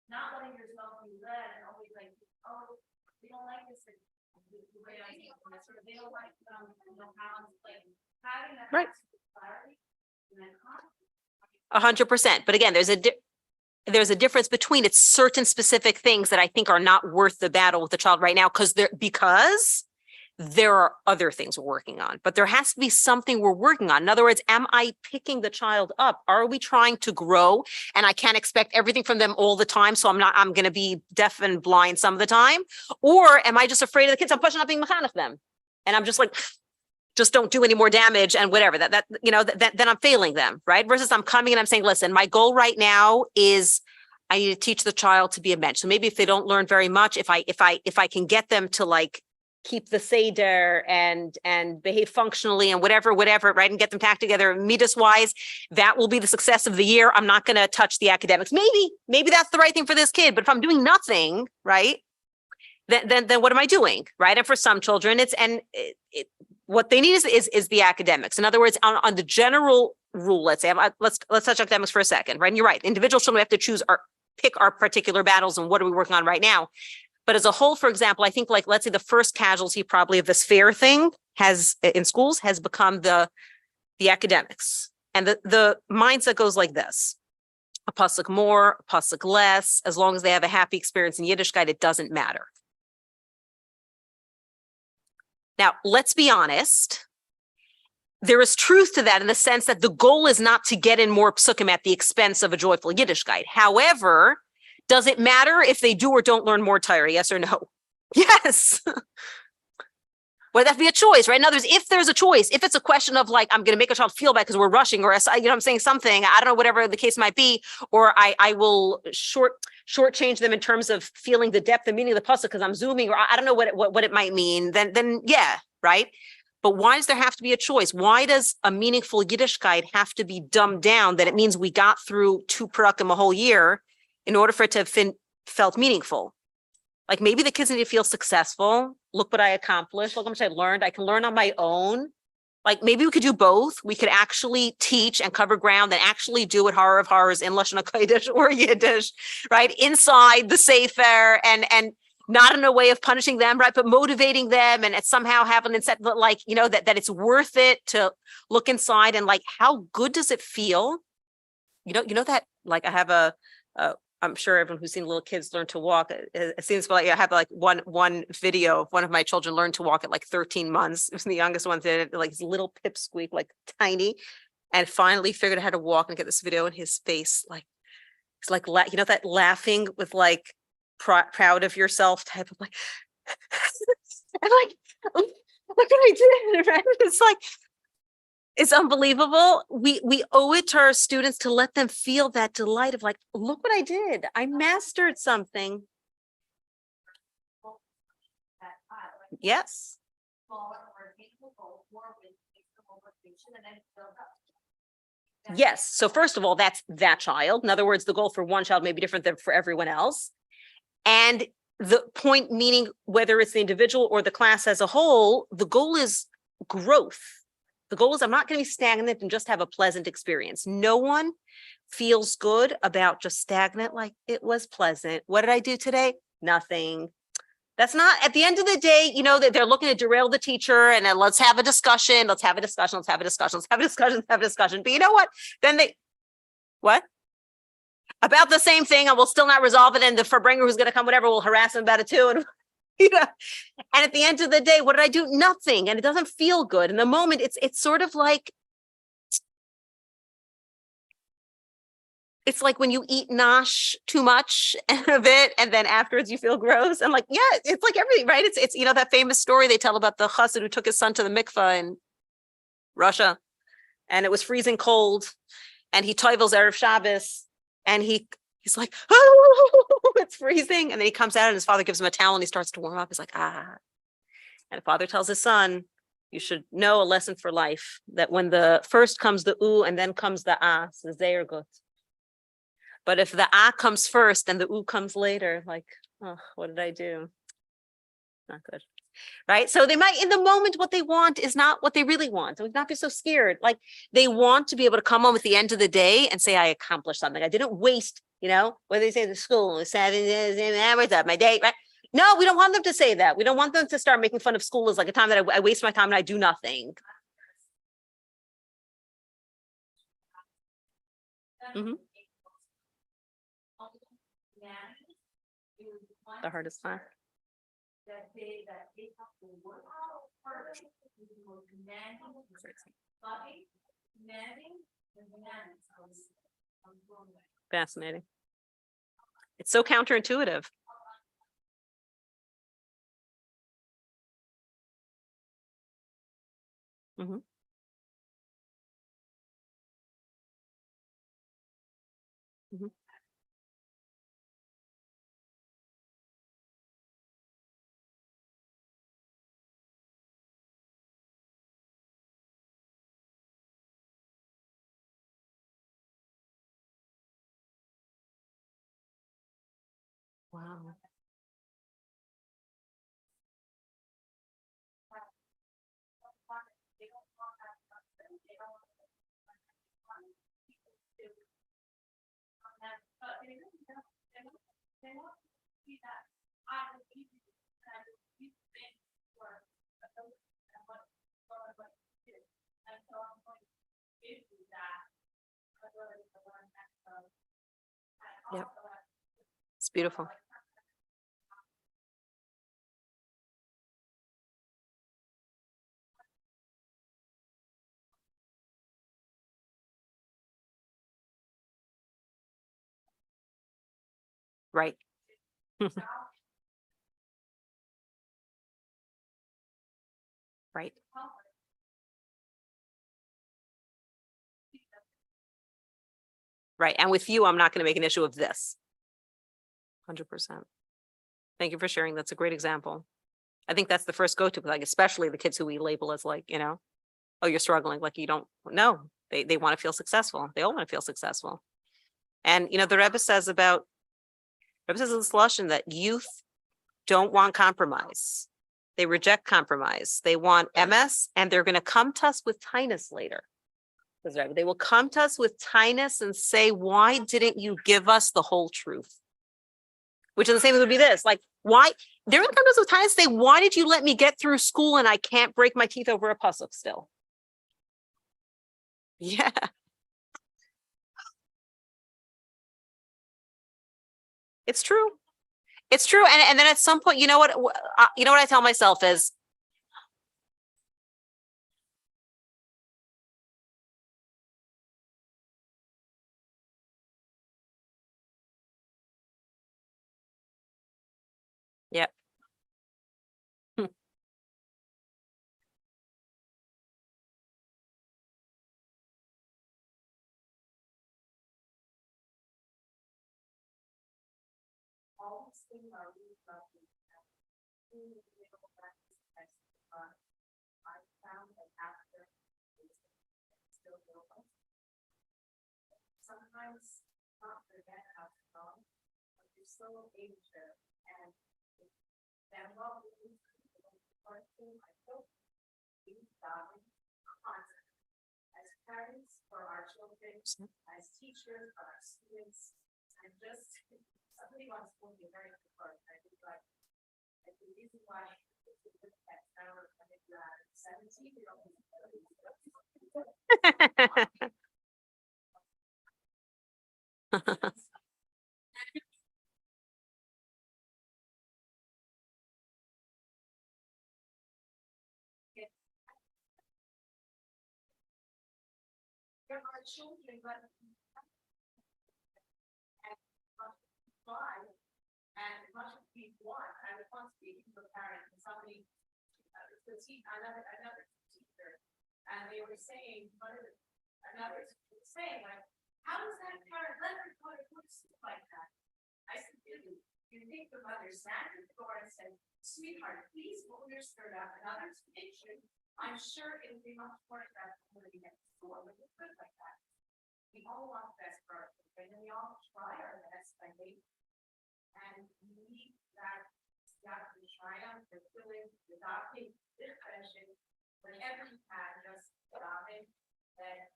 C: Not letting yourself be led and always like, oh, they don't like this the way I think, or they don't like how I'm like having that clarity and then confidence.
A: 100%. But again, there's a difference between it's certain specific things that I think are not worth the battle with the child right now because there are other things we're working on, but there has to be something we're working on. In other words, am I picking the child up? Are we trying to grow? And I can't expect everything from them all the time. So I'm going to be deaf and blind some of the time. Or am I just afraid of the kids? I'm pushing up being mechanech them. And I'm just like, just don't do any more damage and whatever then I'm failing them. Right. Versus I'm coming and I'm saying, listen, my goal right now is I need to teach the child to be a mensch. So maybe if they don't learn very much, if I can get them to like, keep the seder and behave functionally and whatever, right? And get them tacked together midas wise, that will be the success of the year. I'm not going to touch the academics. Maybe that's the right thing for this kid, but if I'm doing nothing, right, then what am I doing? Right. And for some children, what they need is the academics. In other words, on the general rule, let's say, let's touch academics for a second, right? And you're right. Individual children, we have to pick our particular battles and what are we working on right now? But as a whole, for example, I think like, let's say the first casualty probably of this fair thing in schools has become the academics. And the mindset goes like this: a pasuk more, a pasuk less, as long as they have a happy experience in Yiddishkeit, it doesn't matter. Now, let's be honest. There is truth to that in the sense that the goal is not to get in more psukim at the expense of a joyful Yiddishkeit. However, does it matter if they do or don't learn more Torah? Yes or no? Yes. Well, that'd be a choice, right? In other words, if there's a choice, if it's a question of like, I'm going to make a child feel bad because we're rushing, or I'm saying something, I don't know, whatever the case might be, or I will shortchange them in terms of feeling the depth and meaning of the pasuk because I'm zooming, or I don't know what it might mean. Then yeah, right. But why does there have to be a choice? Why does a meaningful Yiddishkeit have to be dumbed down that it means we got through 2 parakim a whole year in order for it to have felt meaningful? Like maybe the kids need to feel successful. Look what I accomplished. Look how much I learned. I can learn on my own. Like maybe we could do both. We could actually teach and cover ground and actually do it horror of horrors in Lashon HaKodesh or Yiddish, right? Inside the Sefer and not in a way of punishing them, right? But motivating them and somehow have an incentive, like, that it's worth it to look inside and like, how good does it feel? You know that, like I have I'm sure everyone who's seen little kids learn to walk, it seems like I have like one video of one of my children learn to walk at like 13 months. It was the youngest one, did it, like his little pipsqueak, like tiny, and finally figured out how to walk and get this video in his face. Like, it's like, that laughing with like proud of yourself type of like, and like, look what I did, right? It's like, it's unbelievable. We owe it to our students to let them feel that delight of like, look what I did. I mastered something. Yes. Yes. So first of all, that's that child. In other words, the goal for one child may be different than for everyone else. And the point meaning whether it's the individual or the class as a whole, the goal is growth. The goal is I'm not going to be stagnant and just have a pleasant experience. No one feels good about just stagnant, like it was pleasant. What did I do today? Nothing. That's not, at the end of the day, that they're looking to derail the teacher and then let's have a discussion. Let's have a discussion. Let's have a discussion. Let's have a discussion. Let's have a discussion. But you know what? Then what? About the same thing, and we'll still not resolve it. And the Farbrengen who's going to come, whatever, will harass them about it too. And and at the end of the day, what did I do? Nothing. And it doesn't feel good. In the moment, it's sort of like, it's like when you eat nosh too much of it, and then afterwards you feel gross. And like, yeah, it's like everything, right? It's that famous story they tell about the chassid who took his son to the mikvah in Russia, and it was freezing cold, and he toivels Erev Shabbos, and he's like, oh, it's freezing. And then he comes out and his father gives him a towel and he starts to warm up. He's like, ah. And the father tells his son, you should know a lesson for life, that when the first comes the oo and then comes the ah, so they are good. But if the ah comes first and the oo comes later, like, oh, what did I do? Not good. Right? So they might, in the moment, what they want is not what they really want. So not be so scared. Like they want to be able to come home at the end of the day and say, I accomplished something. I didn't waste, what they say the school, 7 hours of my day, right? No, we don't want them to say that. We don't want them to start making fun of school as like a time that I waste my time and I do nothing. Mm-hmm. The hardest part. Fascinating. It's so counterintuitive. Mm-hmm. Mm-hmm. Wow. Yep. It's beautiful. Right. Right. Right. And with you, I'm not going to make an issue of this. 100%. Thank you for sharing. That's a great example. I think that's the first go-to, like, especially the kids who we label as like, oh, you're struggling. Like you don't know. They want to feel successful. They all want to feel successful. And, the Rebbe says in this lesson that youth don't want compromise. They reject compromise. They want MS, and they're going to come to us with tinus later. They will come to us with tinus and say, why didn't you give us the whole truth? Which in the same way would be this, like, why? They're going to come to us with tinus and say, why did you let me get through school and I can't break my teeth over a pasuk still? Yeah. It's true. It's true. And then at some point, you know what I tell myself is, yeah.
C: All these things are really lovely. I found that after still sometimes not forget how to go, but you're still able and then what we do I hope we as parents for our children, as teachers, for our students, and just somebody wants to be very important. I think like the reason why now we're coming to 17-year-old. There are children, but and much of we want, I would want to be a parent and somebody, another teacher, and they were saying, another saying, like, how does that parent let her go to school like that? I said, really, you think the mother sat at the door and said, sweetheart, please pull your skirt up, another's picture. I'm sure it would be much more attractive when we get to school, but it's good like that. We all want the best for our children, and we all try our best, I think. And we need that triumph, the feeling, the adopting, the passion, whenever you can, just adopting that, that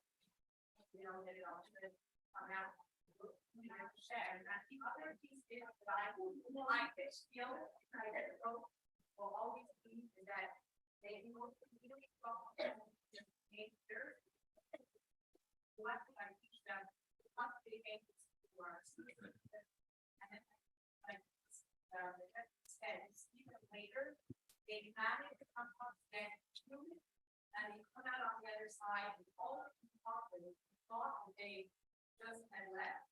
C: it all should come out. And that the other piece is that I like this, will always be that they will really what can I teach them? What they make to our students? And even later, they manage to come up and they come out on the other side and all of the thought that they just had left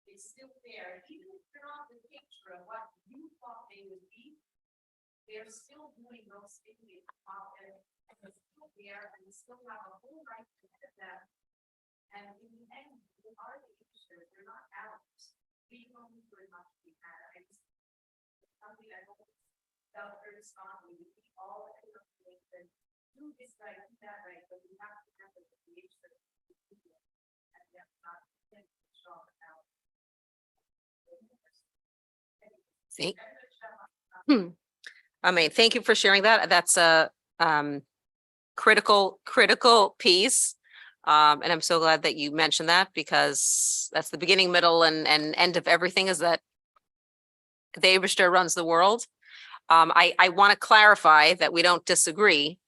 C: is still there. Even if they're not the picture of what you thought they would be, they're still doing those things and they're still there and they still have a whole life ahead of them. And in the end, they are the picture, they're not ours. We don't do as much as we can. Something I hope felt very strongly. We all do this right, do that right, but we have to have the creation and that's not strong out.
A: I mean, thank you for sharing that. That's a critical piece. And I'm so glad that you mentioned that, because that's the beginning, middle, and end of everything, is that the Eibishter runs the world. I want to clarify that we don't disagree.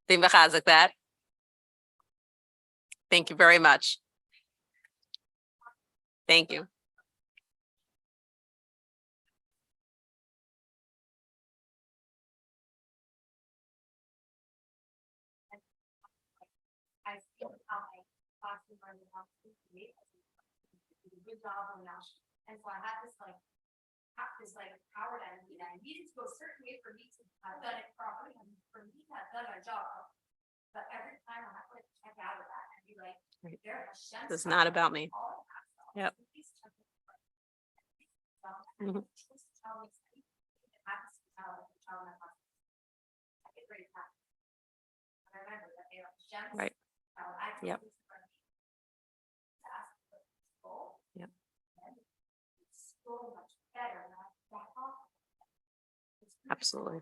A: They mechazik that. Thank you very much. Thank you.
C: I feel how my classroom are the top do a good job on that. And so I had this power that I needed to go a certain way for me to have done it properly and for me to have done my job. But every time I have to check out of that and be like,
A: Right.
C: there Hashem.
A: This is not about me. Yep. Mhm. Right. Yep. Yep.
C: So much better.
A: Absolutely.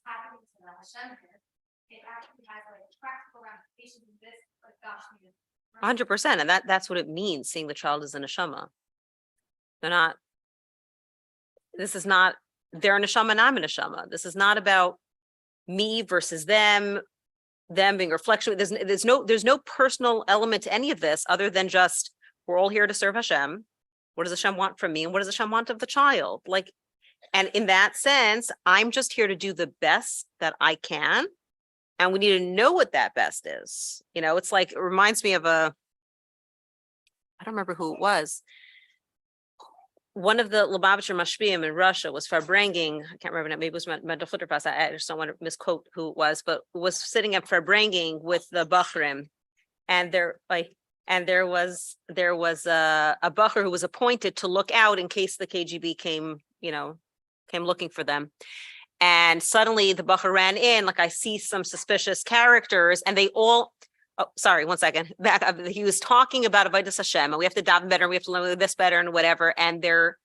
C: Happening to the Hashem here, it actually has like practical ramifications in this, like gosh,
A: 100%. And that's what it means, seeing the child as a neshama. They're not, this is not, they're a neshama and I'm a neshama. This is not about me versus them being a reflection. There's no personal element to any of this other than just, we're all here to serve Hashem. What does Hashem want from me? And what does Hashem want of the child? Like, and in that sense, I'm just here to do the best that I can. And we need to know what that best is. You know, it's like, it reminds me of I don't remember who it was. One of the Lubavitcher Mashpiyim in Russia was Farbrengen. I can't remember now, maybe it was Mendel Futterpass. I just don't want to misquote who it was, but was sitting at Farbrengen with the Bachrim. And there was a Bacher who was appointed to look out in case the KGB came looking for them. And suddenly the Bacher ran in, like, I see some suspicious characters, and they all, oh, sorry, one second. Back up. He was talking about Avodas Hashem, and we have to daven better, and we have to learn this better, and whatever. And their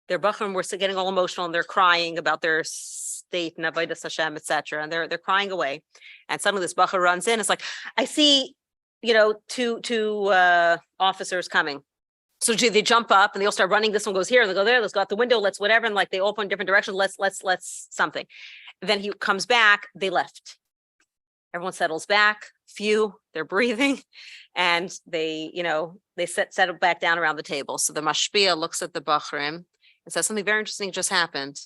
A: Bacherim were getting all emotional, and they're crying about their state and Avodas Hashem, etc. And they're crying away. And suddenly this Bacher runs in. It's like, I see, two officers coming. So they jump up and they all start running. This one goes here, and they go there. Let's go out the window. Let's whatever. And like they all point in different directions. Let's something. Then he comes back. They left. Everyone settles back. They're breathing, and they settle back down around the table. So the mashpia looks at the Bachrim and says something very interesting just happened.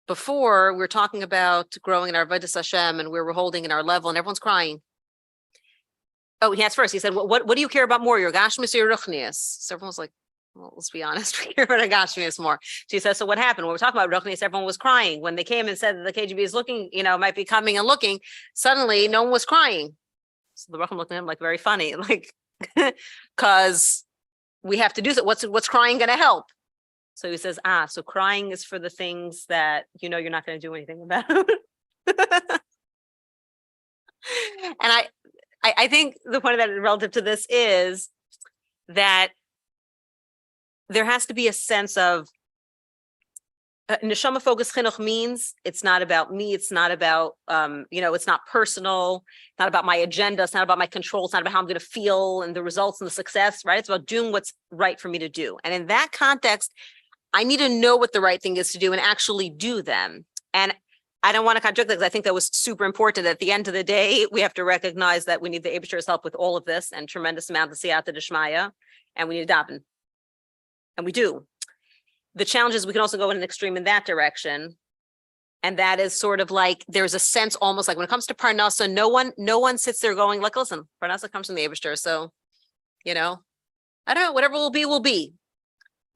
A: Before we were talking about growing in our Avodas Hashem, and we were holding in our level, and everyone's crying. Oh, he asked first. He said, "What do you care about more, your Gashmis or your Ruchnius?" So everyone was like, "Well, let's be honest, we care about our Gashmis more." So he says, "So what happened? When we're talking about Ruchnius, everyone was crying. When they came and said that the KGB is looking, might be coming and looking, suddenly no one was crying." So the Ruchnim looked at him like very funny, like, because we have to do that. What's crying going to help? So he says, so crying is for the things that you're not going to do anything about. And I think the point of that relative to this is that there has to be a sense of neshama focused chinuch means it's not about me. It's not about, it's not personal. It's not about my agenda. It's not about my control. It's not about how I'm going to feel and the results and the success, right? It's about doing what's right for me to do. And in that context, I need to know what the right thing is to do and actually do them. And I don't want to contradict that because I think that was super important. At the end of the day, we have to recognize that we need the Eibishter's help with all of this and tremendous amount of siyata d'shmaya, and we need to daven. And we do. The challenge is we can also go in an extreme in that direction. And that is sort of like, there's a sense almost like when it comes to Parnasa, no one sits there going like, listen, Parnasa comes from the Eibishter. So, I don't know, whatever will be, will be.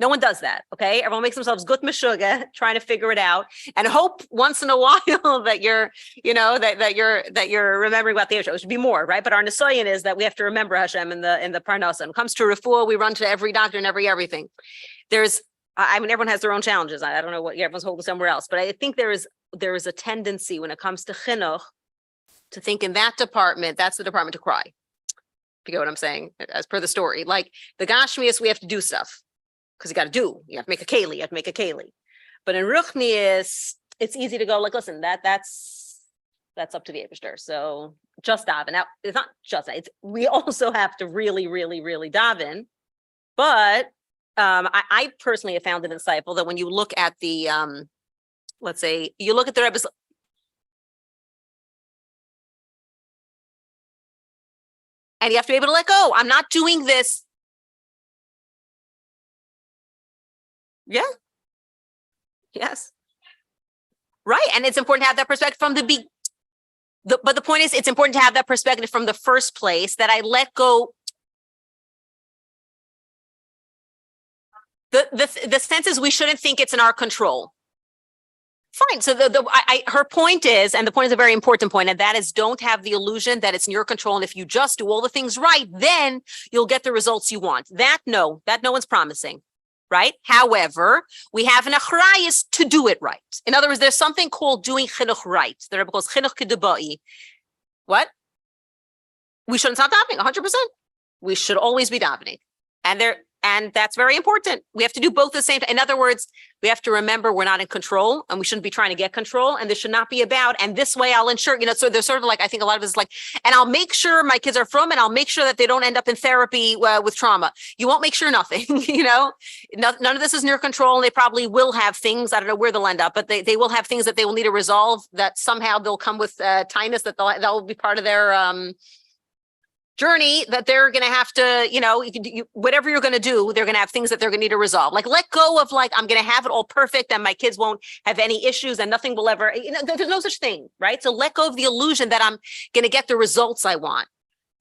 A: No one does that, okay? Everyone makes themselves gut meshuga, trying to figure it out, and hope once in a while that you're, that you're remembering about the Eibishter. It should be more, right? But our nisayon is that we have to remember Hashem in the Parnasa. When it comes to refuah, we run to every doctor and everything. Everyone has their own challenges. I don't know what everyone's holding somewhere else, but I think there is a tendency when it comes to chinuch to think in that department, that's the department to cry. You get what I'm saying? As per the story, like the Gashmias, we have to do stuff. Because you have to make a keli, But in Ruchnius, it's easy to go like, listen, that's up to the Eibishter. So just daven. Now, it's not just that. We also have to really, really, really daven. But I personally have found it insightful that when you look at the, let's say, you look at the Rebbe's, And you have to be able to let go. I'm not doing this. Yeah. Yes. Right. And it's important to have that perspective from but the point is, it's important to have that perspective from the first place, that I let go. The sense is we shouldn't think it's in our control. Fine. So her point is, and the point is a very important point, and that is, don't have the illusion that it's in your control. And if you just do all the things right, then you'll get the results you want. That no one's promising, right? However, we have an achrayus to do it right. In other words, there's something called doing chinuch right. The Rebbe calls chinuch kedubai. What? We shouldn't stop davening, 100%. We should always be davening. And that's very important. We have to do both at the same time. In other words, we have to remember we're not in control, and we shouldn't be trying to get control. And this should not be about, and this way I'll ensure, so there's sort of like, I think a lot of it is like, and I'll make sure my kids are from, and I'll make sure that they don't end up in therapy with trauma. You won't make sure nothing, none of this is in your control. And they probably will have things, I don't know where they'll end up, but they will have things that they will need to resolve, that somehow they'll come with tightness, that will be part of their, journey, that they're going to have to, whatever you're going to do, they're going to have things that they're going to need to resolve. Like, let go of like, I'm going to have it all perfect and my kids won't have any issues and nothing will ever, there's no such thing, right? So let go of the illusion that I'm going to get the results I want.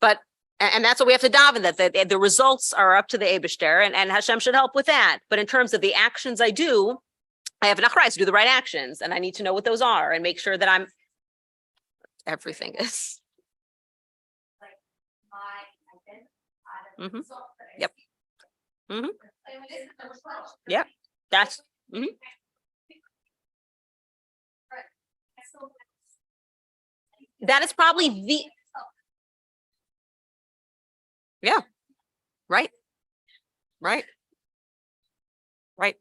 A: But, and that's what we have to daven, that the results are up to the Eibishter, and Hashem should help with that. But in terms of the actions I do, I have an achrayus to do the right actions, and I need to know what those are and make sure that everything is. Mm-hmm. Yep. Mm-hmm. Yep. That's. Mm-hmm. That is probably the. Yeah. Right. Right. Right.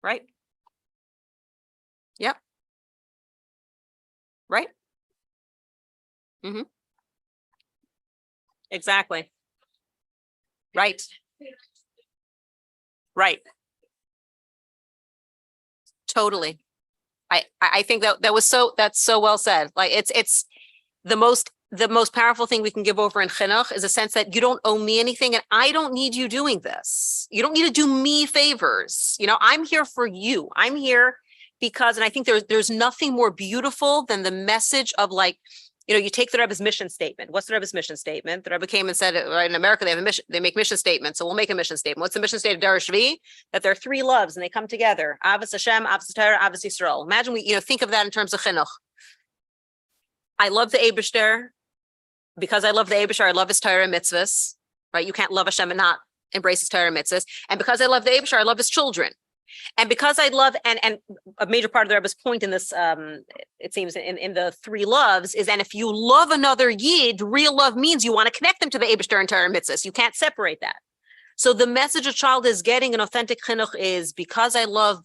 A: Right. Yep. Right. Mm-hmm. Exactly. Right. Right. Totally. I think that's so well said. Like it's the most powerful thing we can give over in chinuch is a sense that you don't owe me anything, and I don't need you doing this. You don't need to do me favors. I'm here for you. I'm here because, and I think there's nothing more beautiful than the message of like, you take the Rebbe's mission statement. What's the Rebbe's mission statement? The Rebbe came and said, right, in America, they have a mission, they make mission statements. So we'll make a mission statement. What's the mission statement of Darash Shvi? That there are three loves and they come together. Avos Hashem, Avos Torah, Avos Yisrael. Imagine we, think of that in terms of chinuch. I love the Eibishter. Because I love the Eibishter, I love his Torah and mitzvahs, right? You can't love Hashem and not embrace his Torah and mitzvahs. And because I love the Eibishter, I love his children. And because I love, and a major part of the Rebbe's point in this, it seems in the three loves is, and if you love another Yid, real love means you want to connect them to the Eibishter and Torah and mitzvahs. You can't separate that. So the message a child is getting in authentic chinuch is, because I love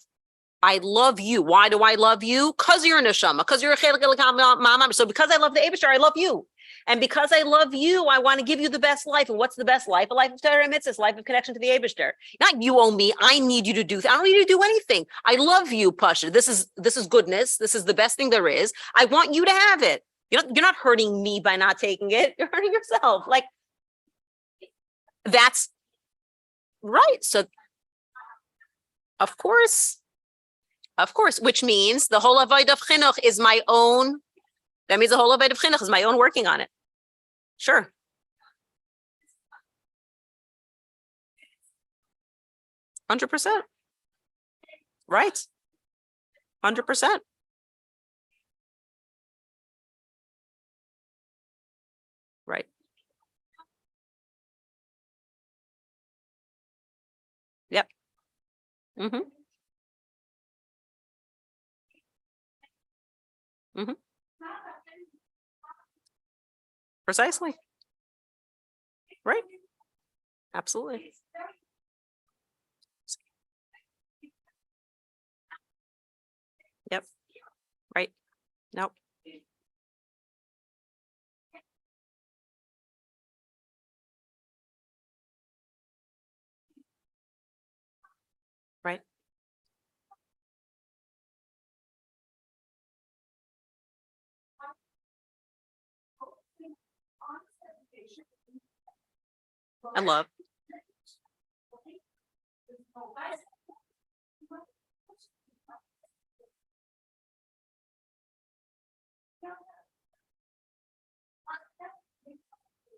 A: you. Why do I love you? Because you're a neshama, because you're a chelik elikam. So because I love the Eibishter, I love you. And because I love you, I want to give you the best life. And what's the best life? A life of Torah and mitzvahs, life of connection to the Eibishter. Not you owe me. I need you to do. I don't need you to do anything. I love you, Pasha. This is goodness. This is the best thing there is. I want you to have it. You're not hurting me by not taking it. You're hurting yourself. Like, that's right. So, of course, which means the whole avodah of chinuch is my own. That means the whole avodah of chinuch is my own working on it. Sure. %100%. Right. 100%. Right. Yep. Mm-hmm. Mm-hmm. Precisely. Right. Absolutely. Yep. Right. Nope. Right. I love.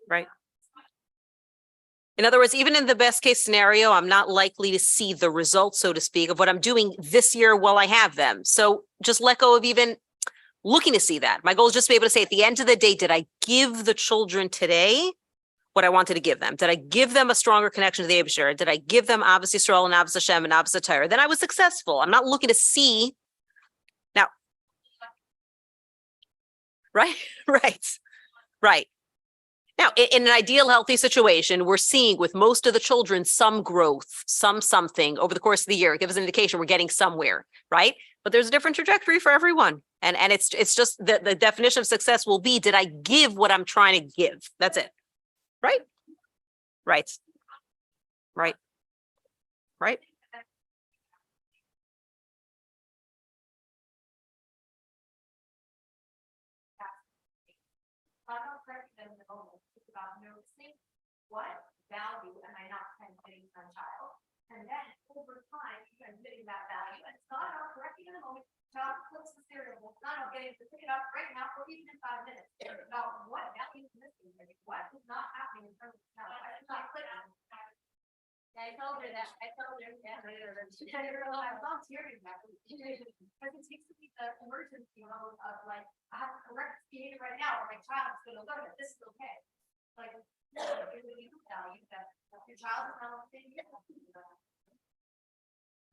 A: Right. In other words, even in the best case scenario, I'm not likely to see the results, so to speak, of what I'm doing this year while I have them. So just let go of even looking to see that. My goal is just to be able to say at the end of the day, did I give the children today what I wanted to give them? Did I give them a stronger connection to the Abishur? Did I give them Abbas Yisrael and Abbas Hashem and Abbas Torah? Then I was successful. I'm not looking to see now. Right, right. Now, in an ideal, healthy situation, we're seeing with most of the children some growth, something over the course of the year. It gives us an indication we're getting somewhere, right? But there's a different trajectory for everyone. And it's just the definition of success will be, did I give what I'm trying to give? That's it. Right? Right. Right. Right.
C: About noticing what value am I not transmitting to my child, and then over time transmitting that value. And it's not about correcting in the moment. Child flips the cereal bowl. It's not about getting to pick it up right now or even in 5 minutes. It's about what value is missing. What is not happening in front of the child. Why is not clicking? Yeah, I told her that. I told her, yeah, I'm not hearing that. Because it seems to be the emergency mode of like, I have to correct this behavior right now, or my child's going to learn that this is okay. Like, no, you value that your child is not saying yes.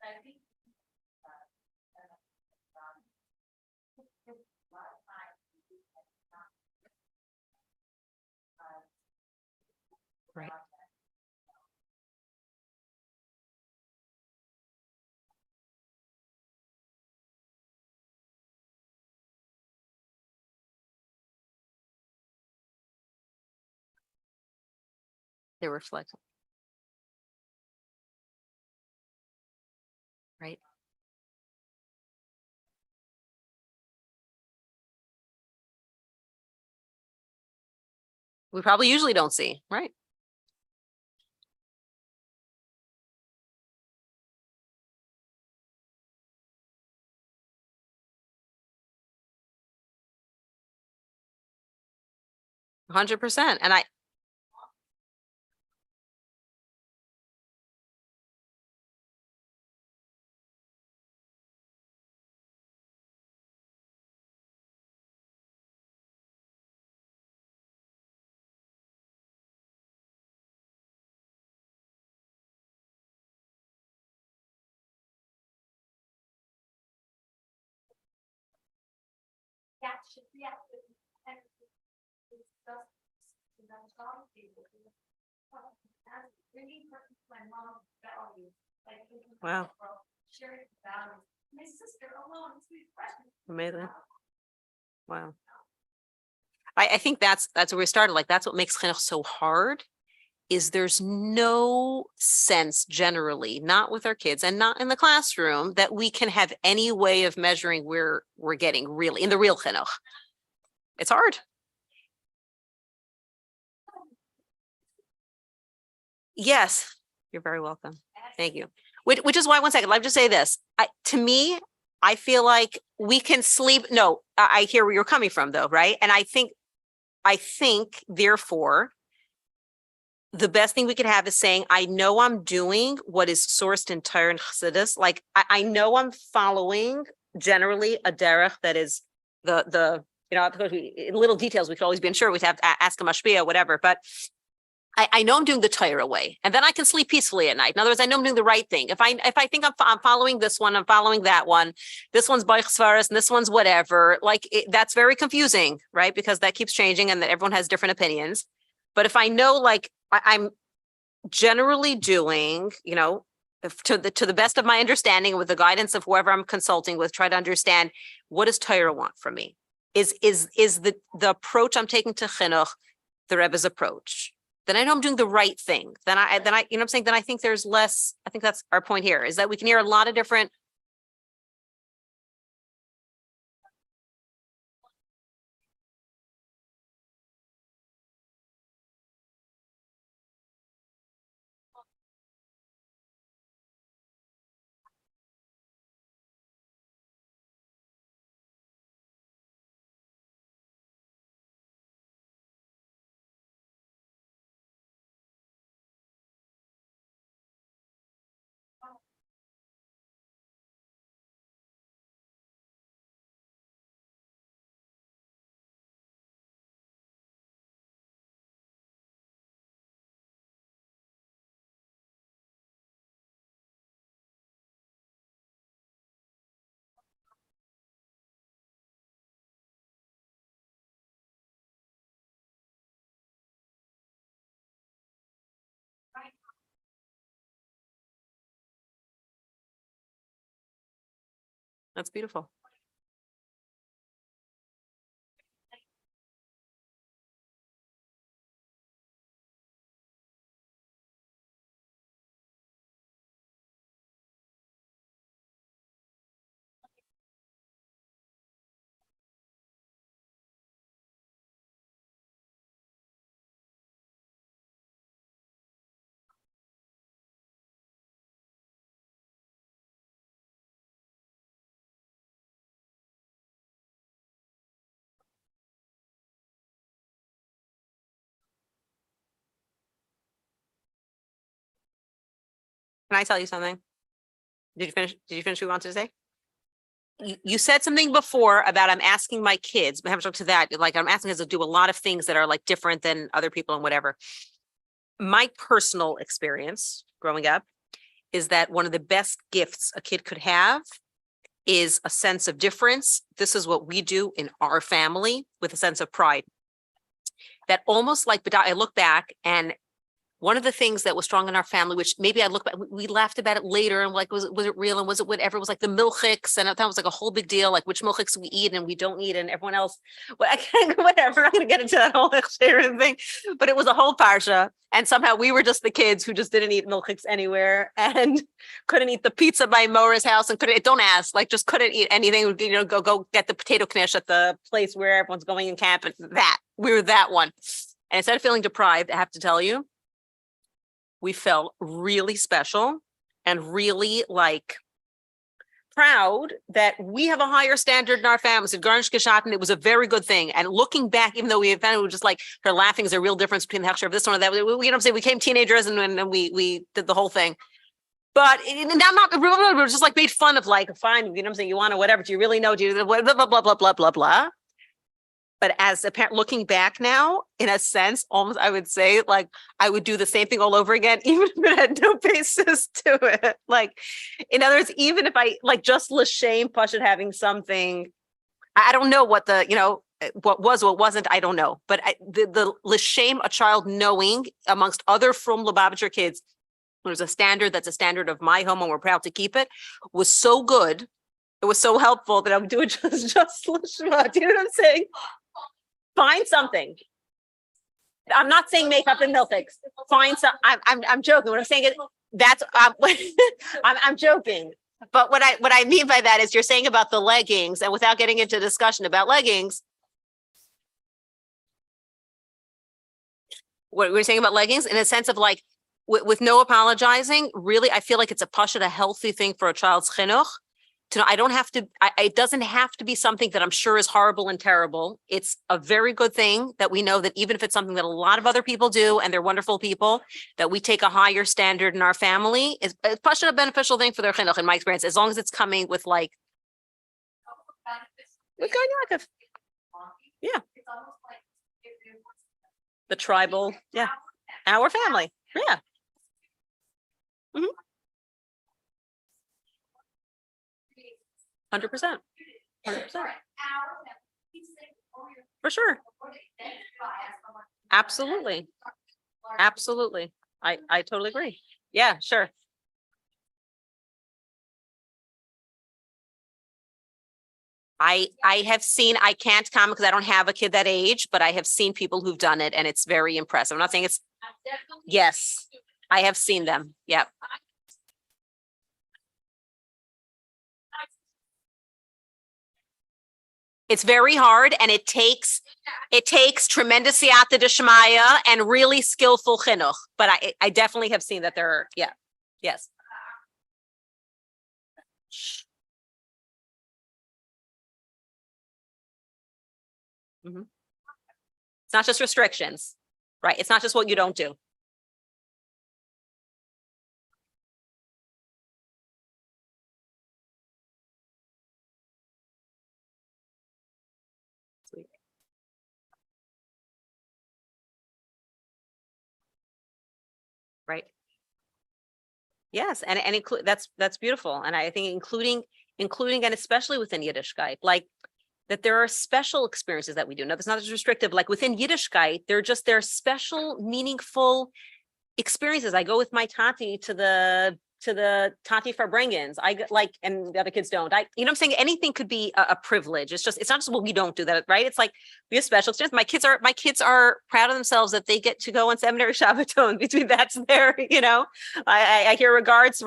C: I think.
A: Right. They reflect. Right. We probably usually don't see, right? – 100%. And
C: Yeah, should be my mom value, like
A: wow.
C: sharing values. My sister alone, sweet freshman.
A: Amazing. Wow. I think that's where we started. Like, that's what makes chinuch so hard, is there's no sense generally, not with our kids and not in the classroom, that we can have any way of measuring where we're getting really in the real chinuch. It's hard. Yes, you're very welcome. Thank you. Which is why, 1 second, let me just say this. To me, I feel like we can sleep. No, I hear where you're coming from though, right? And I think therefore, the best thing we could have is saying, I know I'm doing what is sourced in Torah and Chassidus. Like, I know I'm following generally a derech that is the little details we could always be unsure. We'd have to ask a mashpia, whatever. But I know I'm doing the Torah way, and then I can sleep peacefully at night. In other words, I know I'm doing the right thing. If I think I'm following this one, I'm following that one. This one's Baich Svaras and this one's whatever. Like, that's very confusing, right? Because that keeps changing, and that everyone has different opinions. But if I know, like, I'm generally doing, to the best of my understanding, with the guidance of whoever I'm consulting with, try to understand, what does Torah want from me? Is the approach I'm taking to chinuch the Rebbe's approach? Then I know I'm doing the right thing. Then I, I'm saying, then I think there's less. I think that's our point here, is that we can hear a lot of different That's beautiful. Can I tell you something? Did you finish? Did you finish what you wanted to say? You said something before about I'm asking my kids, but I haven't talked to that. Like I'm asking us to do a lot of things that are like different than other people and whatever. My personal experience growing up is that one of the best gifts a kid could have is a sense of difference. This is what we do in our family with a sense of pride. That almost like, but I look back and one of the things that was strong in our family, which maybe I look back, we laughed about it later and like, was it real? And was it whatever? It was like the milchiks. And that was like a whole big deal, like which milchiks we eat and we don't eat and everyone else, well, whatever. I'm not going to get into that whole thing, but it was a whole parsha. And somehow we were just the kids who just didn't eat milchiks anywhere and couldn't eat the pizza by Mora's house and don't ask, like just couldn't eat anything, go get the potato knish at the place where everyone's going in camp and we were that one. And instead of feeling deprived, I have to tell you, we felt really special and really like proud that we have a higher standard in our families. At Garnish Geschatten, it was a very good thing. And looking back, even though we found it was just like her laughing is a real difference between the hechsher of this one or that, you know what I'm saying? We became teenagers and we did the whole thing. But not we were just like made fun of like, fine, you know what I'm saying? You want to whatever, do you really know? Do you blah, blah, blah, blah, blah, blah, blah. But as a parent looking back now, in a sense, almost I would say like I would do the same thing all over again, even if it had no basis to it. Like, in other words, even if I like just l'shem Pashut having something, I don't know what the, what was, what wasn't, I don't know. But the l'shem a child knowing amongst other from Lubavitcher kids, there's a standard that's a standard of my home and we're proud to keep it, was so good. It was so helpful that I would do it just l'shma. Do you know what I'm saying? Find something. I'm not saying make up in milchiks. Find some. I'm joking. What I'm saying is that's I'm joking. But what I mean by that is you're saying about the leggings, and without getting into discussion about leggings, what we're saying about leggings in a sense of like with no apologizing. Really, I feel like it's a healthy thing for a child's chinuch. To know, I don't have to, it doesn't have to be something that I'm sure is horrible and terrible. It's a very good thing that we know that even if it's something that a lot of other people do and they're wonderful people, that we take a higher standard in our family. It's a beneficial thing for their chinuch in my experience, as long as it's coming with like, with Yaakov. Yeah. The tribal, yeah. Our family, yeah. Mm-hmm. 100%. 100%. For sure. Absolutely. Absolutely. I totally agree. Yeah, sure. I have seen, I can't comment because I don't have a kid that age, but I have seen people who've done it and it's very impressive. I'm not saying it's, yes, I have seen them. Yep. It's very hard and it takes tremendous siyata d'shmaya and really skillful chinuch. But I definitely have seen that there are, yeah, yes. Mm-hmm. It's not just restrictions, right? It's not just what you don't do. Right. Yes, and include that's beautiful, and I think including and especially within Yiddishkeit, like that there are special experiences that we do. No, that's not as restrictive. Like within Yiddishkeit, there are special, meaningful experiences. I go with my tati to the Tati Farbrengens. Like, and the other kids don't. You know what I'm saying? Anything could be a privilege. It's not just, well, we don't do that, right? It's like we have special experience. My kids are proud of themselves that they get to go on seminary Shabbaton. Between that's their, I hear regards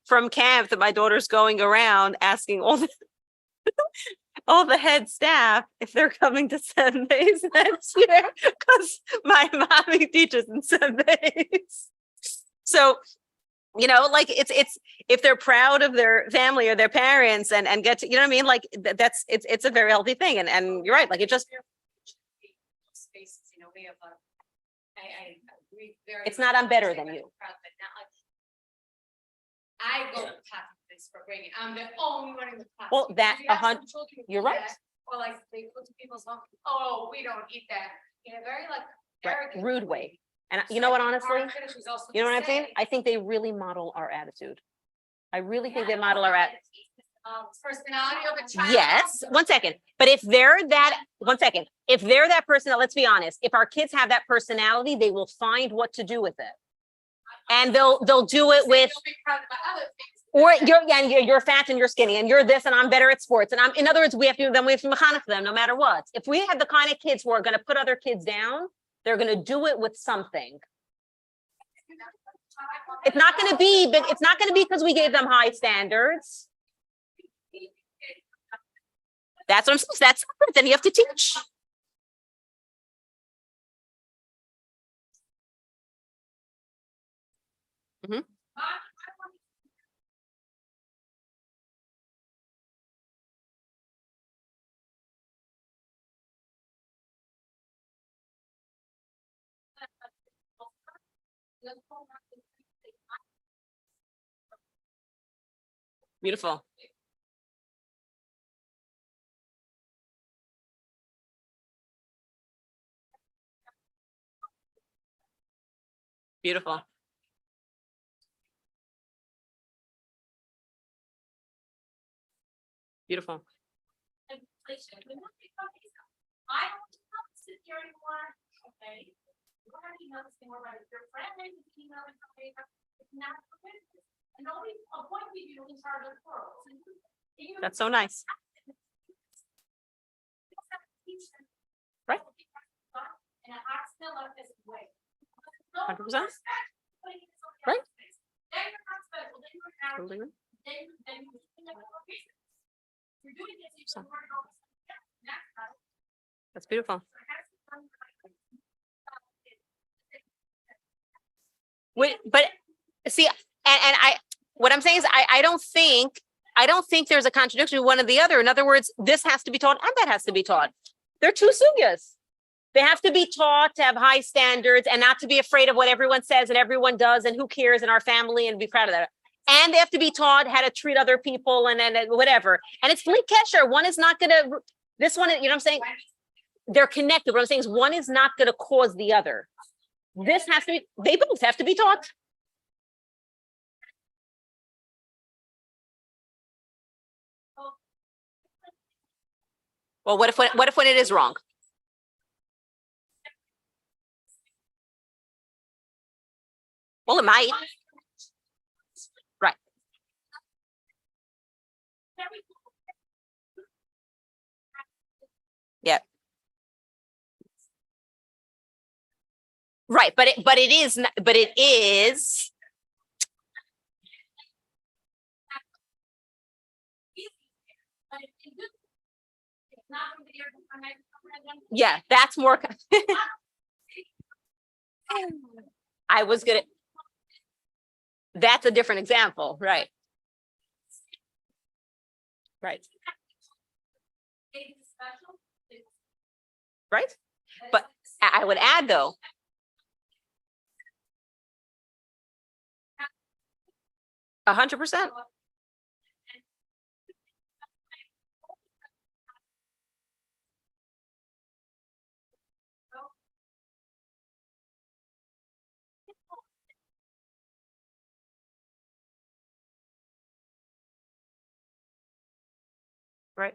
A: from camp that my daughter's going around asking all the head staff if they're coming to Sundays next year because my mommy teaches in Sundays. So, like it's if they're proud of their family or their parents and get to, what I mean? Like it's a very healthy thing. And you're right. Like it just,
C: Spaces, we have I agree very.
A: It's not I'm better than you.
C: I go to this for bringing. I'm the only one in the class.
A: Well, that
C: If you have some children who
A: you're
C: do
A: right.
C: that, or like they go to people's home, oh, we don't eat that in a very like
A: Right,
C: arrogant
A: rude way. And you know what, honestly, you know what I'm saying?
C: I
A: I think they really model our attitude. I really think they model our attitude.
C: Personality of a child.
A: Yes, one second. But if they're that, one second, if they're that person, let's be honest, if our kids have that personality, they will find what to do with it. And they'll do it with,
C: They'll be proud of my other things.
A: or you're fat and you're skinny and you're this and I'm better at sports. And in other words, we have to mechanech them no matter what. If we have the kind of kids who are going to put other kids down, they're going to do it with something. It's not going to be, but it's not going to be because we gave them high standards. That's what I'm saying. That's separate. Then you have to teach. Mm-hmm. Beautiful. Beautiful. Beautiful.
C: I don't sit here anymore. Okay. You don't have to email this anymore, but if your friend makes an email and something, it's not for business. And nobody appointed you in charge of the world.
A: That's so nice. Right.
C: And I still love this way.
A: 100%. Right.
C: Then you're not special. Then you're an
A: Totally right.
C: then you're doing this.
A: So. That's beautiful. But see, what I'm saying is I don't think there's a contradiction one or the other. In other words, this has to be taught and that has to be taught. They're two sugyas. They have to be taught to have high standards and not to be afraid of what everyone says and everyone does and who cares in our family and be proud of that. And they have to be taught how to treat other people and whatever. And it's Lee Kesher. One is not going to, this one, you know what I'm saying? They're connected. What I'm saying is one is not going to cause the other. This has to be, they both have to be taught. Well, what if when it is wrong? Well, it might. Right. Yeah. Right, but it is. Yeah, that's more. I was gonna. That's a different example, right? Right. Right. But I would add though. A 100%. Right.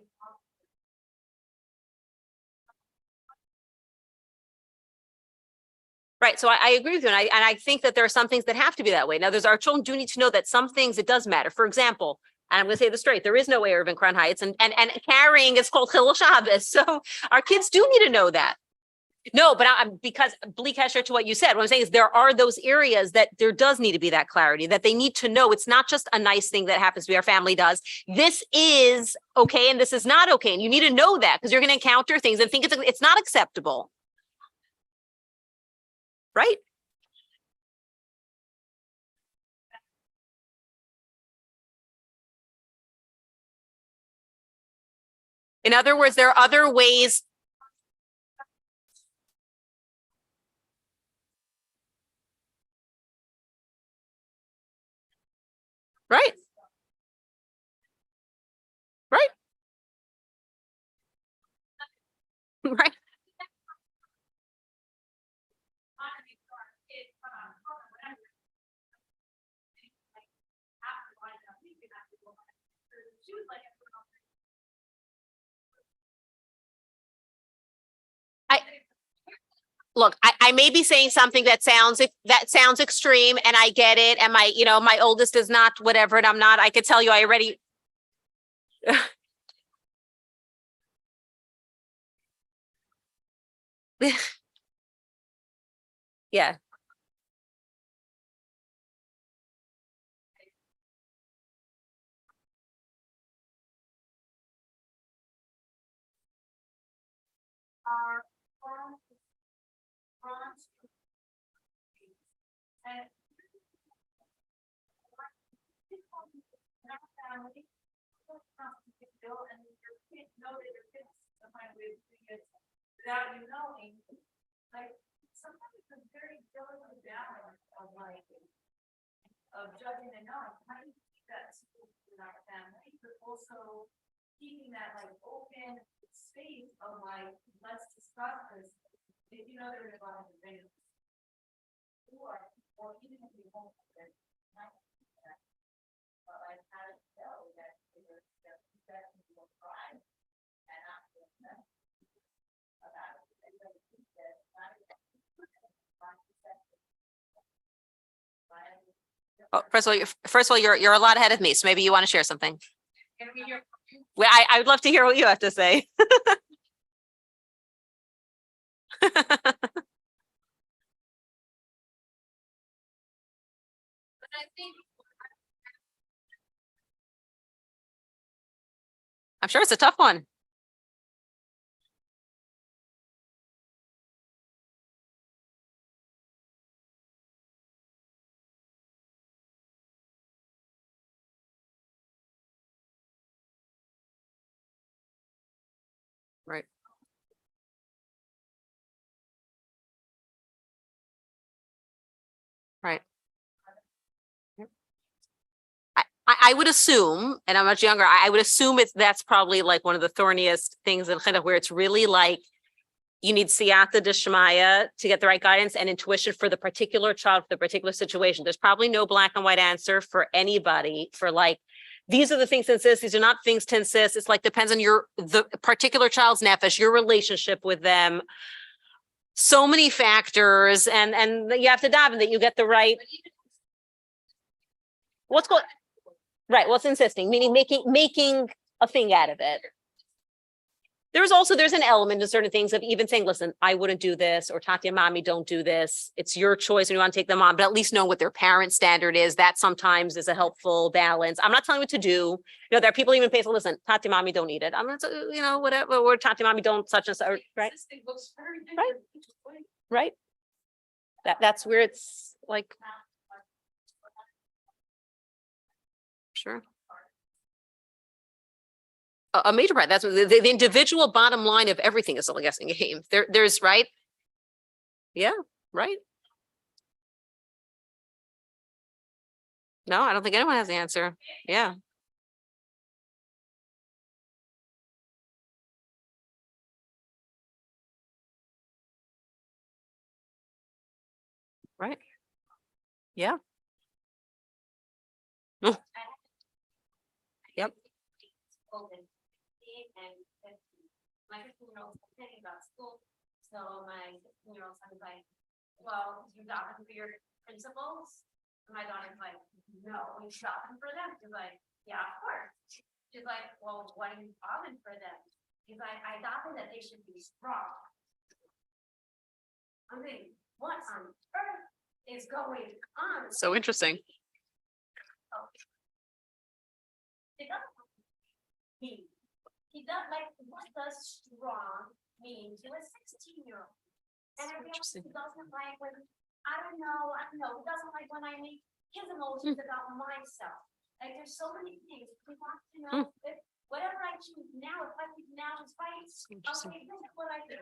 A: Right. So I agree with you. And I think that there are some things that have to be that way. Now, our children do need to know that some things it does matter. For example, and I'm going to say this straight, there is no Erev in Crown Heights and carrying is called Chilul Shabbos. So our kids do need to know that. No, but I'm because Bli Kesher to what you said, what I'm saying is there are those areas that there does need to be that clarity, that they need to know it's not just a nice thing that happens to be our family does. This is okay and this is not okay. And you need to know that because you're going to encounter things and think it's not acceptable. Right? In other words, there are other ways. Right. Right. Right. I look, I may be saying something that sounds extreme and I get it. And my oldest is not whatever, and I'm not, I could tell you I already yeah.
C: Without you knowing, like, sometimes it's a very delicate balance of like, of judging and knowing, how do you keep that in our family, but also keeping that like open space of like, let's discuss this, if you know there's a lot of things. Or even if you won't, not that, but like, how to know that there's that will try and not about
A: Oh, first of all, you're a lot ahead of me, so maybe you want to share something. Well, I would love to hear what you have to say. I'm sure it's a tough one. Right. Right. I would assume, and I'm much younger, I would assume that's probably like one of the thorniest things in Chinuch, where it's really like you need siyata d'shmaya to get the right guidance and intuition for the particular child, for the particular situation. There's probably no black and white answer for anybody for like, these are the things to insist, these are not things to insist. It's like depends on the particular child's nefesh, your relationship with them. So many factors, and you have to daven that you get the right. What's called right? What's insisting, meaning making a thing out of it. There's an element in certain things of even saying, listen, I wouldn't do this, or Tati and Mommy don't do this. It's your choice and you want to take them on, but at least know what their parent standard is. That sometimes is a helpful balance. I'm not telling you what to do. There are people even pay for, listen, Tati and Mommy don't eat it. I'm not, whatever, or Tati and Mommy don't such and such, right? Right. That's where it's like, sure. A major part. That's what the individual bottom line of everything is a guessing game. There's right. Yeah, right. No, I don't think anyone has the answer. Yeah. Right. Yeah. Oh. Yep.
C: My 15-year-old thinking about school, so my 15-year-old son is like, well, you got them for your principals? And my daughter's like, no, you got them for them. She's like, yeah, of course. She's like, well, what are you calling for them? He's like, I got them that they should be strong. I mean, what on earth is going on?
A: So interesting.
C: It doesn't mean, he does like, what does strong mean to a 16-year-old? And everybody else
A: Interesting.
C: doesn't like when, I don't know, he doesn't like when I make his emotions about myself. Like, there's so many things, we want to know if whatever I choose now, if I think now is right, okay, this is what I do.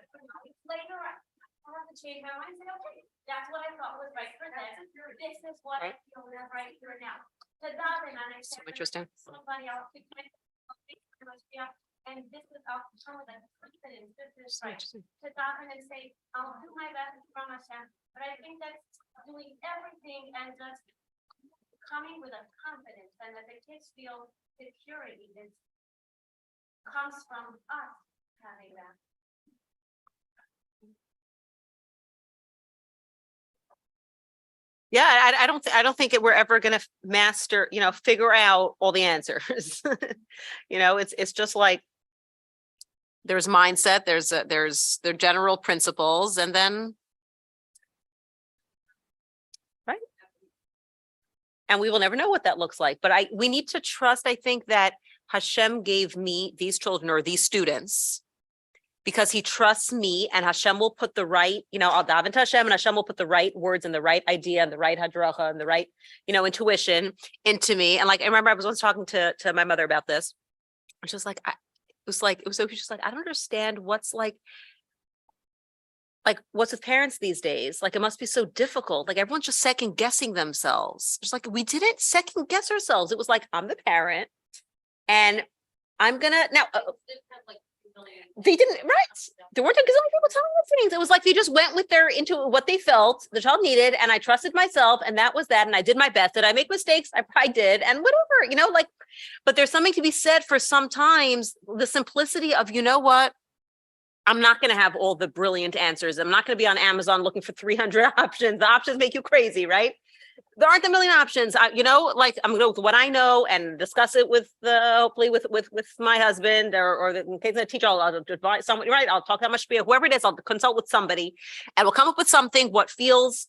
C: Later, I have to change my mind and say, okay, that's what I thought was right for them. This is what I feel is right here now.
A: So interesting.
C: Somebody else could make and this is our control and confidence. This is
A: So
C: right.
A: interesting.
C: To God and say, I'll do my best from Hashem, but I think that's doing everything and just coming with a confidence and that the kids feel security that comes from us having that.
A: Yeah, I don't think we're ever going to master, figure out all the answers. It's just like there's mindset, there's their general principles, and then right. And we will never know what that looks like. But we need to trust, I think, that Hashem gave me these children or these students because he trusts me, and Hashem will put the right, I'll daven to Hashem and Hashem will put the right words and the right idea and the right hadracha and the right, intuition into me. And like, I remember I was once talking to my mother about this. It's just like, it was just like, I don't understand what's like what's with parents these days? Like, it must be so difficult. Like, everyone's just second guessing themselves. It's like, we didn't second guess ourselves. It was like, I'm the parent and I'm gonna now. They didn't, right? There weren't a gazillion people telling them things. It was like they just went with into what they felt the child needed, and I trusted myself, and that was that. And I did my best. Did I make mistakes? I probably did, and whatever, But there's something to be said for sometimes the simplicity of, what? I'm not going to have all the brilliant answers. I'm not going to be on Amazon looking for 300 options. The options make you crazy, right? There aren't a million options. I'm going to go with what I know and discuss it with hopefully with my husband or in case I teach, I'll advise someone, right? I'll talk to my shpia, whoever it is, I'll consult with somebody and we'll come up with something, what feels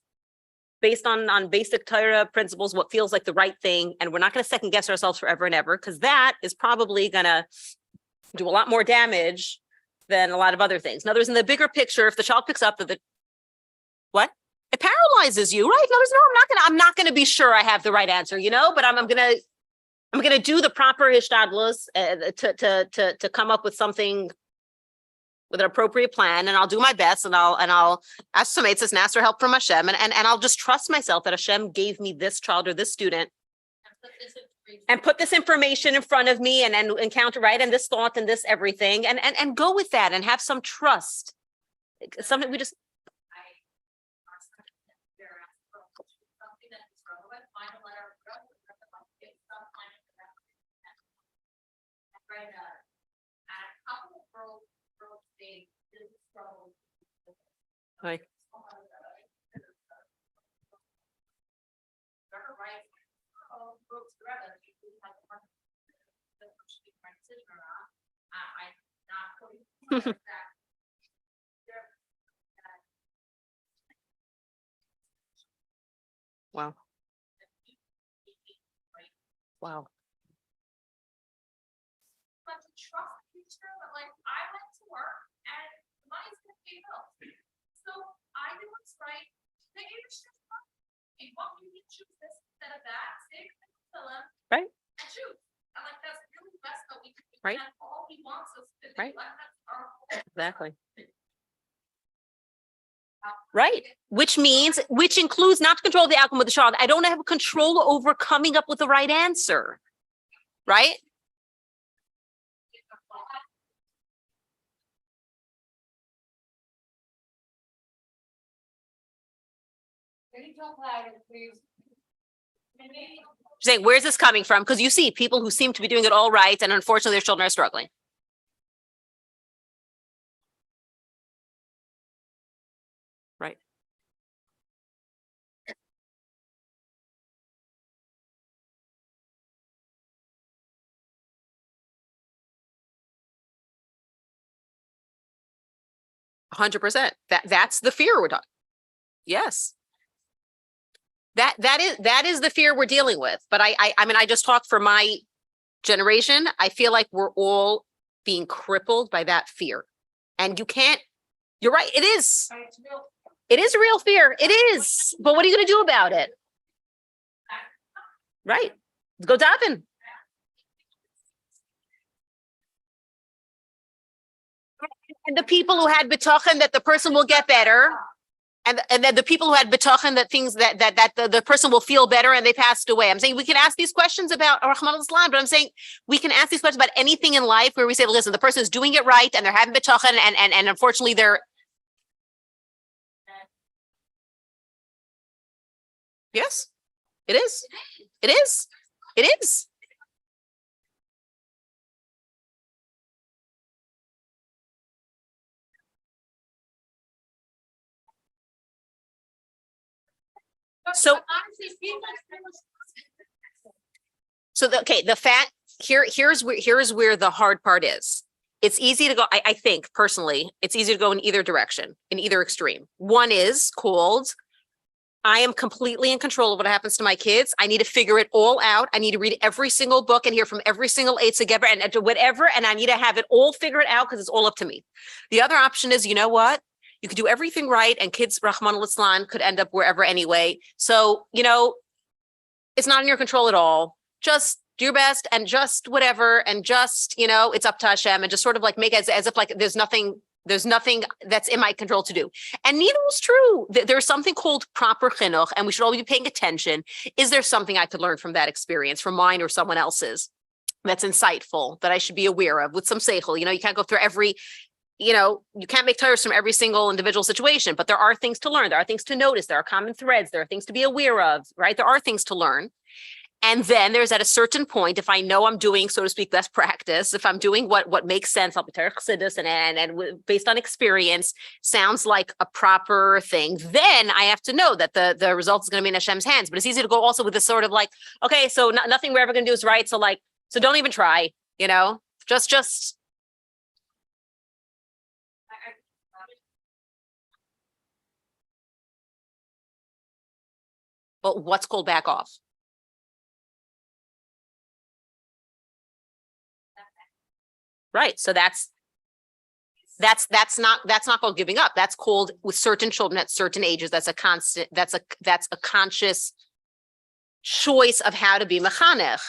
A: based on basic Torah principles, what feels like the right thing. And we're not going to second guess ourselves forever and ever, because that is probably going to do a lot more damage than a lot of other things. In other words, in the bigger picture, if the child picks up what? It paralyzes you, right? In other words, no, I'm not gonna be sure I have the right answer, but I'm gonna do the proper hishtadlus to come up with something with an appropriate plan, and I'll do my best, and I'll ask some mates, ask for help from Hashem, and I'll just trust myself that Hashem gave me this child or this student and put this information in front of me and encounter, right, and this thought and this everything, and go with that and have some trust. Something we just right. Wow. Wow.
B: But to trust the teacher, but like I went to work and money's gonna pay bills. So I do what's right. They understand and what you can choose this instead of that, stick to them.
A: Right.
B: And choose. And like that's really the best that we can do.
A: Right.
B: And all he wants us to do.
A: Right.
B: Like, that's our goal.
A: Exactly. Right. Which includes not to control the outcome of the child. I don't have control over coming up with the right answer. Right.
C: Can you talk louder, please?
A: Saying, where's this coming from? Because you see people who seem to be doing it all right, and unfortunately their children are struggling. Right. 100%. That's the fear we're talking. Yes. That is the fear we're dealing with. But I mean, I just talk for my generation. I feel like we're all being crippled by that fear. And you're right, it is.
B: It's real.
A: It is a real fear. It is. But what are you going to do about it? Right. Go daven. And the people who had bitachon that the person will get better, and then the people who had bitachon that things that the person will feel better and they passed away. I'm saying we can ask these questions about Rahman al-Islam, but I'm saying we can ask these questions about anything in life where we say, listen, the person is doing it right and they're having bitachon and unfortunately they're. Yes, it is. It is. It is. So, here's where the hard part is. It's easy to go, I think personally, it's easy to go in either direction, in either extreme. One is called, I am completely in control of what happens to my kids. I need to figure it all out. I need to read every single book and hear from every single Eitz Geber and whatever, and I need to have it all figured out because it's all up to me. The other option is, you know what? You could do everything right and kids, Rahman al-Islam, could end up wherever anyway. So, it's not in your control at all. Just do your best and just whatever. And just, it's up to Hashem and just sort of like make as if like there's nothing that's in my control to do. And neither is true. There's something called proper chinuch and we should always be paying attention. Is there something I could learn from that experience, from mine or someone else's, that's insightful, that I should be aware of with some seichel? You can't go through every, you can't make tires from every single individual situation, but there are things to learn. There are things to notice. There are common threads. There are things to be aware of, right? There are things to learn. And then there's at a certain point, if I know I'm doing, so to speak, best practice, if I'm doing what makes sense, I'll be and based on experience, sounds like a proper thing, then I have to know that the result is going to be in Hashem's hands. But it's easy to go also with this sort of like, okay, so nothing we're ever going to do is right. So don't even try, just. Well, what's called back off? Right. So that's not called giving up. That's called, with certain children at certain ages, that's a constant, that's a conscious choice of how to be mechanech.